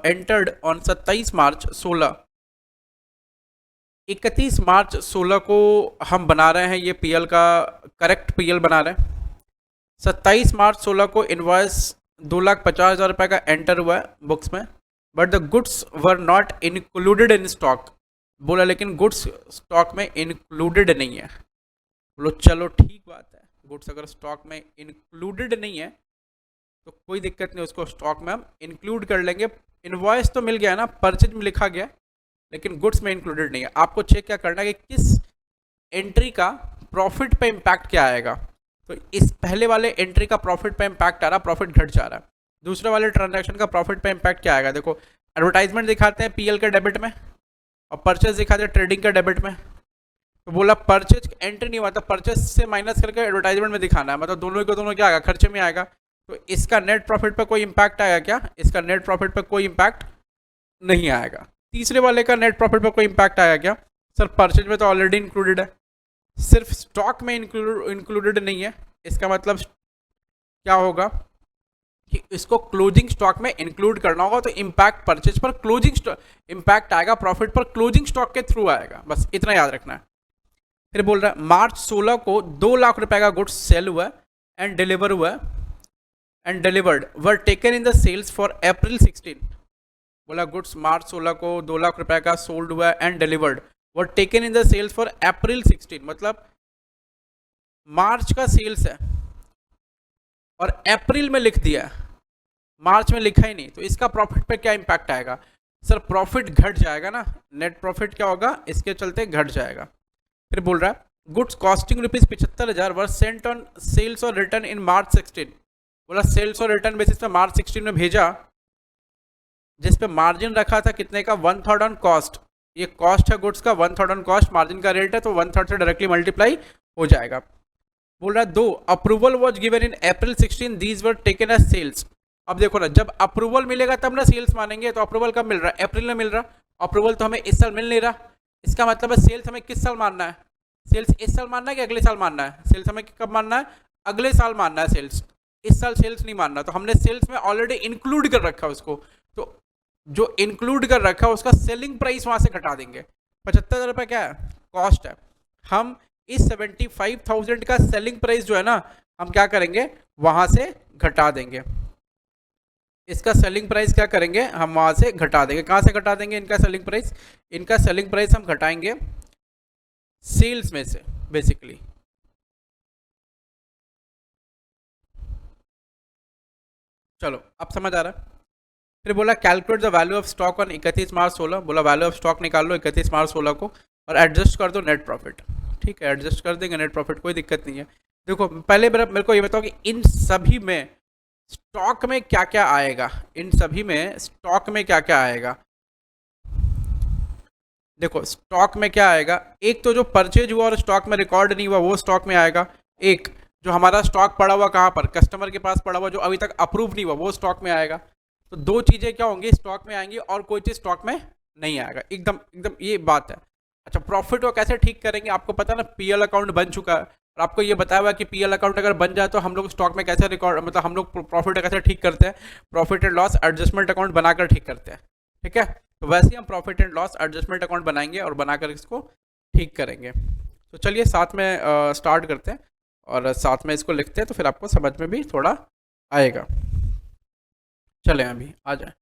entered on 27 March 16। 31 मार्च 16 को हम बना रहे हैं, ये पीएल का करेक्ट पीएल बना रहे हैं। 27 मार्च 16 को इनवॉइस 2,50,000 रुपये का एंटर हुआ है बुक्स में, but the goods were not included in stock. बोला लेकिन गुड्स स्टॉक में इंक्लूडेड नहीं है। बोलो चलो ठीक बात है, गुड्स अगर स्टॉक में इंक्लूडेड नहीं है तो कोई दिक्कत नहीं, उसको स्टॉक में हम इंक्लूड कर लेंगे। इनवॉइस तो मिल गया ना, परचेज में लिखा गया, लेकिन गुड्स में इंक्लूडेड नहीं है। आपको चेक क्या करना है कि किस एंट्री का प्रॉफिट पे इम्पैक्ट क्या आएगा। तो इस पहले वाले एंट्री का प्रॉफिट पे इम्पैक्ट आ रहा, प्रॉफिट घट जा रहा है। दूसरे वाले ट्रांजैक्शन का प्रॉफिट पे इम्पैक्ट क्या आएगा, देखो एडवर्टाइजमेंट दिखाते हैं पीएल के डेबिट में और परचेज दिखाते हैं ट्रेडिंग के डेबिट में। तो बोला परचेज एंट्री नहीं हुआ, तो परचेज से माइनस करके एडवर्टाइजमेंट में दिखाना है, मतलब दोनों को दोनों क्या आएगा, खर्चे में आएगा। तो इसका नेट प्रॉफिट पर कोई इम्पैक्ट आएगा क्या? इसका नेट प्रॉफिट पर कोई इम्पैक्ट नहीं आएगा। तीसरे वाले का नेट प्रॉफिट पर कोई इम्पैक्ट आएगा क्या? सर परचेज में तो ऑलरेडी इंक्लूडेड है, सिर्फ स्टॉक में इंक्लूडेड नहीं है। इसका मतलब क्या होगा कि इसको क्लोजिंग स्टॉक में इंक्लूड करना होगा, तो इम्पैक्ट परचेज पर क्लोजिंग स्टॉक इम्पैक्ट आएगा, प्रॉफिट पर क्लोजिंग स्टॉक के थ्रू आएगा, बस इतना याद रखना है। फिर बोल रहा है मार्च 16 को 2 लाख रुपए का गुड्स सेल हुआ एंड डिलीवर हुआ and delivered were taken in the sales for April 16। बोला गुड्स मार्च 16 को 2 लाख रुपए का सोल्ड हुआ and delivered were taken in the sales for April 16, मतलब मार्च का सेल्स है और अप्रैल में लिख दिया, मार्च में लिखा ही नहीं, तो इसका प्रॉफिट पे क्या इंपैक्ट आएगा? सर प्रॉफिट घट जाएगा ना, नेट प्रॉफिट क्या होगा, इसके चलते घट जाएगा। फिर बोल रहा है goods costing ₹75,000 were sent on sales और रिटर्न इन मार्च 16। बोला सेल्स और रिटर्न बेसिस पे मार्च 16 में भेजा, जिस पे मार्जिन रखा था कितने का, 1/3 ऑन कॉस्ट। ये कॉस्ट है गुड्स का, 1/3 ऑन कॉस्ट, मार्जिन का रेट है, तो 1/3 से डायरेक्टली मल्टीप्लाई हो जाएगा। बोल रहा है though approval was given in April 16 these were taken as sales. अब देखो ना, जब अप्रूवल मिलेगा तब ना सेल्स मानेंगे, तो अप्रूवल कब मिल रहा है? अप्रैल में मिल रहा। अप्रूवल तो हमें इस साल मिल नहीं रहा, इसका मतलब है सेल्स हमें किस साल मानना है? सेल्स इस साल मानना है कि अगले साल मानना है? सेल्स हमें कब मानना है? अगले साल मानना है सेल्स, इस साल सेल्स नहीं मानना। तो हमने सेल्स में ऑलरेडी इंक्लूड कर रखा है उसको, तो जो इंक्लूड कर रखा है उसका सेलिंग प्राइस वहां से घटा देंगे। 75,000 रुपये क्या है? कॉस्ट है। हम इस 75,000 का सेलिंग प्राइस जो है ना, हम क्या करेंगे, वहां से घटा देंगे। इसका सेलिंग प्राइस क्या करेंगे, हम वहां से घटा देंगे। कहां से घटा देंगे इनका सेलिंग प्राइस? इनका सेलिंग प्राइस हम घटाएंगे सेल्स में से बेसिकली। चलो अब समझ आ रहा है। फिर बोला calculate the value of stock on 31 मार्च 16। बोला वैल्यू ऑफ स्टॉक निकाल लो 31 मार्च 16 को और एडजस्ट कर दो नेट प्रॉफिट। ठीक है, एडजस्ट कर देंगे नेट प्रॉफिट, कोई दिक्कत नहीं है। देखो पहले मेरे को ये बताओ कि इन सभी में स्टॉक में क्या क्या आएगा, इन सभी में स्टॉक में क्या क्या आएगा। देखो स्टॉक में क्या आएगा, एक तो जो परचेज हुआ और स्टॉक में रिकॉर्ड नहीं हुआ वो स्टॉक में आएगा। एक जो हमारा स्टॉक पड़ा हुआ कहाँ पर, कस्टमर के पास पड़ा हुआ, जो अभी तक अप्रूव नहीं हुआ वो स्टॉक में आएगा। तो दो चीज़ें क्या होंगी, स्टॉक में आएंगी और कोई चीज़ स्टॉक में नहीं आएगा। एकदम एकदम ये बात है। अच्छा प्रॉफिट को कैसे ठीक करेंगे, आपको पता ना पीएल अकाउंट बन चुका है और आपको ये बताया हुआ कि पीएल अकाउंट अगर बन जाए तो हम लोग स्टॉक में कैसे रिकॉर्ड, मतलब हम लोग प्रॉफिट कैसे ठीक करते हैं, profit and loss adjustment account बनाकर ठीक करते हैं। ठीक है, तो वैसे ही हम profit and loss adjustment account बनाएंगे और बनाकर इसको ठीक करेंगे। तो चलिए साथ में स्टार्ट करते हैं और साथ में इसको लिखते हैं, तो फिर आपको समझ में भी थोड़ा आएगा। चलें अभी आ जाए।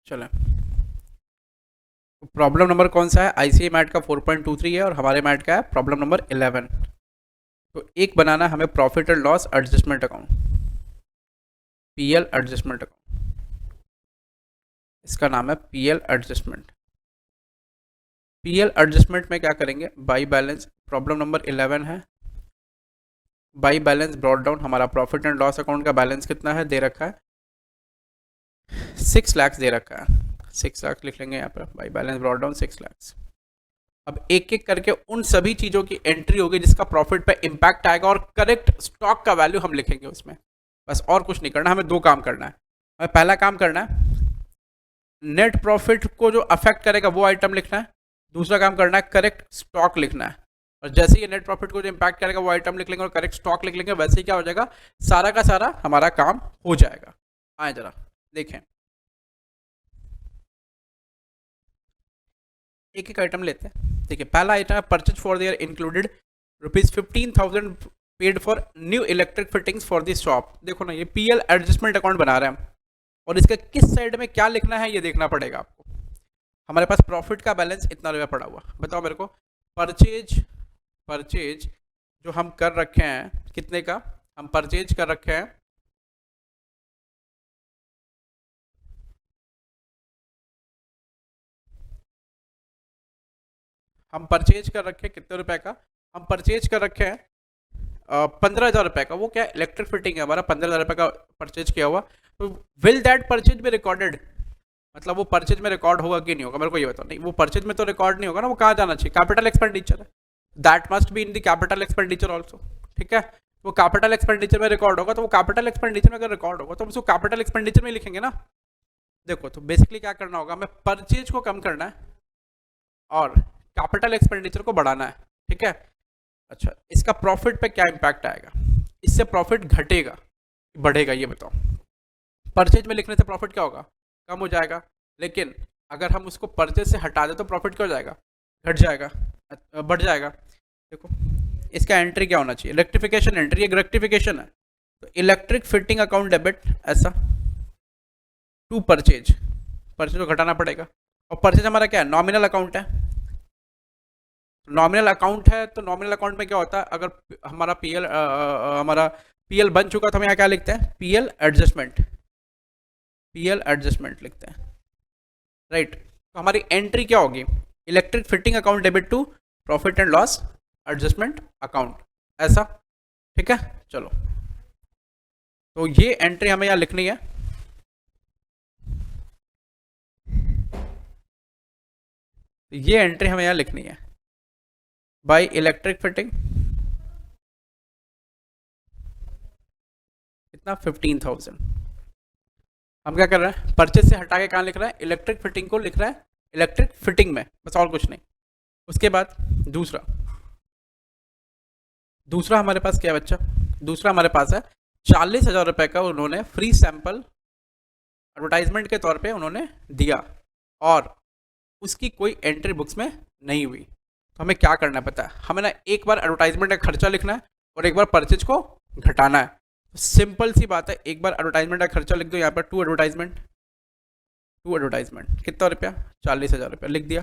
चलें, प्रॉब्लम नंबर कौन सा है, आईसीआई मैट का 4.23 है और हमारे मैट का है प्रॉब्लम नंबर 11। तो एक बनाना हमें profit and loss adjustment account, PL adjustment account, इसका नाम है पीएल एडजस्टमेंट। पीएल एडजस्टमेंट में क्या करेंगे, बाई बैलेंस, प्रॉब्लम नंबर 11 है, बाई बैलेंस ब्रॉट डाउन। हमारा प्रॉफिट एंड लॉस अकाउंट का बैलेंस कितना है, दे रखा है 6 लाख दे रखा है, 6 लाख लिख लेंगे यहाँ पर, by balance brought down 6 lakh. अब एक एक करके उन सभी चीज़ों की एंट्री होगी जिसका प्रॉफिट पे इम्पैक्ट आएगा और करेक्ट स्टॉक का वैल्यू हम लिखेंगे उसमें, बस और कुछ नहीं करना। हमें दो काम करना है। हमें पहला काम करना है नेट प्रॉफिट को जो अफेक्ट करेगा वो आइटम लिखना है, दूसरा काम करना है करेक्ट स्टॉक लिखना है। और जैसे ही नेट प्रॉफिट को जो इम्पैक्ट करेगा वो आइटम लिख लेंगे और करेक्ट स्टॉक लिख लेंगे, वैसे ही क्या हो जाएगा, सारा का सारा हमारा काम हो जाएगा। आए जरा देखें, एक एक आइटम लेते हैं। देखिए पहला आइटम है purchase for the year included ₹15,000 paid for new electric fittings for this shop. देखो ना ये पीएल एडजस्टमेंट अकाउंट बना रहे हैं हम, और इसका किस साइड में क्या लिखना है ये देखना पड़ेगा आपको। हमारे पास प्रॉफिट का बैलेंस इतना रुपया पड़ा हुआ, बताओ मेरे को। परचेज, परचेज जो हम कर रखे हैं कितने का, हम परचेज कर रखे हैं हम परचेज कर रखे हैं कितने रुपए का, हम परचेज कर रखे हैं 15,000 रुपये का, वो क्या इलेक्ट्रिक फिटिंग है हमारा, 15,000 रुपये का परचेज किया हुआ, तो विल दैट परचेज भी रिकॉर्डेड, मतलब वो परचेज में रिकॉर्ड होगा कि नहीं होगा, मेरे को ये बताओ। नहीं, वो परचेज में तो रिकॉर्ड नहीं होगा ना, वो कहाँ जाना चाहिए, कैपिटल एक्सपेंडिचर है, that must be in the capital expenditure also, ठीक है। वो कैपिटल एक्सपेंडिचर में रिकॉर्ड होगा, तो वो कैपिटल एक्सपेंडिचर में अगर रिकॉर्ड होगा तो हम उसको कैपिटल एक्सपेंडिचर में लिखेंगे ना। देखो, तो बेसिकली क्या करना होगा, हमें परचेज को कम करना है और कैपिटल एक्सपेंडिचर को बढ़ाना है, ठीक है। अच्छा, इसका प्रॉफिट पे क्या इम्पैक्ट आएगा, इससे प्रॉफिट घटेगा बढ़ेगा, ये बताओ। परचेज में लिखने से प्रॉफिट क्या होगा, कम हो जाएगा, लेकिन अगर हम उसको परचेज से हटा दें तो प्रॉफिट क्या हो जाएगा, घट जाएगा, बढ़ जाएगा। देखो, इसका एंट्री क्या होना चाहिए, रेक्टिफिकेशन एंट्री, एक रेक्टिफिकेशन है, तो इलेक्ट्रिक फिटिंग अकाउंट डेबिट ऐसा टू परचेज, परचेज को घटाना पड़ेगा। और परचेज हमारा क्या है, नॉमिनल अकाउंट है, नॉमिनल अकाउंट है, तो नॉमिनल अकाउंट में क्या होता है, अगर हमारा पीएल बन चुका तो हम यहाँ क्या लिखते हैं, पीएल एडजस्टमेंट लिखते हैं, राइट। तो हमारी एंट्री क्या होगी, electric fitting account debit to profit and loss adjustment account, ऐसा, ठीक है। चलो, तो ये एंट्री हमें यहाँ लिखनी है, ये एंट्री हमें यहाँ लिखनी है, बाय इलेक्ट्रिक फिटिंग कितना, 15,000। हम क्या कर रहे हैं, परचेज से हटा के कहाँ लिख रहे हैं, इलेक्ट्रिक फिटिंग को लिख रहा है इलेक्ट्रिक फिटिंग में, बस और कुछ नहीं। उसके बाद दूसरा हमारे पास क्या है बच्चा, दूसरा हमारे पास है 40,000 रुपये का उन्होंने फ्री सैंपल एडवर्टाइजमेंट के तौर पे उन्होंने दिया, और उसकी कोई एंट्री बुक्स में नहीं हुई। तो हमें क्या करना है पता है, हमें ना एक बार एडवर्टाइजमेंट का खर्चा लिखना है और एक बार परचेज को घटाना है। तो सिंपल सी बात है, एक बार एडवर्टाइजमेंट का खर्चा लिख दो, यहाँ पर टू एडवर्टाइजमेंट कितना रुपया, 40,000 रुपया लिख दिया।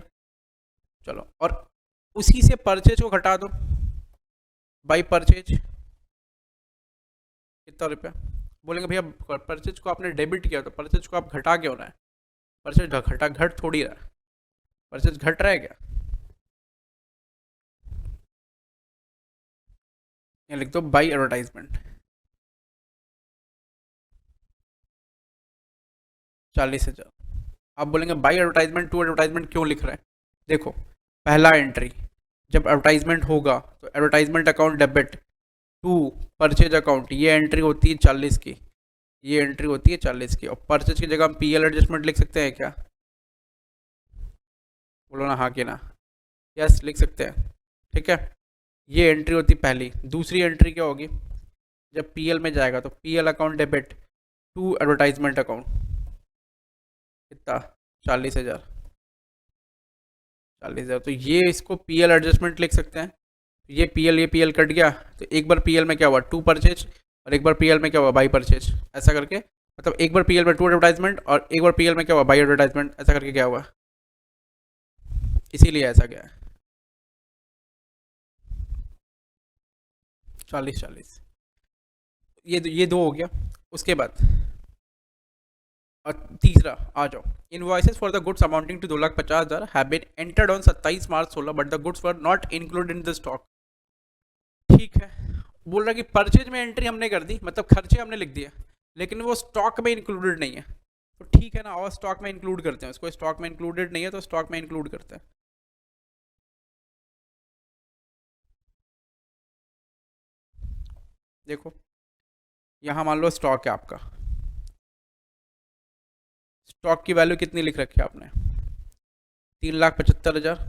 चलो, और उसी से परचेज को घटा दो, बाई परचेज कितना रुपया, बोलेंगे भैया परचेज को आपने डेबिट किया तो परचेज को आप घटा क्यों रहा है, परचेज घट थोड़ी रहा है, परचेज घट रहा है क्या, यहाँ लिख दो बाई एडवर्टाइजमेंट 40,000। आप बोलेंगे बाई एडवर्टाइजमेंट टू एडवर्टाइजमेंट क्यों लिख रहे हैं, देखो, पहला एंट्री जब एडवर्टाइजमेंट होगा तो advertisement account debit to purchase account, ये एंट्री होती है 40 की, ये एंट्री होती है 40 की, और परचेज की जगह हम पीएल एडजस्टमेंट लिख सकते हैं क्या, बोलो ना हाँ कि ना, यस लिख सकते हैं, ठीक है। ये एंट्री होती पहली। दूसरी एंट्री क्या होगी, जब पीएल में जाएगा तो PL account debit to advertisement account कितना, 40,000, तो ये इसको पीएल एडजस्टमेंट लिख सकते हैं। ये पीएल कट गया, तो एक बार पीएल में क्या हुआ, टू परचेज, और एक बार पीएल में क्या हुआ, बाई परचेज, ऐसा करके, मतलब एक बार पीएल में टू एडवर्टाइजमेंट और एक बार पीएल में क्या हुआ, बाई एडवर्टाइजमेंट, ऐसा करके क्या हुआ, इसीलिए ऐसा गया है 40-40। ये दो हो गया। उसके बाद और तीसरा आ जाओ, invoices for the goods amounting to 2,50,000 have been entered on 27 March 16, but the goods were not included in the stock. ठीक है, बोल रहा कि परचेज में एंट्री हमने कर दी, मतलब खर्चे हमने लिख दिए, लेकिन वो स्टॉक में इंक्लूडेड नहीं है। तो ठीक है ना, और स्टॉक में इंक्लूड करते हैं उसको, स्टॉक में इंक्लूडेड नहीं है तो स्टॉक में इंक्लूड करते हैं। देखो, यहाँ मान लो स्टॉक है आपका, स्टॉक की वैल्यू कितनी लिख रखी है आपने, 3,75,000।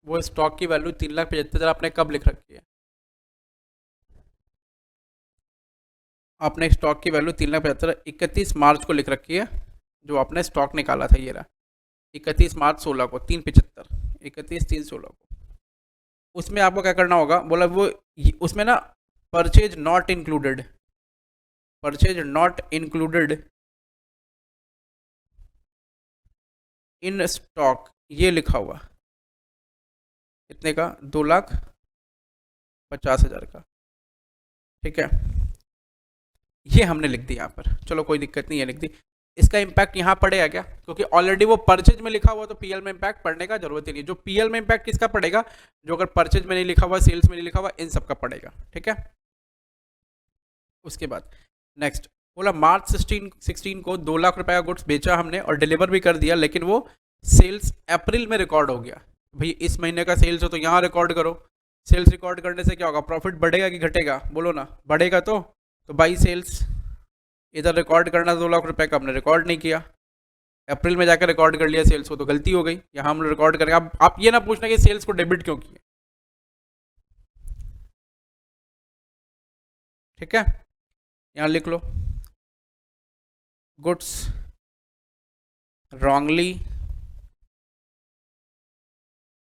वो स्टॉक की वैल्यू 3,75,000 आपने कब लिख रखी है, आपने स्टॉक की वैल्यू 3,75,000 31 मार्च को लिख रखी है, जो आपने स्टॉक निकाला था, ये रहा 31 मार्च 16 को, 3,75, 31/3/16 को। उसमें आपको क्या करना होगा, बोला वो उसमें ना purchase not included, in stock, ये लिखा हुआ कितने का, 2,50,000 का, ठीक है। ये हमने लिख दी यहाँ पर, चलो कोई दिक्कत नहीं है, लिख दी। इसका इम्पैक्ट यहाँ पड़ेगा क्या, क्योंकि ऑलरेडी वो परचेज में लिखा हुआ, तो पीएल में इम्पैक्ट पड़ने का जरूरत ही नहीं। जो पीएल में इम्पैक्ट किसका पड़ेगा, जो अगर परचेज में नहीं लिखा हुआ, सेल्स में नहीं लिखा हुआ, इन सब का पड़ेगा। ठीक है, उसके बाद नेक्स्ट बोला मार्च 16 को 2 लाख रुपए का गुड्स बेचा हमने और डिलीवर भी कर दिया, लेकिन वो सेल्स अप्रैल में रिकॉर्ड हो गया। भाई इस महीने का सेल्स हो तो यहाँ रिकॉर्ड करो। सेल्स रिकॉर्ड करने से क्या होगा, प्रॉफिट बढ़ेगा कि घटेगा, बोलो ना, बढ़ेगा। तो बाई सेल्स इधर रिकॉर्ड करना 2 लाख रुपए का, हमने रिकॉर्ड नहीं किया, अप्रैल में जाकर रिकॉर्ड कर लिया सेल्स को, तो गलती हो गई। यहाँ हम रिकॉर्ड करेंगे। अब आप ये ना पूछना कि सेल्स को डेबिट क्यों किया। ठीक है, यहाँ लिख लो goods wrongly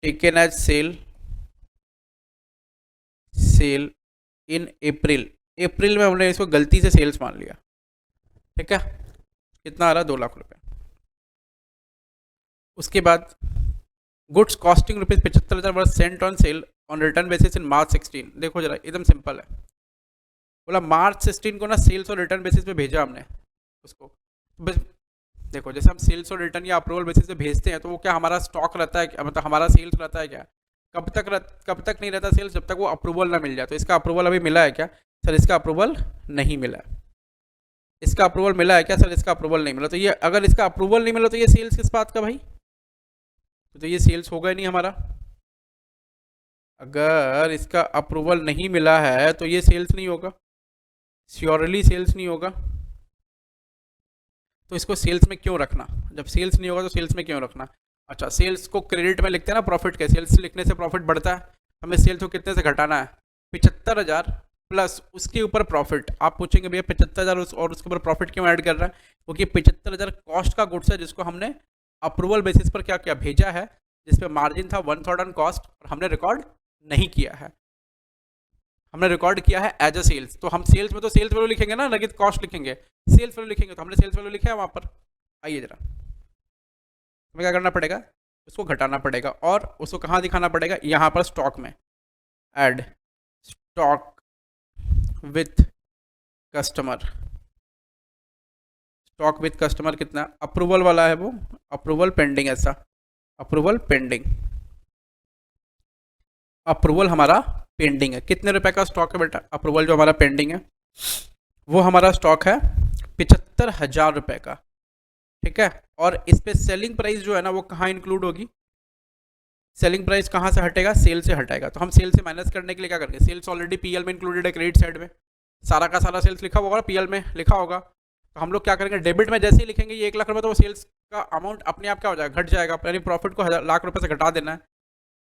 taken as sale in April में हमने इसको गलती से सेल्स मान लिया। ठीक है, कितना आ रहा है, 2 लाख रुपए। उसके बाद goods costing ₹75,000 were sent on sale on return basis in March 16। देखो जरा, एकदम सिंपल है। बोला मार्च 16 को ना सेल्स और रिटर्न बेसिस पे भेजा हमने उसको। बस देखो, जैसे हम सेल्स और रिटर्न या अप्रूवल बेसिस पे भेजते हैं, तो वो क्या हमारा स्टॉक रहता है, मतलब हमारा सेल्स रहता है क्या, कब तक नहीं रहता सेल्स, जब तक वो अप्रूवल ना मिल जाए। तो इसका अप्रूवल अभी मिला है क्या सर, इसका अप्रूवल नहीं मिला है। इसका अप्रूवल मिला है क्या सर, इसका अप्रूवल नहीं मिला। तो ये अगर इसका अप्रूवल नहीं मिला तो ये सेल्स किस बात का भाई, तो ये सेल्स होगा ही नहीं हमारा। अगर इसका अप्रूवल नहीं मिला है तो ये सेल्स नहीं होगा, श्योरली सेल्स नहीं होगा। तो इसको सेल्स में क्यों रखना, जब सेल्स नहीं होगा तो सेल्स में क्यों रखना। अच्छा, सेल्स को क्रेडिट में लिखते हैं ना प्रॉफिट के, सेल्स लिखने से प्रॉफिट बढ़ता है, हमें सेल्स को कितने से घटाना है, 75,000 प्लस उसके ऊपर प्रॉफिट। आप पूछेंगे भैया 75,000 और उसके ऊपर प्रॉफिट क्यों ऐड कर रहा है, क्योंकि 75,000 कॉस्ट का गुड्स है जिसको हमने अप्रूवल बेसिस पर क्या क्या भेजा है, जिसपे मार्जिन था 1/3 ऑन कॉस्ट, और हमने रिकॉर्ड नहीं किया है, हमने रिकॉर्ड किया है एज अ सेल्स। तो हम सेल्स में तो सेल्स वैल्यू लिखेंगे ना, ना कि कॉस्ट लिखेंगे। सेल्स वैल्यू लिखेंगे तो हमने सेल्स वैल्यू लिखा है वहाँ पर। आइए जरा, हमें क्या करना पड़ेगा, उसको घटाना पड़ेगा, और उसको कहाँ दिखाना पड़ेगा, यहाँ पर स्टॉक में। Add stock with customer, stock with customer कितना, अप्रूवल वाला है वो, अप्रूवल पेंडिंग, ऐसा अप्रूवल पेंडिंग, अप्रूवल हमारा पेंडिंग है। कितने रुपए का स्टॉक है बेटा, अप्रूवल जो हमारा पेंडिंग है वो हमारा स्टॉक है 75,000 रुपए का। ठीक है, और इस पे सेलिंग प्राइस जो है ना वो कहाँ इंक्लूड होगी, सेलिंग प्राइस कहाँ से हटेगा, सेल से हटेगा। तो हम सेल से माइनस करने के लिए क्या करेंगे, सेल्स ऑलरेडी पीएल में इंक्लूडेड है, क्रेडिट साइड में सारा का सारा सेल्स लिखा होगा, पीएल में लिखा होगा। तो हम लोग क्या करेंगे, डेबिट में जैसे ही लिखेंगे ये 1 लाख रुपए, तो वो सेल्स का अमाउंट अपने आप क्या हो जाएगा, घट जाएगा, यानी प्रॉफिट को लाख रुपए से घटा देना है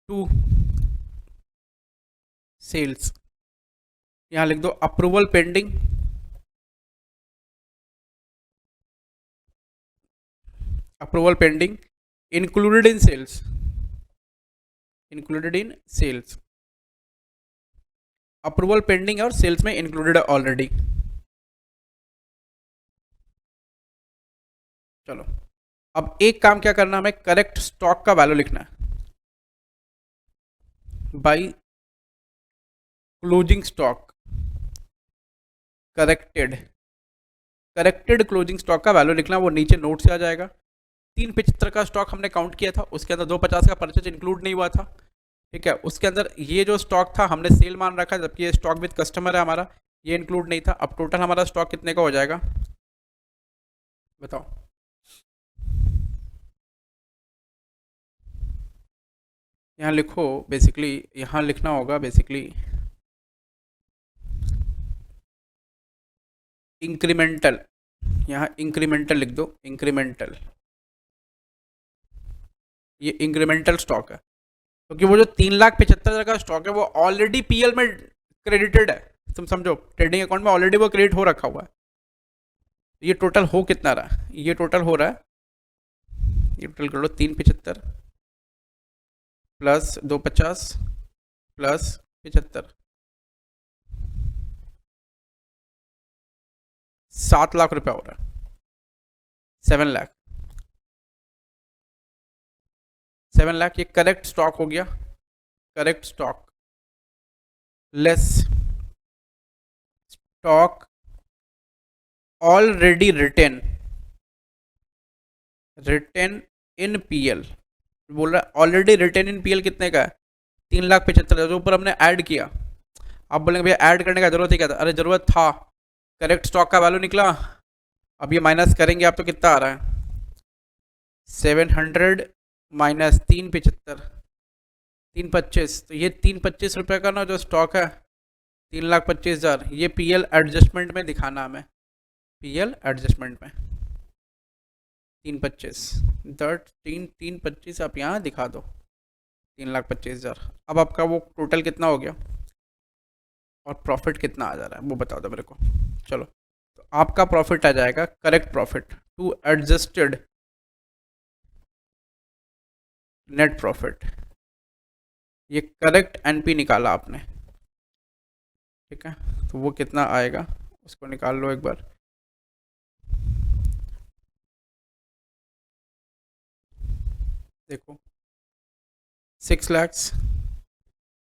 टू सेल्स। यहाँ लिख दो approval pending, approval pending included in sales, included in sales, approval pending और सेल्स में इंक्लूडेड है ऑलरेडी। चलो, अब एक काम क्या करना, हमें करेक्ट स्टॉक का वैल्यू लिखना है by closing stock, corrected closing stock का वैल्यू लिखना, वो नीचे नोट से आ जाएगा। 375 का स्टॉक हमने काउंट किया था, उसके अंदर 250 का परचेज इंक्लूड नहीं हुआ था। ठीक है, उसके अंदर ये जो स्टॉक था हमने सेल मान रखा है, जबकि ये स्टॉक विद कस्टमर है हमारा, ये इंक्लूड नहीं था। अब टोटल हमारा स्टॉक कितने का हो जाएगा बताओ, यहाँ लिखो, बेसिकली यहाँ लिखना होगा बेसिकली इंक्रीमेंटल, यहाँ इंक्रीमेंटल लिख दो, इंक्रीमेंटल, ये इंक्रीमेंटल स्टॉक है, क्योंकि वो जो 3,75,000 का स्टॉक है वो ऑलरेडी पीएल में क्रेडिटेड है, तुम समझो, ट्रेडिंग अकाउंट में ऑलरेडी वो क्रेडिट हो रखा हुआ है। ये टोटल हो कितना रहा, ये टोटल हो रहा है, ये टोटल कर लो 375 प्लस 250 प्लस 75, 7 लाख रुपया हो रहा है, 7 लाख, 7 लाख। ये करेक्ट स्टॉक हो गया, correct stock less stock already written, written in PL बोल रहा है, ऑलरेडी रिटेन इन पीएल कितने का है, 3,75,000 ऊपर हमने ऐड किया। आप बोलेंगे भैया ऐड करने का जरूरत ही क्या था, अरे जरूरत था, करेक्ट स्टॉक का वैल्यू निकला। अब ये माइनस करेंगे आप तो कितना आ रहा है, 700 माइनस 375, 325, तो ये 325 रुपये का ना जो स्टॉक है 3,25,000, ये पीएल एडजस्टमेंट में दिखाना हमें, पीएल एडजस्टमेंट में 325, दट 325 आप यहाँ दिखा दो 3,25,000। अब आपका वो टोटल कितना हो गया और प्रॉफिट कितना आ जा रहा है वो बता दो मेरे को। चलो, तो आपका प्रॉफिट आ जाएगा correct profit to adjusted net profit, ये करेक्ट एनपी निकाला आपने, ठीक है। तो वो कितना आएगा उसको निकाल लो एक बार। देखो 6 lakh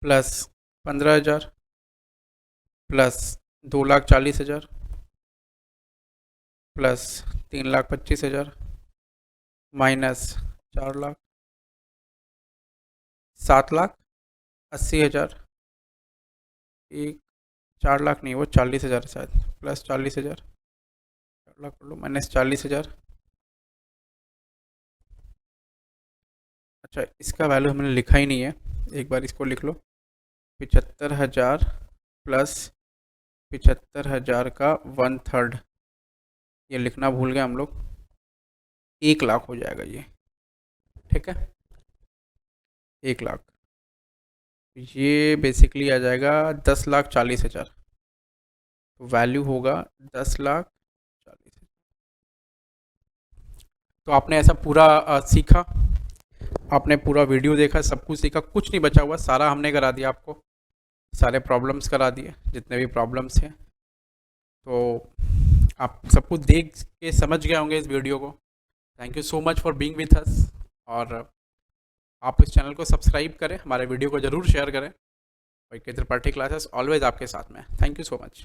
plus 15,000 plus 2,40,000 plus 3,25,000 minus 4 lakh, 7,80,000, एक 4 लाख नहीं वो 40,000 शायद, प्लस 40,000, 4 लाख लो माइनस 40,000। अच्छा इसका वैल्यू हमने लिखा ही नहीं है, एक बार इसको लिख लो, 75,000 प्लस 75,000 का 1/3, ये लिखना भूल गए हम लोग, 1 लाख हो जाएगा ये, ठीक है, 1 लाख, ये बेसिकली आ जाएगा 10,40,000, तो वैल्यू होगा 10,40,000। तो आपने ऐसा पूरा सीखा, आपने पूरा वीडियो देखा, सब कुछ सीखा, कुछ नहीं बचा हुआ, सारा हमने करा दिया आपको, सारे प्रॉब्लम्स करा दिए जितने भी प्रॉब्लम्स हैं। तो आप सब कुछ देख के समझ गए होंगे इस वीडियो को। Thank you so much for being with us, और आप इस चैनल को सब्सक्राइब करें, हमारे वीडियो को ज़रूर शेयर करें, और के त्रिपाठी क्लासेस ऑलवेज आपके साथ में। Thank you so much.